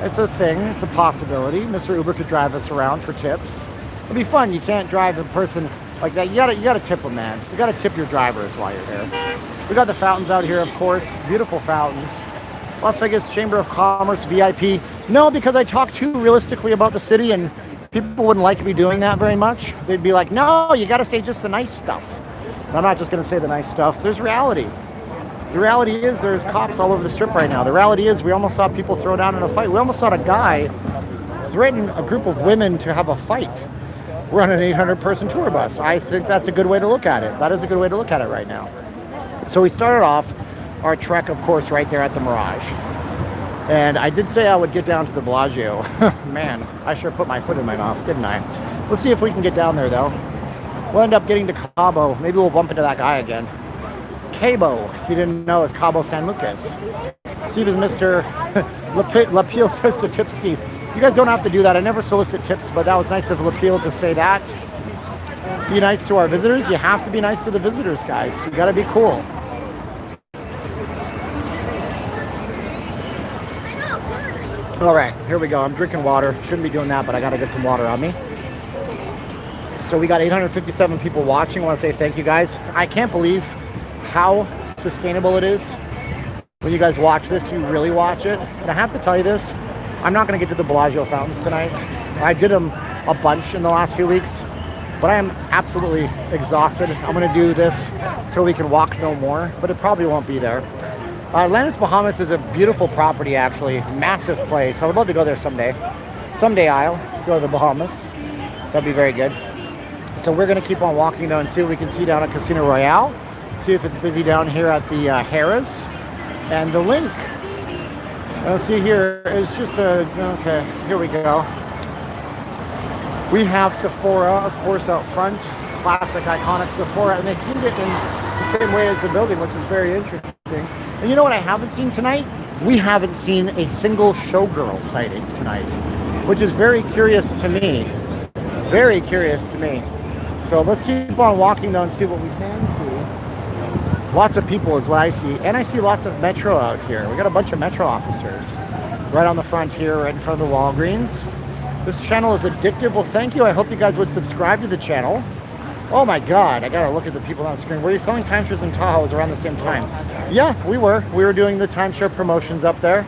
Speaker 1: it's a thing. It's a possibility. Mr. Uber could drive us around for tips. It'd be fun. You can't drive a person like that. You gotta tip them, man. You gotta tip your drivers while you're here. We got the fountains out here, of course. Beautiful fountains. Las Vegas Chamber of Commerce VIP. No, because I talk too realistically about the city, and people wouldn't like me doing that very much. They'd be like, no, you gotta say just the nice stuff. And I'm not just gonna say the nice stuff. There's reality. The reality is there's cops all over the strip right now. The reality is we almost saw people throw down in a fight. We almost saw a guy threaten a group of women to have a fight. We're on an 800-person tour bus. I think that's a good way to look at it. That is a good way to look at it right now. So we started off our trek, of course, right there at the Mirage. And I did say I would get down to the Bellagio. Man, I sure put my foot in my mouth, didn't I? Let's see if we can get down there, though. We'll end up getting to Cabo. Maybe we'll bump into that guy again. Cabo, he didn't know, is Cabo San Lucas. Steve is Mr. Lapille says to tip Steve. You guys don't have to do that. I never solicit tips, but that was nice of Lapille to say that. Be nice to our visitors. You have to be nice to the visitors, guys. You gotta be cool. All right, here we go. I'm drinking water. Shouldn't be doing that, but I gotta get some water on me. So we got 857 people watching. I want to say thank you, guys. I can't believe how sustainable it is. When you guys watch this, you really watch it. And I have to tell you this, I'm not going to get to the Bellagio fountains tonight. I did them a bunch in the last few weeks, but I am absolutely exhausted. I'm going to do this till we can walk no more, but it probably won't be there. Atlantis, Bahamas is a beautiful property, actually. Massive place. I would love to go there someday. Someday I'll go to the Bahamas. That'd be very good. So we're going to keep on walking, though, and see what we can see down at Casino Royale. See if it's busy down here at the Harrah's. And the link, let's see here, is just a, okay, here we go. We have Sephora, of course, out front. Classic, iconic Sephora. And they themed it in the same way as the building, which is very interesting. And you know what I haven't seen tonight? We haven't seen a single showgirl sighting tonight, which is very curious to me. Very curious to me. So let's keep on walking, though, and see what we can see. Lots of people is what I see. And I see lots of Metro out here. We got a bunch of Metro officers right on the front here, right in front of the Walgreens. This channel is addictive. Well, thank you. I hope you guys would subscribe to the channel. Oh my God, I gotta look at the people on the screen. Were you selling timeshares in Tahoe around the same time? Yeah, we were. We were doing the timeshare promotions up there.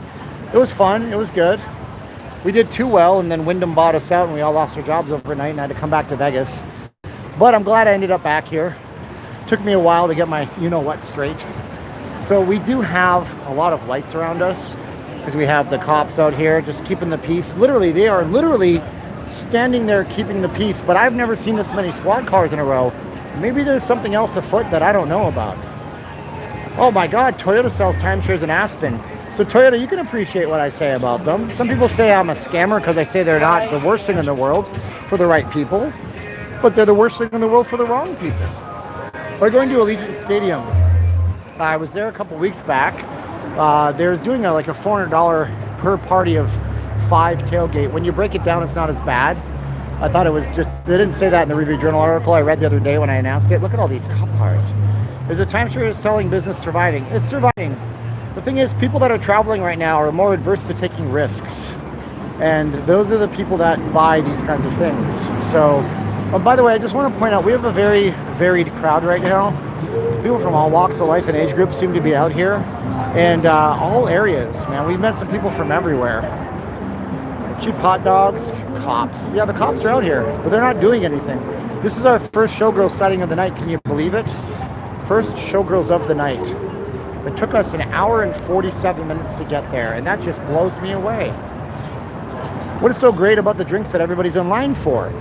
Speaker 1: It was fun. It was good. We did too well, and then Wyndham bought us out, and we all lost our jobs overnight, and I had to come back to Vegas. But I'm glad I ended up back here. Took me a while to get my you-know-what straight. So we do have a lot of lights around us, because we have the cops out here just keeping the peace. Literally, they are literally standing there keeping the peace, but I've never seen this many squad cars in a row. Maybe there's something else afoot that I don't know about. Oh my God, Toyota sells timeshares in Aspen. So Toyota, you can appreciate what I say about them. Some people say I'm a scammer because I say they're not the worst thing in the world for the right people, but they're the worst thing in the world for the wrong people. We're going to Allegiant Stadium. I was there a couple weeks back. They're doing like a $400 per party of 5 tailgate. When you break it down, it's not as bad. I thought it was just, they didn't say that in the Review Journal article I read the other day when I announced it. Look at all these cop cars. Is a timeshare selling business surviving? It's surviving. The thing is, people that are traveling right now are more adverse to taking risks. And those are the people that buy these kinds of things. So, by the way, I just want to point out, we have a very varied crowd right now. People from all walks of life and age groups seem to be out here. And all areas, man. We've met some people from everywhere. Cheap hot dogs, cops. Yeah, the cops are out here, but they're not doing anything. This is our first showgirl sighting of the night. Can you believe it? First showgirls of the night. It took us 1 hour and 47 minutes to get there, and that just blows me away. What is so great about the drinks that everybody's in line for?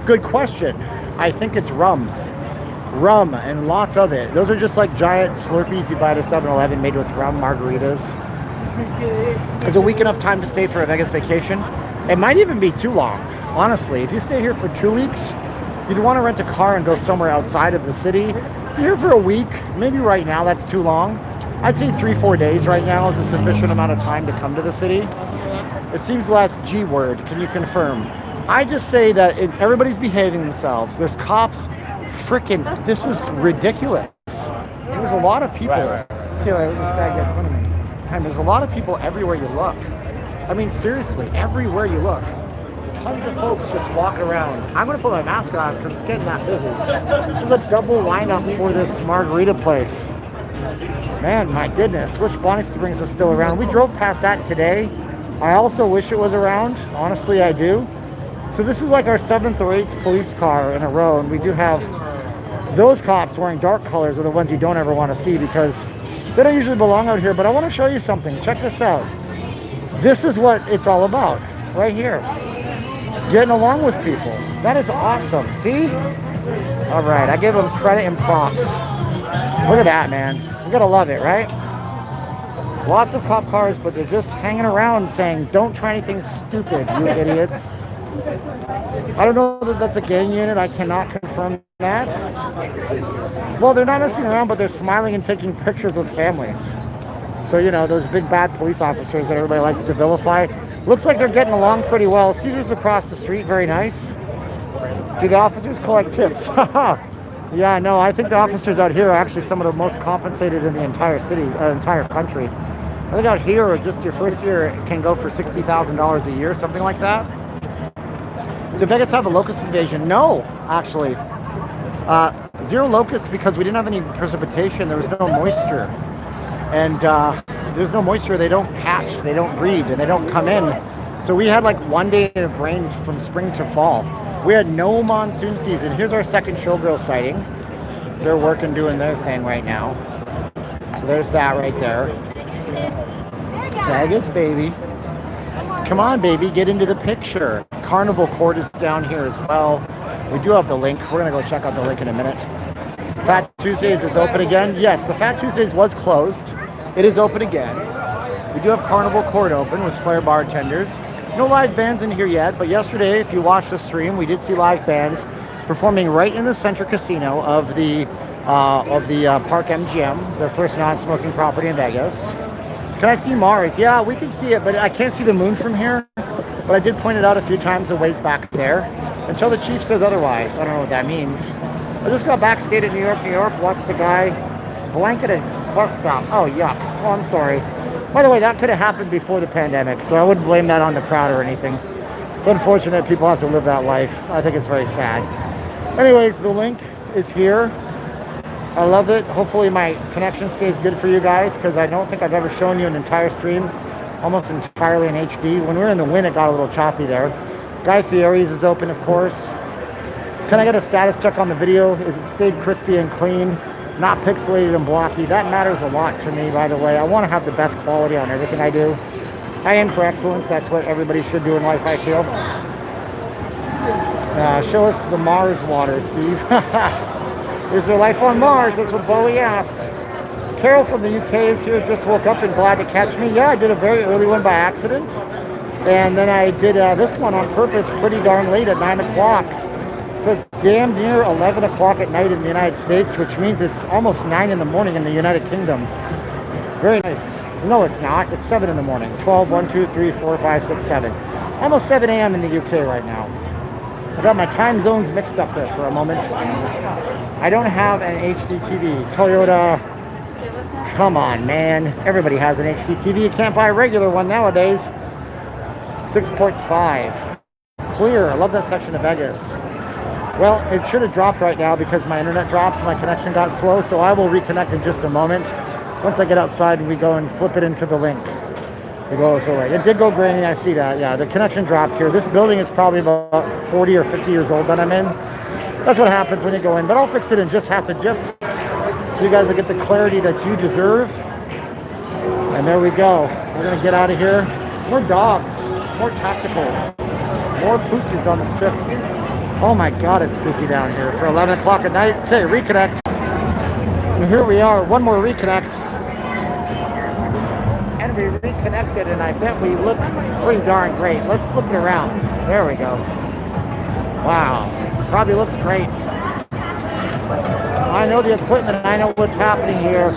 Speaker 1: Good question. I think it's rum. Rum, and lots of it. Those are just like giant Slurpees you buy at a 7-Eleven made with rum margaritas. There's a week enough time to stay for a Vegas vacation. It might even be too long, honestly. If you stay here for 2 weeks, you'd want to rent a car and go somewhere outside of the city. If you're here for a week, maybe right now that's too long. I'd say 3-4 days right now is a sufficient amount of time to come to the city. It seems less G word. Can you confirm? I just say that everybody's behaving themselves. There's cops. Frickin', this is ridiculous. There's a lot of people. Let's see, let this guy get in front of me. And there's a lot of people everywhere you look. I mean, seriously, everywhere you look. Tons of folks just walking around. I'm going to put my mask on because it's getting that busy. There's a double lineup for this margarita place. Man, my goodness. Wish Bonnie Springs was still around. We drove past that today. I also wish it was around. Honestly, I do. So this is like our 7th or 8th police car in a row. And we do have those cops wearing dark colors are the ones you don't ever want to see because they don't usually belong out here. But I want to show you something. Check this out. This is what it's all about right here. Getting along with people. That is awesome. See? All right. I give them credit and props. Look at that, man. You gotta love it, right? Lots of cop cars, but they're just hanging around saying, don't try anything stupid, you idiots. I don't know that that's a gang unit. I cannot confirm that. Well, they're not messing around, but they're smiling and taking pictures with families. So, you know, those big bad police officers that everybody likes to vilify. Looks like they're getting along pretty well. Caesar's across the street, very nice. Do the officers collect tips? Yeah, no, I think the officers out here are actually some of the most compensated in the entire city, entire country. I think out here, just your first year can go for $60,000 a year, something like that. Did Vegas have a locust invasion? No, actually. Zero locusts because we didn't have any precipitation. There was no moisture. And there's no moisture, they don't hatch, they don't breed, and they don't come in. So we had like one day of rain from spring to fall. We had no monsoon season. Here's our second showgirl sighting. They're working, doing their thing right now. So there's that right there. Vegas, baby. Come on, baby, get into the picture. Carnival Court is down here as well. We do have the link. We're gonna go check out the link in a minute. Fat Tuesdays is open again. Yes, the Fat Tuesdays was closed. It is open again. We do have Carnival Court open with Flair bartenders. No live bands in here yet, but yesterday, if you watched the stream, we did see live bands performing right in the Center Casino of the Park MGM, their first non-smoking property in Vegas. Can I see Mars? Yeah, we can see it, but I can't see the moon from here. But I did point it out a few times a ways back there. Until the chief says otherwise. I don't know what that means. I just got back, stayed in New York, watched the guy blanketed bus stop. Oh, yuck. Oh, I'm sorry. By the way, that could have happened before the pandemic, so I wouldn't blame that on the crowd or anything. It's unfortunate people have to live that life. I think it's very sad. Anyways, the link is here. I love it. Hopefully my connection stays good for you guys, because I don't think I've ever shown you an entire stream almost entirely in HD. When we were in the wind, it got a little choppy there. Guy Fieri's is open, of course. Can I get a status check on the video? Is it stayed crispy and clean? Not pixelated and blocky. That matters a lot to me, by the way. I want to have the best quality on everything I do. I aim for excellence. That's what everybody should do in life, I feel. Show us the Mars water, Steve. Is there life on Mars? That's what Bowie asked. Carol from the UK is here. Just woke up and glad to catch me. Yeah, I did a very early one by accident. And then I did this one on purpose pretty darn late at 9 o'clock. So it's damn near 11 o'clock at night in the United States, which means it's almost 9 in the morning in the United Kingdom. Very nice. No, it's not. It's 7 in the morning. 12, 1, 2, 3, 4, 5, 6, 7. Almost 7 a.m. in the UK right now. I got my time zones mixed up there for a moment. I don't have an HD TV. Toyota, come on, man. Everybody has an HD TV. You can't buy a regular one nowadays. 6.5. Clear. I love that section of Vegas. Well, it should have dropped right now because my internet dropped. My connection got slow, so I will reconnect in just a moment. Once I get outside, we go and flip it into the link. We go forward. It did go grainy, I see that. Yeah, the connection dropped here. This building is probably about 40 or 50 years old that I'm in. That's what happens when you go in, but I'll fix it in just half a jiff so you guys will get the clarity that you deserve. And there we go. We're gonna get out of here. More dogs, more tactical, more pooches on the strip. Oh my God, it's busy down here for 11 o'clock at night. Okay, reconnect. And here we are, one more reconnect. And we reconnected, and I bet we look pretty darn great. Let's flip it around. There we go. Wow, probably looks great. I know the equipment, I know what's happening here.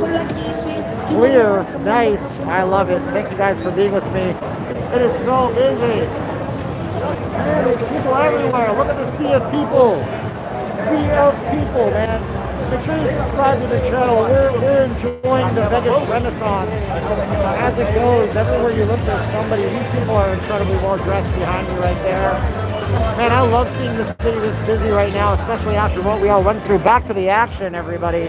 Speaker 1: Clear, nice, I love it. Thank you guys for being with me. It is so busy. Man, there's people everywhere. Look at the sea of people. Sea of people, man. Make sure you subscribe to the channel. We're enjoying the Vegas Renaissance. As it goes, everywhere you look, there's somebody. These people are incredibly well dressed behind me right there. Man, I love seeing the city this busy right now, especially after what we all went through. Back to the action, everybody.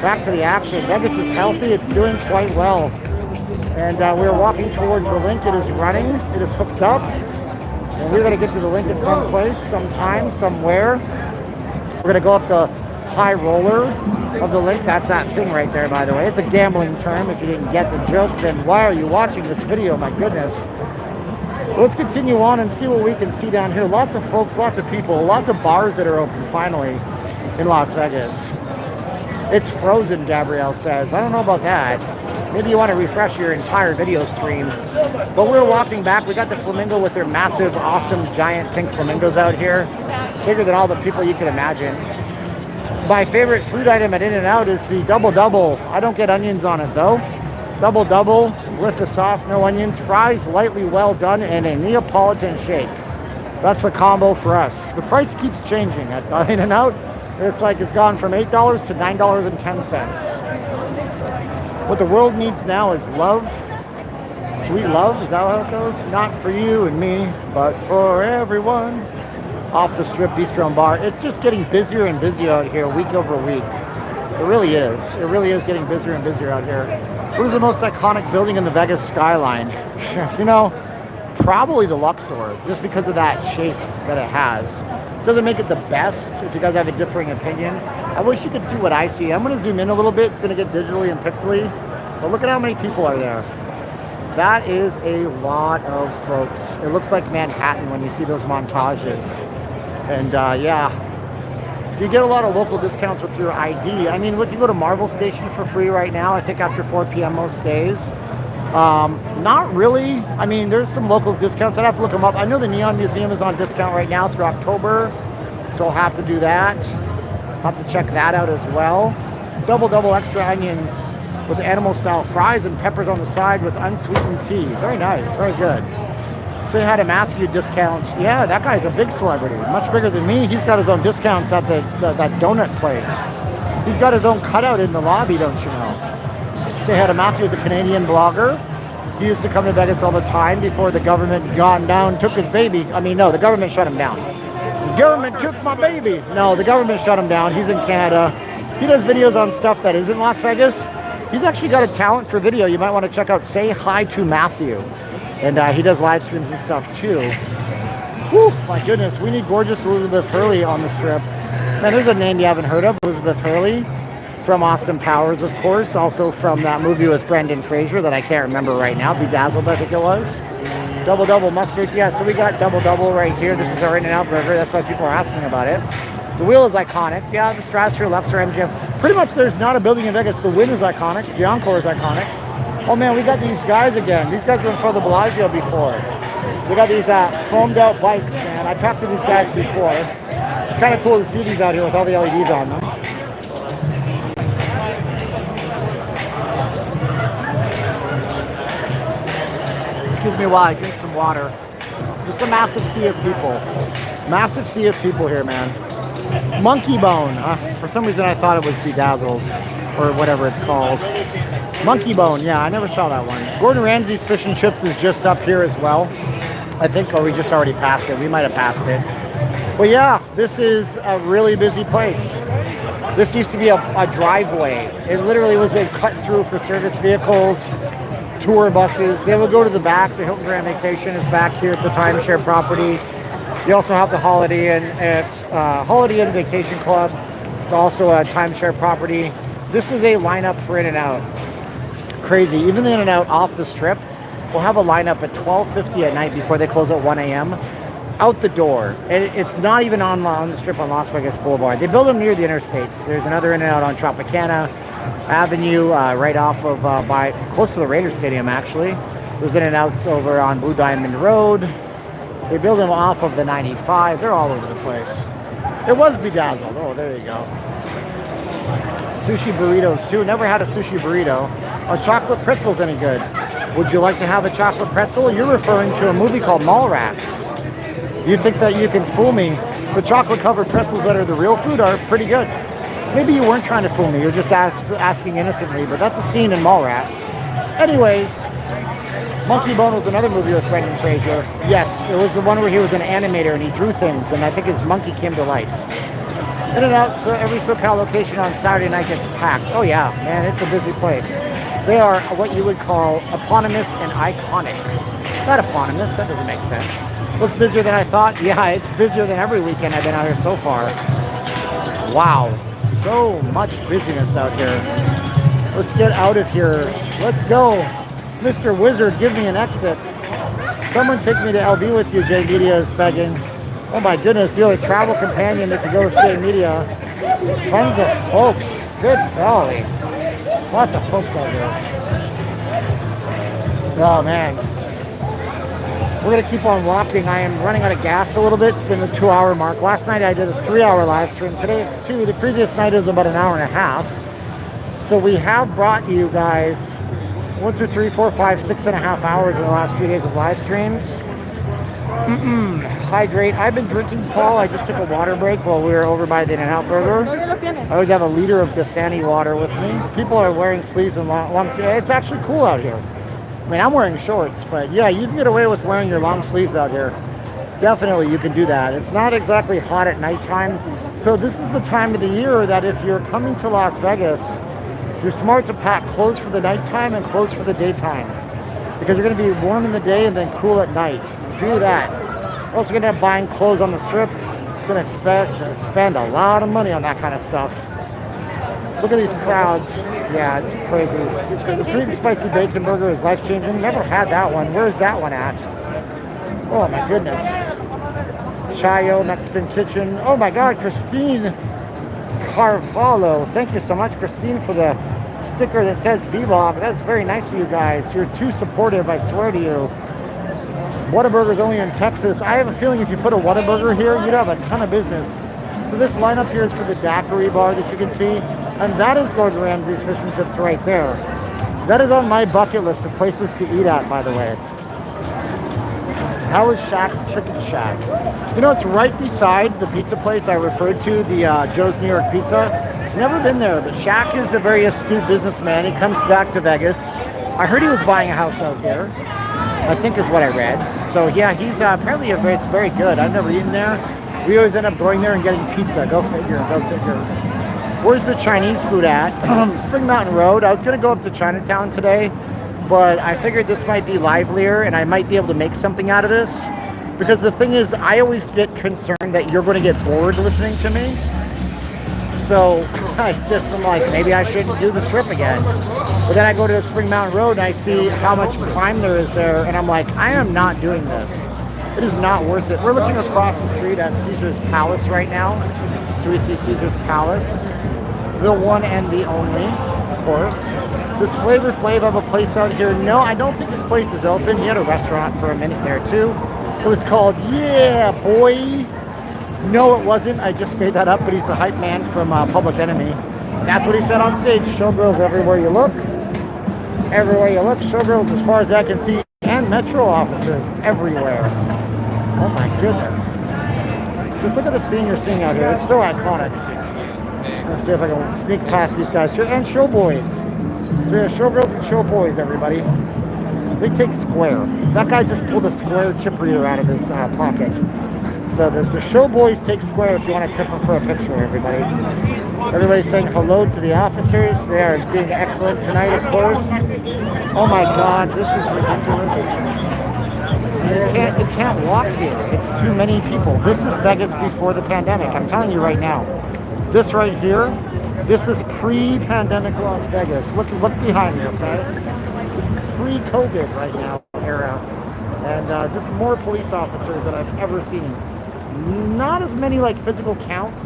Speaker 1: Back to the action. Vegas is healthy. It's doing quite well. And we're walking towards the link. It is running. It is hooked up. And we're going to get to the link at some place, sometime, somewhere. We're going to go up the high roller of the link. That's that thing right there, by the way. It's a gambling term. If you didn't get the joke, then why are you watching this video? My goodness. Let's continue on and see what we can see down here. Lots of folks, lots of people, lots of bars that are open finally in Las Vegas. It's frozen, Gabrielle says. I don't know about that. maybe you want to refresh your entire video stream. But we're walking back. We got the flamingo with their massive, awesome, giant pink flamingos out here. Bigger than all the people you could imagine. My favorite food item at In-N-Out is the double-double. I don't get onions on it though. Double-double with the sauce, no onions, fries lightly well done, and a Neapolitan shake. That's the combo for us. The price keeps changing at In-N-Out. It's like it's gone from $8 to $9.10. What the world needs now is love. Sweet love, is that how it goes? Not for you and me, but for everyone. Off the Strip Bistro and Bar. It's just getting busier and busier out here week over week. It really is. It really is getting busier and busier out here. What is the most iconic building in the Vegas skyline? You know, probably the Luxor, just because of that shape that it has. Doesn't make it the best, if you guys have a differing opinion. I wish you could see what I see. I'm going to zoom in a little bit. It's going to get digitally and pixely. But look at how many people are there. That is a lot of folks. It looks like Manhattan when you see those montages. And yeah, you get a lot of local discounts with your ID. I mean, look, you go to Marvel Station for free right now, I think after 4 p.m. most days. Not really. I mean, there's some locals discounts. I'd have to look them up. I know the Neon Museum is on discount right now through October, so I'll have to do that. I'll have to check that out as well. Double extra onions with animal-style fries and peppers on the side with unsweetened tea. Very nice, very good. Say hi to Matthew discount. Yeah, that guy's a big celebrity, much bigger than me. He's got his own discounts at that donut place. He's got his own cutout in the lobby, don't you know? Say hi to Matthew, is a Canadian blogger. He used to come to Vegas all the time before the government gone down, took his baby. I mean, no, the government shut him down. The government took my baby. No, the government shut him down. He's in Canada. He does videos on stuff that is in Las Vegas. He's actually got a talent for video. You might want to check out Say Hi to Matthew. And he does live streams and stuff too. Whew, my goodness, we need gorgeous Elizabeth Hurley on the Strip. Man, there's a name you haven't heard of, Elizabeth Hurley. From Austin Powers, of course. Also from that movie with Brendan Fraser that I can't remember right now. Bedazzled, I think it was. Double mustard. Yeah, so we got double right here. This is our In-N-Out burger. That's why people are asking about it. The wheel is iconic. Yeah, the Stratosphere, Luxor, MGM. Pretty much there's not a building in Vegas. The Wynn is iconic. The Encore is iconic. Oh man, we got these guys again. These guys were in front of the Bellagio before. We got these foamed out bikes, man. I talked to these guys before. It's kind of cool to see these out here with all the LEDs on them. Excuse me while I drink some water. Just a massive sea of people. Massive sea of people here, man. Monkey Bone. For some reason I thought it was Bedazzled or whatever it's called. Monkey Bone, yeah, I never saw that one. Gordon Ramsay's Fish and Chips is just up here as well. I think, or we just already passed it. We might have passed it. But yeah, this is a really busy place. This used to be a driveway. It literally was a cut through for service vehicles, tour buses. They would go to the back. The Hilton Grand Vacation is back here. It's a timeshare property. You also have the Holiday Inn. It's Holiday Inn Vacation Club. It's also a timeshare property. This is a lineup for In-N-Out. Crazy. Even the In-N-Out off the Strip will have a lineup at 12:50 at night before they close at 1 a.m. out the door. And it's not even on the Strip on Las Vegas Boulevard. They build them near the interstates. There's another In-N-Out on Tropicana Avenue, right off of close to the Raiders Stadium actually. There's In-N-Outs over on Blue Diamond Road. They build them off of the 95. They're all over the place. It was Bedazzled. Oh, there you go. Sushi burritos too. Never had a sushi burrito. Are chocolate pretzels any good? Would you like to have a chocolate pretzel? You're referring to a movie called Mallrats. You think that you can fool me? The chocolate covered pretzels that are the real food are pretty good. Maybe you weren't trying to fool me. You're just asking innocently, but that's a scene in Mallrats. Anyways, Monkey Bone was another movie with Brendan Fraser. Yes, it was the one where he was an animator and he drew things, and I think his monkey came to life. In-N-Out, so every SoCal location on Saturday night gets packed. Oh yeah, man, it's a busy place. They are what you would call eponymous and iconic. Not eponymous, that doesn't make sense. Looks busier than I thought. Yeah, it's busier than every weekend I've been out here so far. Wow, so much busyness out here. Let's get out of here. Let's go. Mr. Wizard, give me an exit. Someone take me to LB with you, J Media is begging. Oh my goodness, you're a travel companion that could go with J Media. Tons of folks. Good golly. Lots of folks out here. Oh man. We're gonna keep on walking. I am running out of gas a little bit. It's been the 2-hour mark. Last night I did a 3-hour live stream. Today it's 2. The previous night is about an hour and a half. So we have brought you guys 1, 2, 3, 4, 5, 6.5 hours in the last few days of live streams. Hydrate. I've been drinking, Paul. I just took a water break while we were over by the In-N-Out Burger. I always have a liter of Dasani water with me. People are wearing sleeves and long sleeves. It's actually cool out here. I mean, I'm wearing shorts, but yeah, you can get away with wearing your long sleeves out here. Definitely, you can do that. It's not exactly hot at nighttime. So this is the time of the year that if you're coming to Las Vegas, you're smart to pack clothes for the nighttime and clothes for the daytime. Because you're going to be warm in the day and then cool at night. Do that. Also going to end up buying clothes on the strip. You're going to expect to spend a lot of money on that kind of stuff. Look at these crowds. Yeah, it's crazy. The sweet and spicy bacon burger is life-changing. Never had that one. Where's that one at? Oh my goodness. Chayo Mexican Kitchen. Oh my God, Christine Carvalho. Thank you so much, Christine, for the sticker that says Vlog. That's very nice of you guys. You're too supportive, I swear to you. Whataburger's only in Texas. I have a feeling if you put a Whataburger here, you'd have a ton of business. So this lineup here is for the daiquiri bar that you can see. And that is Gordon Ramsay's fish and chips right there. That is on my bucket list of places to eat at, by the way. How is Shack's Chicken Shack? You know, it's right beside the pizza place I referred to, the Joe's New York Pizza. Never been there, but Shack is a very astute businessman. He comes back to Vegas. I heard he was buying a house out there, I think is what I read. So yeah, he's apparently it's very good. I've never eaten there. We always end up going there and getting pizza. Go figure, go figure. Where's the Chinese food at? Spring Mountain Road. I was going to go up to Chinatown today, but I figured this might be livelier and I might be able to make something out of this. Because the thing is, I always get concerned that you're going to get bored listening to me. So I just am like, maybe I shouldn't do the strip again. But then I go to Spring Mountain Road and I see how much crime there is there, and I'm like, I am not doing this. It is not worth it. We're looking across the street at Caesar's Palace right now. So we see Caesar's Palace, the one and the only, of course. This Flavor Flav of a place out here. No, I don't think this place is open. He had a restaurant for a minute there too. It was called Yeah Boy. No, it wasn't. I just made that up, but he's the hype man from Public Enemy. And that's what he said on stage. Showgirls everywhere you look. Everywhere you look, showgirls as far as I can see. And Metro officers everywhere. Oh my goodness. Just look at the scene you're seeing out here. It's so iconic. Let's see if I can sneak past these guys here. And showboys. So yeah, showgirls and showboys, everybody. They take square. That guy just pulled a square chip reader out of his pocket. So there's the showboys take square if you want to tip them for a picture, everybody. Everybody's saying hello to the officers. They are being excellent tonight, of course. Oh my God, this is ridiculous. You can't walk here. It's too many people. This is Vegas before the pandemic. I'm telling you right now. This right here, this is pre-pandemic Las Vegas. Look behind me, okay? This is pre-COVID right now era. And just more police officers than I've ever seen. Not as many like physical counts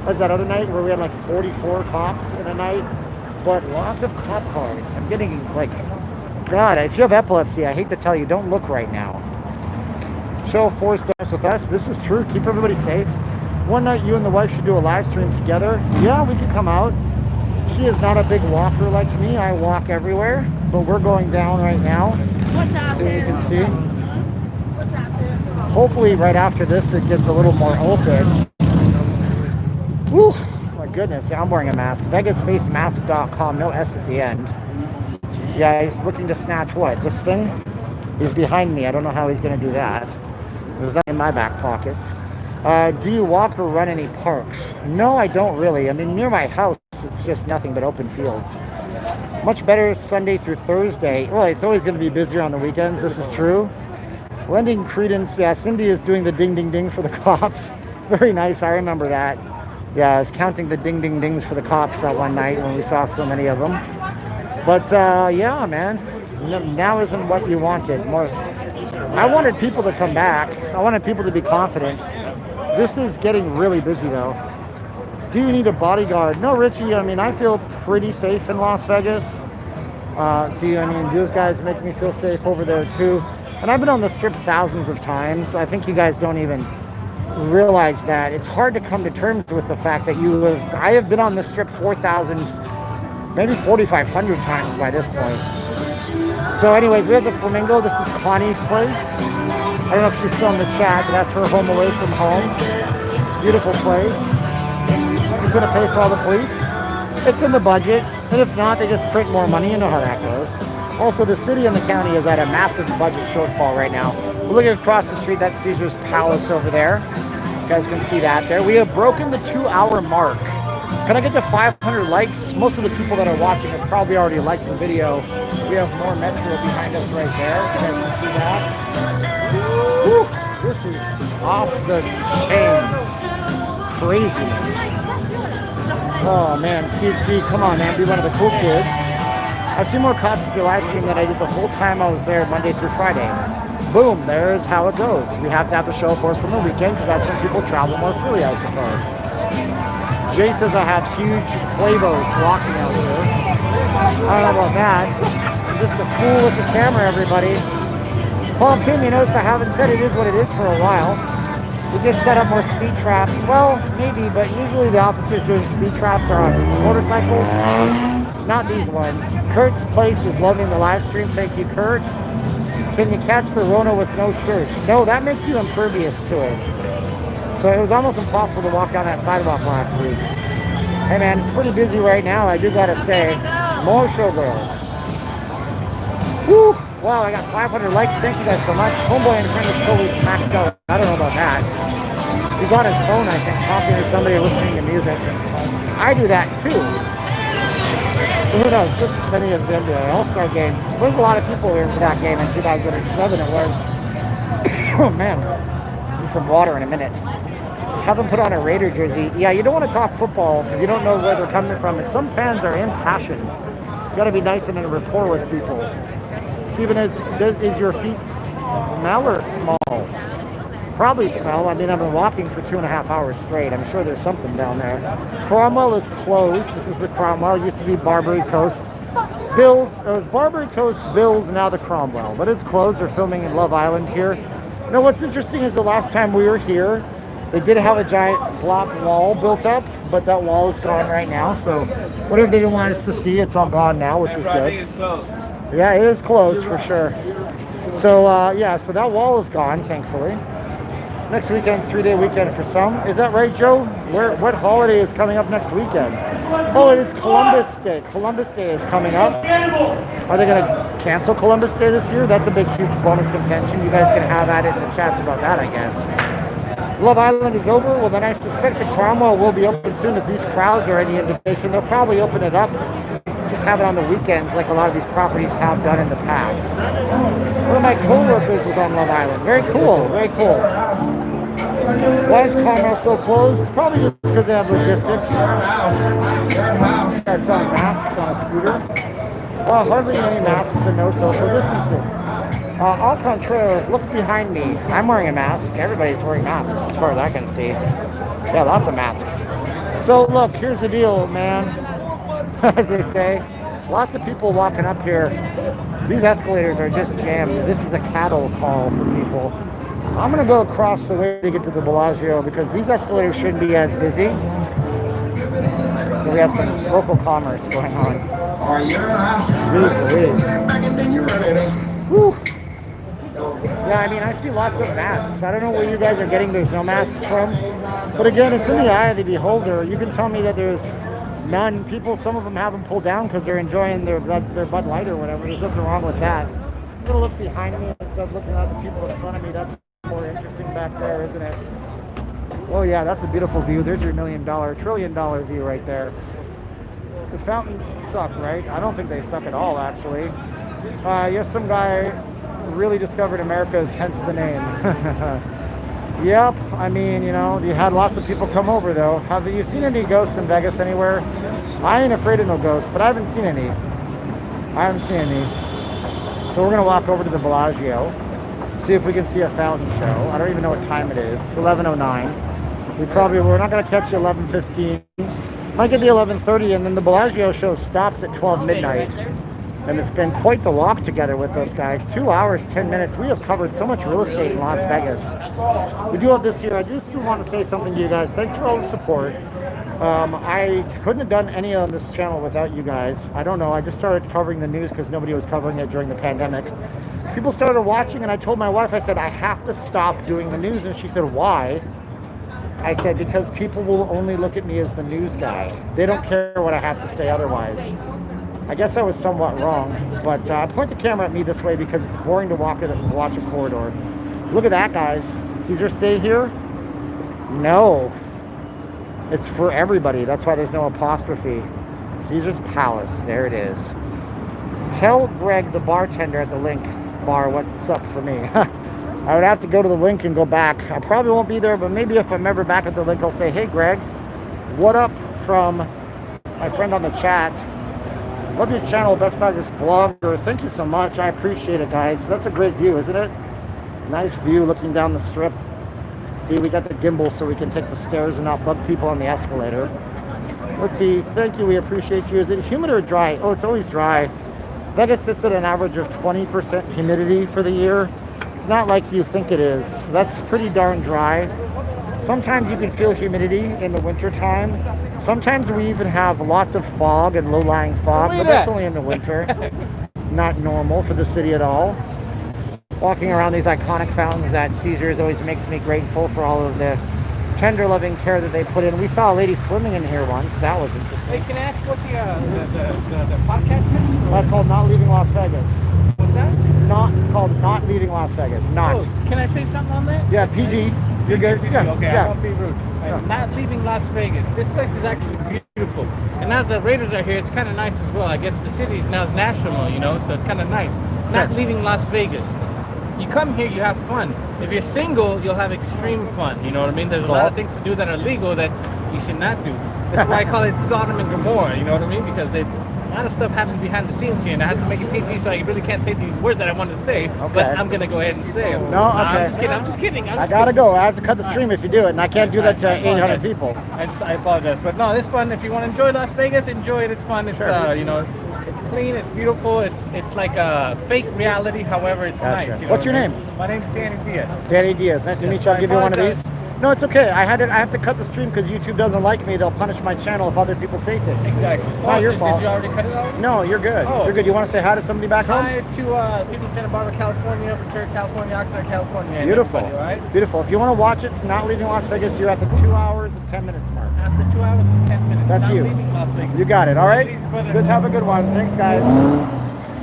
Speaker 1: as that other night where we had like 44 cops in a night, but lots of cop cars. I'm getting like, God, if you have epilepsy, I hate to tell you, don't look right now. Show Force dance with us. This is true. Keep everybody safe. One night you and the wife should do a live stream together. Yeah, we could come out. She is not a big walker like me. I walk everywhere, but we're going down right now.
Speaker 2: What's out
Speaker 1: So you
Speaker 2: there?
Speaker 1: can see.
Speaker 2: What's out there?
Speaker 1: Hopefully right after this it gets a little more open. Woo! My goodness, yeah, I'm wearing a mask. VegasFaceMask.com, no S at the end. Yeah, he's looking to snatch what? This thing? He's behind me. I don't know how he's going to do that. There's nothing in my back pockets. Do you walk or run any parks? No, I don't really. I mean, near my house, it's just nothing but open fields. Much better Sunday through Thursday. Well, it's always going to be busier on the weekends. This is true. Lending credence. Yeah, Cindy is doing the ding, ding, ding for the cops. Very nice. I remember that. Yeah, I was counting the ding, ding, dings for the cops that one night when we saw so many of them. But, yeah, man. Now isn't what you wanted. More. I wanted people to come back. I wanted people to be confident. This is getting really busy, though. Do you need a bodyguard? No, Richie. I mean, I feel pretty safe in Las Vegas. See, I mean, those guys make me feel safe over there too. And I've been on the Strip thousands of times. I think you guys don't even realize that. It's hard to come to terms with the fact that I have been on the Strip 4,000, maybe 4,500 times by this point. So anyways, we have the Flamingo. This is Connie's place. I don't know if she's still in the chat, but that's her home away from home. Beautiful place. Who's going to pay for all the police? It's in the budget, and if not, they just print more money. You know how that goes. Also, the city and the county is at a massive budget shortfall right now. We're looking across the street. That's Caesar's Palace over there. You guys can see that there. We have broken the 2-hour mark. Can I get to 500 likes? Most of the people that are watching have probably already liked the video. We have more Metro behind us right there. You guys can see that. Woo! This is off the chains. Craziness. Oh man, Steve D, come on man, be one of the cool kids. I've seen more cops at your live stream than I did the whole time I was there Monday through Friday. Boom, there's how it goes. We have to have the show for us on the weekend because that's when people travel more freely, I suppose. Jay says I have huge Quavos walking out here. I don't know about that. I'm just a fool with the camera, everybody. Paul Kim, you notice I haven't said it is what it is for a while. We just set up more speed traps. Well, maybe, but usually the officers doing speed traps are on motorcycles. Not these ones. Kurt's place is loving the live stream. Thank you, Kurt. Can you catch the Rona with no shirt? No, that makes you impervious to it. So it was almost impossible to walk down that sidewalk last week. Hey man, it's pretty busy right now, I do gotta say. More showgirls. Woo! Wow, I got 500 likes. Thank you guys so much. Homeboy and friend is totally smacked out. I don't know about that. He's on his phone, I think, talking to somebody listening to music. I do that too. Who knows? Just as many as the NBA All-Star game. There was a lot of people here for that game in 2007. It was. Oh man. Need some water in a minute. Have them put on a Raider jersey. Yeah, you don't want to talk football because you don't know where they're coming from. And some fans are impassioned. You got to be nice and in a rapport with people. Steven, is your feet smell or small? Probably smell. I mean, I've been walking for 2.5 hours straight. I'm sure there's something down there. Cromwell is closed. This is the Cromwell. It used to be Barbary Coast. Bills. It was Barbary Coast, Bills, now the Cromwell. But it's closed. They're filming in Love Island here. You know, what's interesting is the last time we were here, they did have a giant block wall built up, but that wall is gone right now. So whatever they didn't want us to see, it's all gone now, which is good.
Speaker 6: It's closed.
Speaker 1: Yeah, it is closed for sure. So yeah, so that wall is gone, thankfully. Next weekend, 3-day weekend for some. Is that right, Joe? What holiday is coming up next weekend? Oh, it is Columbus Day. Columbus Day is coming up. Are they going to cancel Columbus Day this year? That's a big, huge bone of contention. You guys can have at it in the chats about that, I guess. Love Island is over. Well, then I suspect the Cromwell will be open soon. If these crowds are any indication, they'll probably open it up. Just have it on the weekends like a lot of these properties have done in the past. One of my co-workers was on Love Island. Very cool, very cool. Why is Cromwell still closed? Probably just because they have logistics. Guys selling masks on a scooter. Well, hardly any masks and no social distancing. Au contraire, look behind me. I'm wearing a mask. Everybody's wearing masks as far as I can see. Yeah, lots of masks. So look, here's the deal, man. As they say, lots of people walking up here. These escalators are just jammed. This is a cattle call for people. I'm gonna go across the way to get to the Bellagio because these escalators shouldn't be as busy. So we have some local commerce going on. Woo. Yeah, I mean, I see lots of masks. I don't know where you guys are getting those no masks from. But again, it's in the eye of the beholder. You can tell me that there's none. People, some of them have them pulled down because they're enjoying their Bud Light or whatever. There's nothing wrong with that. I'm going to look behind me instead of looking at the people in front of me. That's more interesting back there, isn't it? Oh yeah, that's a beautiful view. There's your $1 million, $1 trillion view right there. The fountains suck, right? I don't think they suck at all, actually. Yes, some guy really discovered America's, hence the name. Yep, I mean, you know, you had lots of people come over, though. Have you seen any ghosts in Vegas anywhere? I ain't afraid of no ghosts, but I haven't seen any. So we're going to walk over to the Bellagio, see if we can see a fountain show. I don't even know what time it is. It's 11:09. We're not going to catch the 11:15. Might get the 11:30, and then the Bellagio show stops at 12 midnight. And it's been quite the walk together with us guys. 2 hours, 10 minutes. We have covered so much real estate in Las Vegas. We do have this year. I just want to say something to you guys. Thanks for all the support. I couldn't have done any on this channel without you guys. I don't know. I just started covering the news because nobody was covering it during the pandemic. People started watching, and I told my wife, I said, I have to stop doing the news. And she said, why? I said, because people will only look at me as the news guy. They don't care what I have to say otherwise. I guess I was somewhat wrong, but point the camera at me this way because it's boring to watch a corridor. Look at that, guys. Did Caesar stay here? No. It's for everybody. That's why there's no apostrophe. Caesar's Palace. There it is. Tell Greg, the bartender at the Link bar, what's up for me. I would have to go to the Link and go back. I probably won't be there, but maybe if I'm ever back at the Link, I'll say, hey, Greg, what up from my friend on the chat? Love your channel, Best Practice Blogger. Thank you so much. I appreciate it, guys. That's a great view, isn't it? Nice view looking down the strip. See, we got the gimbal so we can take the stairs and not bug people on the escalator. Let's see. Thank you. We appreciate you. Is it humid or dry? Oh, it's always dry. Vegas sits at an average of 20% humidity for the year. It's not like you think it is. That's pretty darn dry. Sometimes you can feel humidity in the winter time. Sometimes we even have lots of fog and low-lying fog, but that's only in the winter. Not normal for the city at all. Walking around these iconic fountains at Caesars always makes me grateful for all of the tender loving care that they put in. We saw a lady swimming in here once. That was interesting.
Speaker 6: Hey, can I ask what the podcast is?
Speaker 1: That's called Not Leaving Las Vegas.
Speaker 6: What's that?
Speaker 1: It's called Not Leaving Las Vegas. Not.
Speaker 6: Oh, can I say something on that?
Speaker 1: Yeah, PG. You're good.
Speaker 6: PG,
Speaker 1: Yeah.
Speaker 6: okay,
Speaker 1: Yeah.
Speaker 6: I won't be rude. Not leaving Las Vegas. This place is actually beautiful. And now that the Raiders are here, it's kind of nice as well. I guess the city is now national, you know, so it's kind of nice. Not leaving Las Vegas. You come here, you have fun. If you're single, you'll have extreme fun. You know what I mean? There's a lot of things to do that are legal that you should not do. That's why I call it Sodom and Gomorrah. You know what I mean? Because a lot of stuff happens behind the scenes here, and I have to make it PG, so I really can't say these words that I wanted to say.
Speaker 1: Okay.
Speaker 6: But I'm gonna go ahead and say them.
Speaker 1: No, okay.
Speaker 6: I'm just kidding.
Speaker 1: I gotta go. I have to cut the stream if you do it, and I can't do that to 800 people.
Speaker 6: I apologize, but no, it's fun. If you want to enjoy Las Vegas, enjoy it. It's fun. It's you know, it's clean. It's beautiful. It's like a fake reality. However, it's
Speaker 1: Gotcha.
Speaker 6: nice. You know
Speaker 1: What's your
Speaker 6: what I
Speaker 1: name?
Speaker 6: mean? My name's Danny Diaz.
Speaker 1: Danny Diaz. Nice to meet you. I'll give you one of these. No, it's okay. I have to cut the stream because YouTube doesn't like me. They'll punish my channel if other people say things.
Speaker 6: Exactly.
Speaker 1: Not your fault.
Speaker 6: Did you already cut it out?
Speaker 1: No, you're good.
Speaker 6: Oh.
Speaker 1: You're good. You want to say hi to somebody back home?
Speaker 6: Hi to people in Santa Barbara, California, Ventura, California, Oxnard, California. and
Speaker 1: Beautiful.
Speaker 6: everybody, all right?
Speaker 1: Beautiful. If you want to watch it, it's Not Leaving Las Vegas. You're at the 2 hours and 10 minutes mark.
Speaker 6: After 2 hours and 10 minutes.
Speaker 1: That's
Speaker 6: Not
Speaker 1: you.
Speaker 6: leaving Las Vegas.
Speaker 1: You got it. All right.
Speaker 6: Please, brother.
Speaker 1: Just have a good one. Thanks, guys.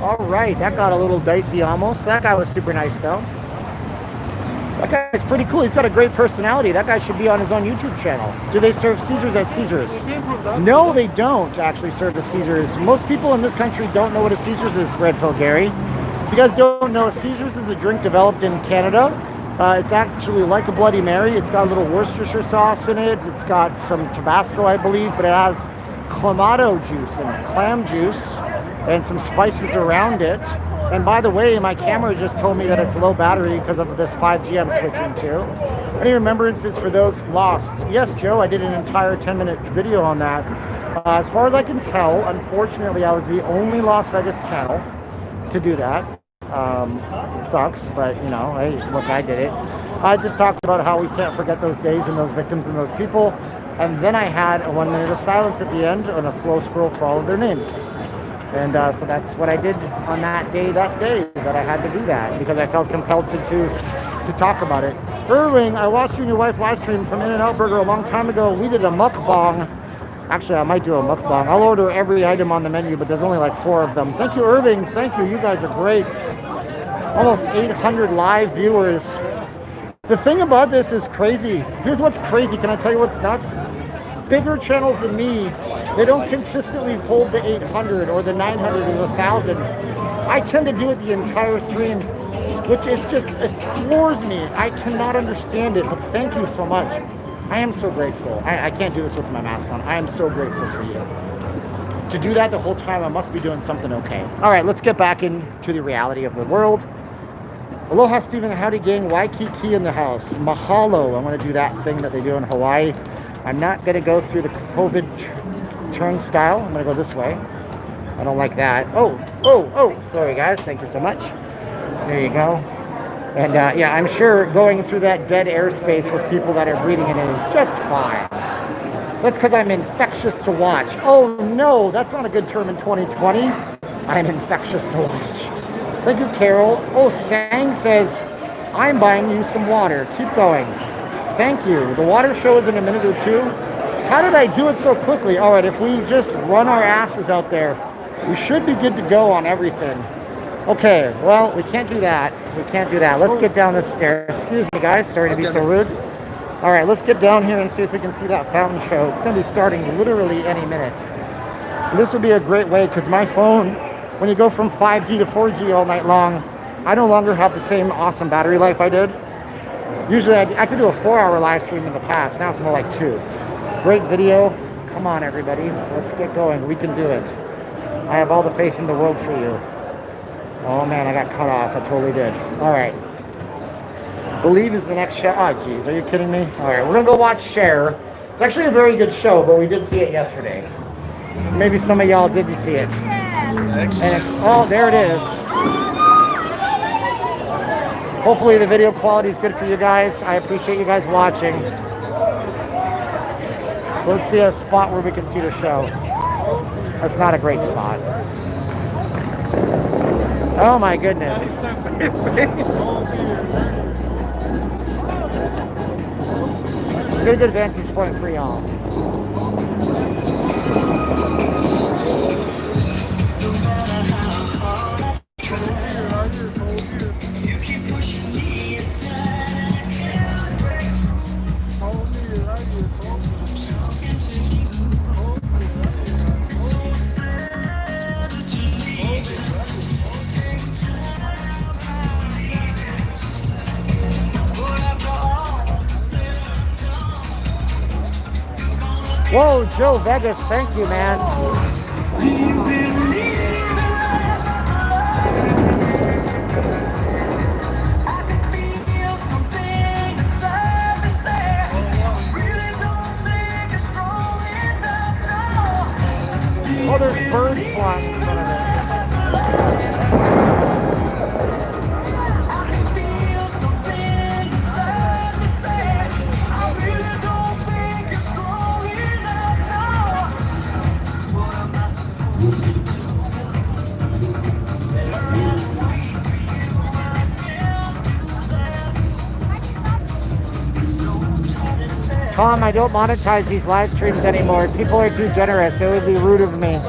Speaker 1: All right. That got a little dicey almost. That guy was super nice, though. That guy's pretty cool. He's got a great personality. That guy should be on his own YouTube channel. Do they serve Caesars at Caesars? No, they don't actually serve the Caesars. Most people in this country don't know what a Caesars is, Red Pill Gary. If you guys don't know, Caesars is a drink developed in Canada. It's actually like a Bloody Mary. It's got a little Worcestershire sauce in it. It's got some Tabasco, I believe, but it has clamato juice in it, clam juice, and some spices around it. And by the way, my camera just told me that it's low battery because of this 5G I'm switching to. Any remembrances for those lost? Yes, Joe, I did an entire 10-minute video on that. As far as I can tell, unfortunately, I was the only Las Vegas channel to do that. It sucks, but you know, hey, look, I did it. I just talked about how we can't forget those days and those victims and those people. And then I had a 1 minute of silence at the end and a slow scroll for all of their names. And so that's what I did on that day that I had to do that because I felt compelled to talk about it. Irving, I watched you and your wife live stream from In-N-Out Burger a long time ago. We did a mukbang. Actually, I might do a mukbang. I'll order every item on the menu, but there's only like 4 of them. Thank you, Irving. Thank you. You guys are great. Almost 800 live viewers. The thing about this is crazy. Here's what's crazy. Can I tell you what's nuts? Bigger channels than me, they don't consistently hold the 800 or the 900 or the 1,000. I tend to do it the entire stream, which is just, it floors me. I cannot understand it, but thank you so much. I am so grateful. I can't do this with my mask on. I am so grateful for you. To do that the whole time, I must be doing something okay. All right, let's get back into the reality of the world. Aloha, Steven. Howdy, gang. Waikiki in the house. Mahalo. I'm going to do that thing that they do in Hawaii. I'm not going to go through the COVID turnstile. I'm going to go this way. I don't like that. Oh. Sorry, guys. Thank you so much. There you go. And yeah, I'm sure going through that dead airspace with people that are breathing in it is just fine. That's because I'm infectious to watch. Oh no, that's not a good term in 2020. I'm infectious to watch. Thank you, Carol. Oh, Sang says, I'm buying you some water. Keep going. Thank you. The water show is in a minute or two. How did I do it so quickly? All right, if we just run our asses out there, we should be good to go on everything. Okay, well, we can't do that. We can't do that. Let's get down the stairs. Excuse me, guys. Sorry to be so rude. All right, let's get down here and see if we can see that fountain show. It's going to be starting literally any minute. And this would be a great way because my phone, when you go from 5G to 4G all night long, I no longer have the same awesome battery life I did. Usually I could do a 4-hour live stream in the past. Now it's more like 2. Great video. Come on, everybody. Let's get going. We can do it. I have all the faith in the world for you. Oh, man, I got cut off. I totally did. All right. Believe is the next show. Oh, geez. Are you kidding me? All right. We're going to go watch Cher. It's actually a very good show, but we did see it yesterday. Maybe some of y'all didn't see it. And oh, there it is. Hopefully the video quality is good for you guys. I appreciate you guys watching. So let's see a spot where we can see the show. That's not a great spot. Oh my goodness. Get a good vantage point for y'all. Whoa, Joe Vegas, thank you, man. Oh, there's birds flying in front of it. Tom, I don't monetize these live streams anymore. People are too generous. It would be rude of me.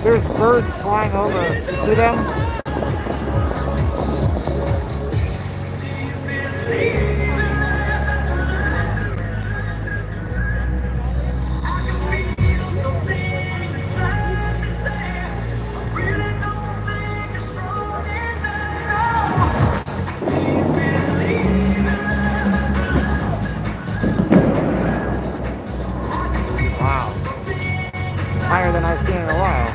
Speaker 1: There's birds flying over. You see them? Wow. Higher than I've seen in a while.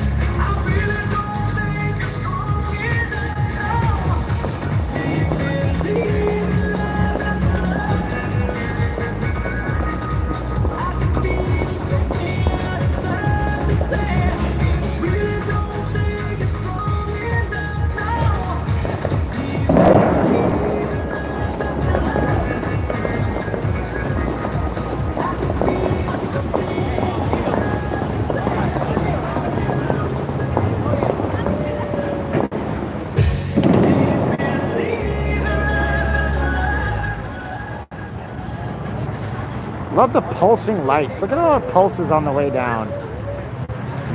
Speaker 1: Love the pulsing lights. Look at all the pulses on the way down.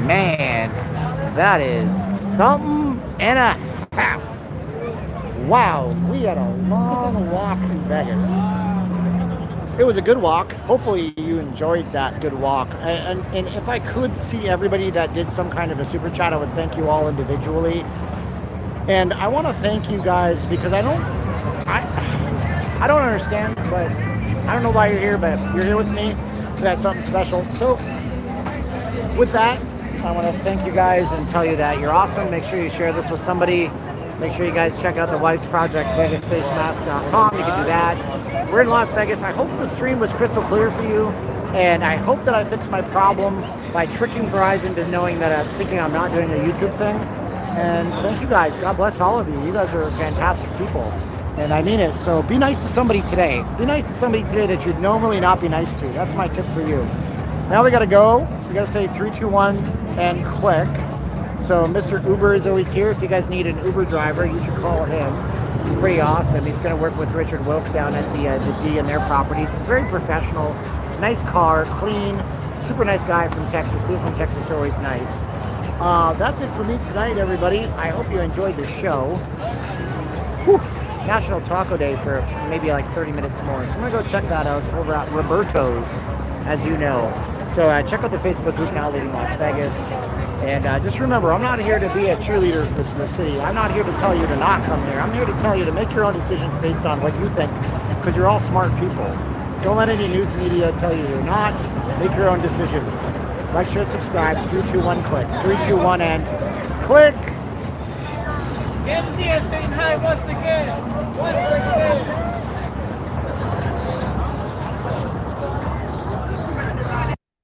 Speaker 1: Man, that is something and a half. Wow, we had a long walk in Vegas. It was a good walk. Hopefully you enjoyed that good walk. And if I could see everybody that did some kind of a super chat, I would thank you all individually. And I want to thank you guys because I don't understand, but I don't know why you're here, but you're here with me. So that's something special. So with that, I want to thank you guys and tell you that you're awesome. Make sure you share this with somebody. Make sure you guys check out the Wife's Project, VegasFaceMask.com. You can do that. We're in Las Vegas. I hope the stream was crystal clear for you. And I hope that I fixed my problem by tricking Verizon into knowing that I'm thinking I'm not doing a YouTube thing. And thank you guys. God bless all of you. You guys are fantastic people. And I mean it. So be nice to somebody today. Be nice to somebody today that you'd normally not be nice to. That's my tip for you. Now we got to go. We got to say 3, 2, 1 and click. So Mr. Uber is always here. If you guys need an Uber driver, you should call him. He's pretty awesome. He's going to work with Richard Wilk down at the D and their properties. He's very professional. Nice car, clean, super nice guy from Texas. People from Texas are always nice. That's it for me tonight, everybody. I hope you enjoyed the show. Whew. National Taco Day for maybe like 30 minutes more. So I'm going to go check that out over at Roberto's, as you know. So check out the Facebook group Now Leading Las Vegas. And just remember, I'm not here to be a cheerleader for the city. I'm not here to tell you to not come here. I'm here to tell you to make your own decisions based on what you think, because you're all smart people. Don't let any news media tell you you're not. Make your own decisions. Like, share, subscribe. 3, 2, 1, click. 3, 2, 1, and click.
Speaker 6: India saying hi once again.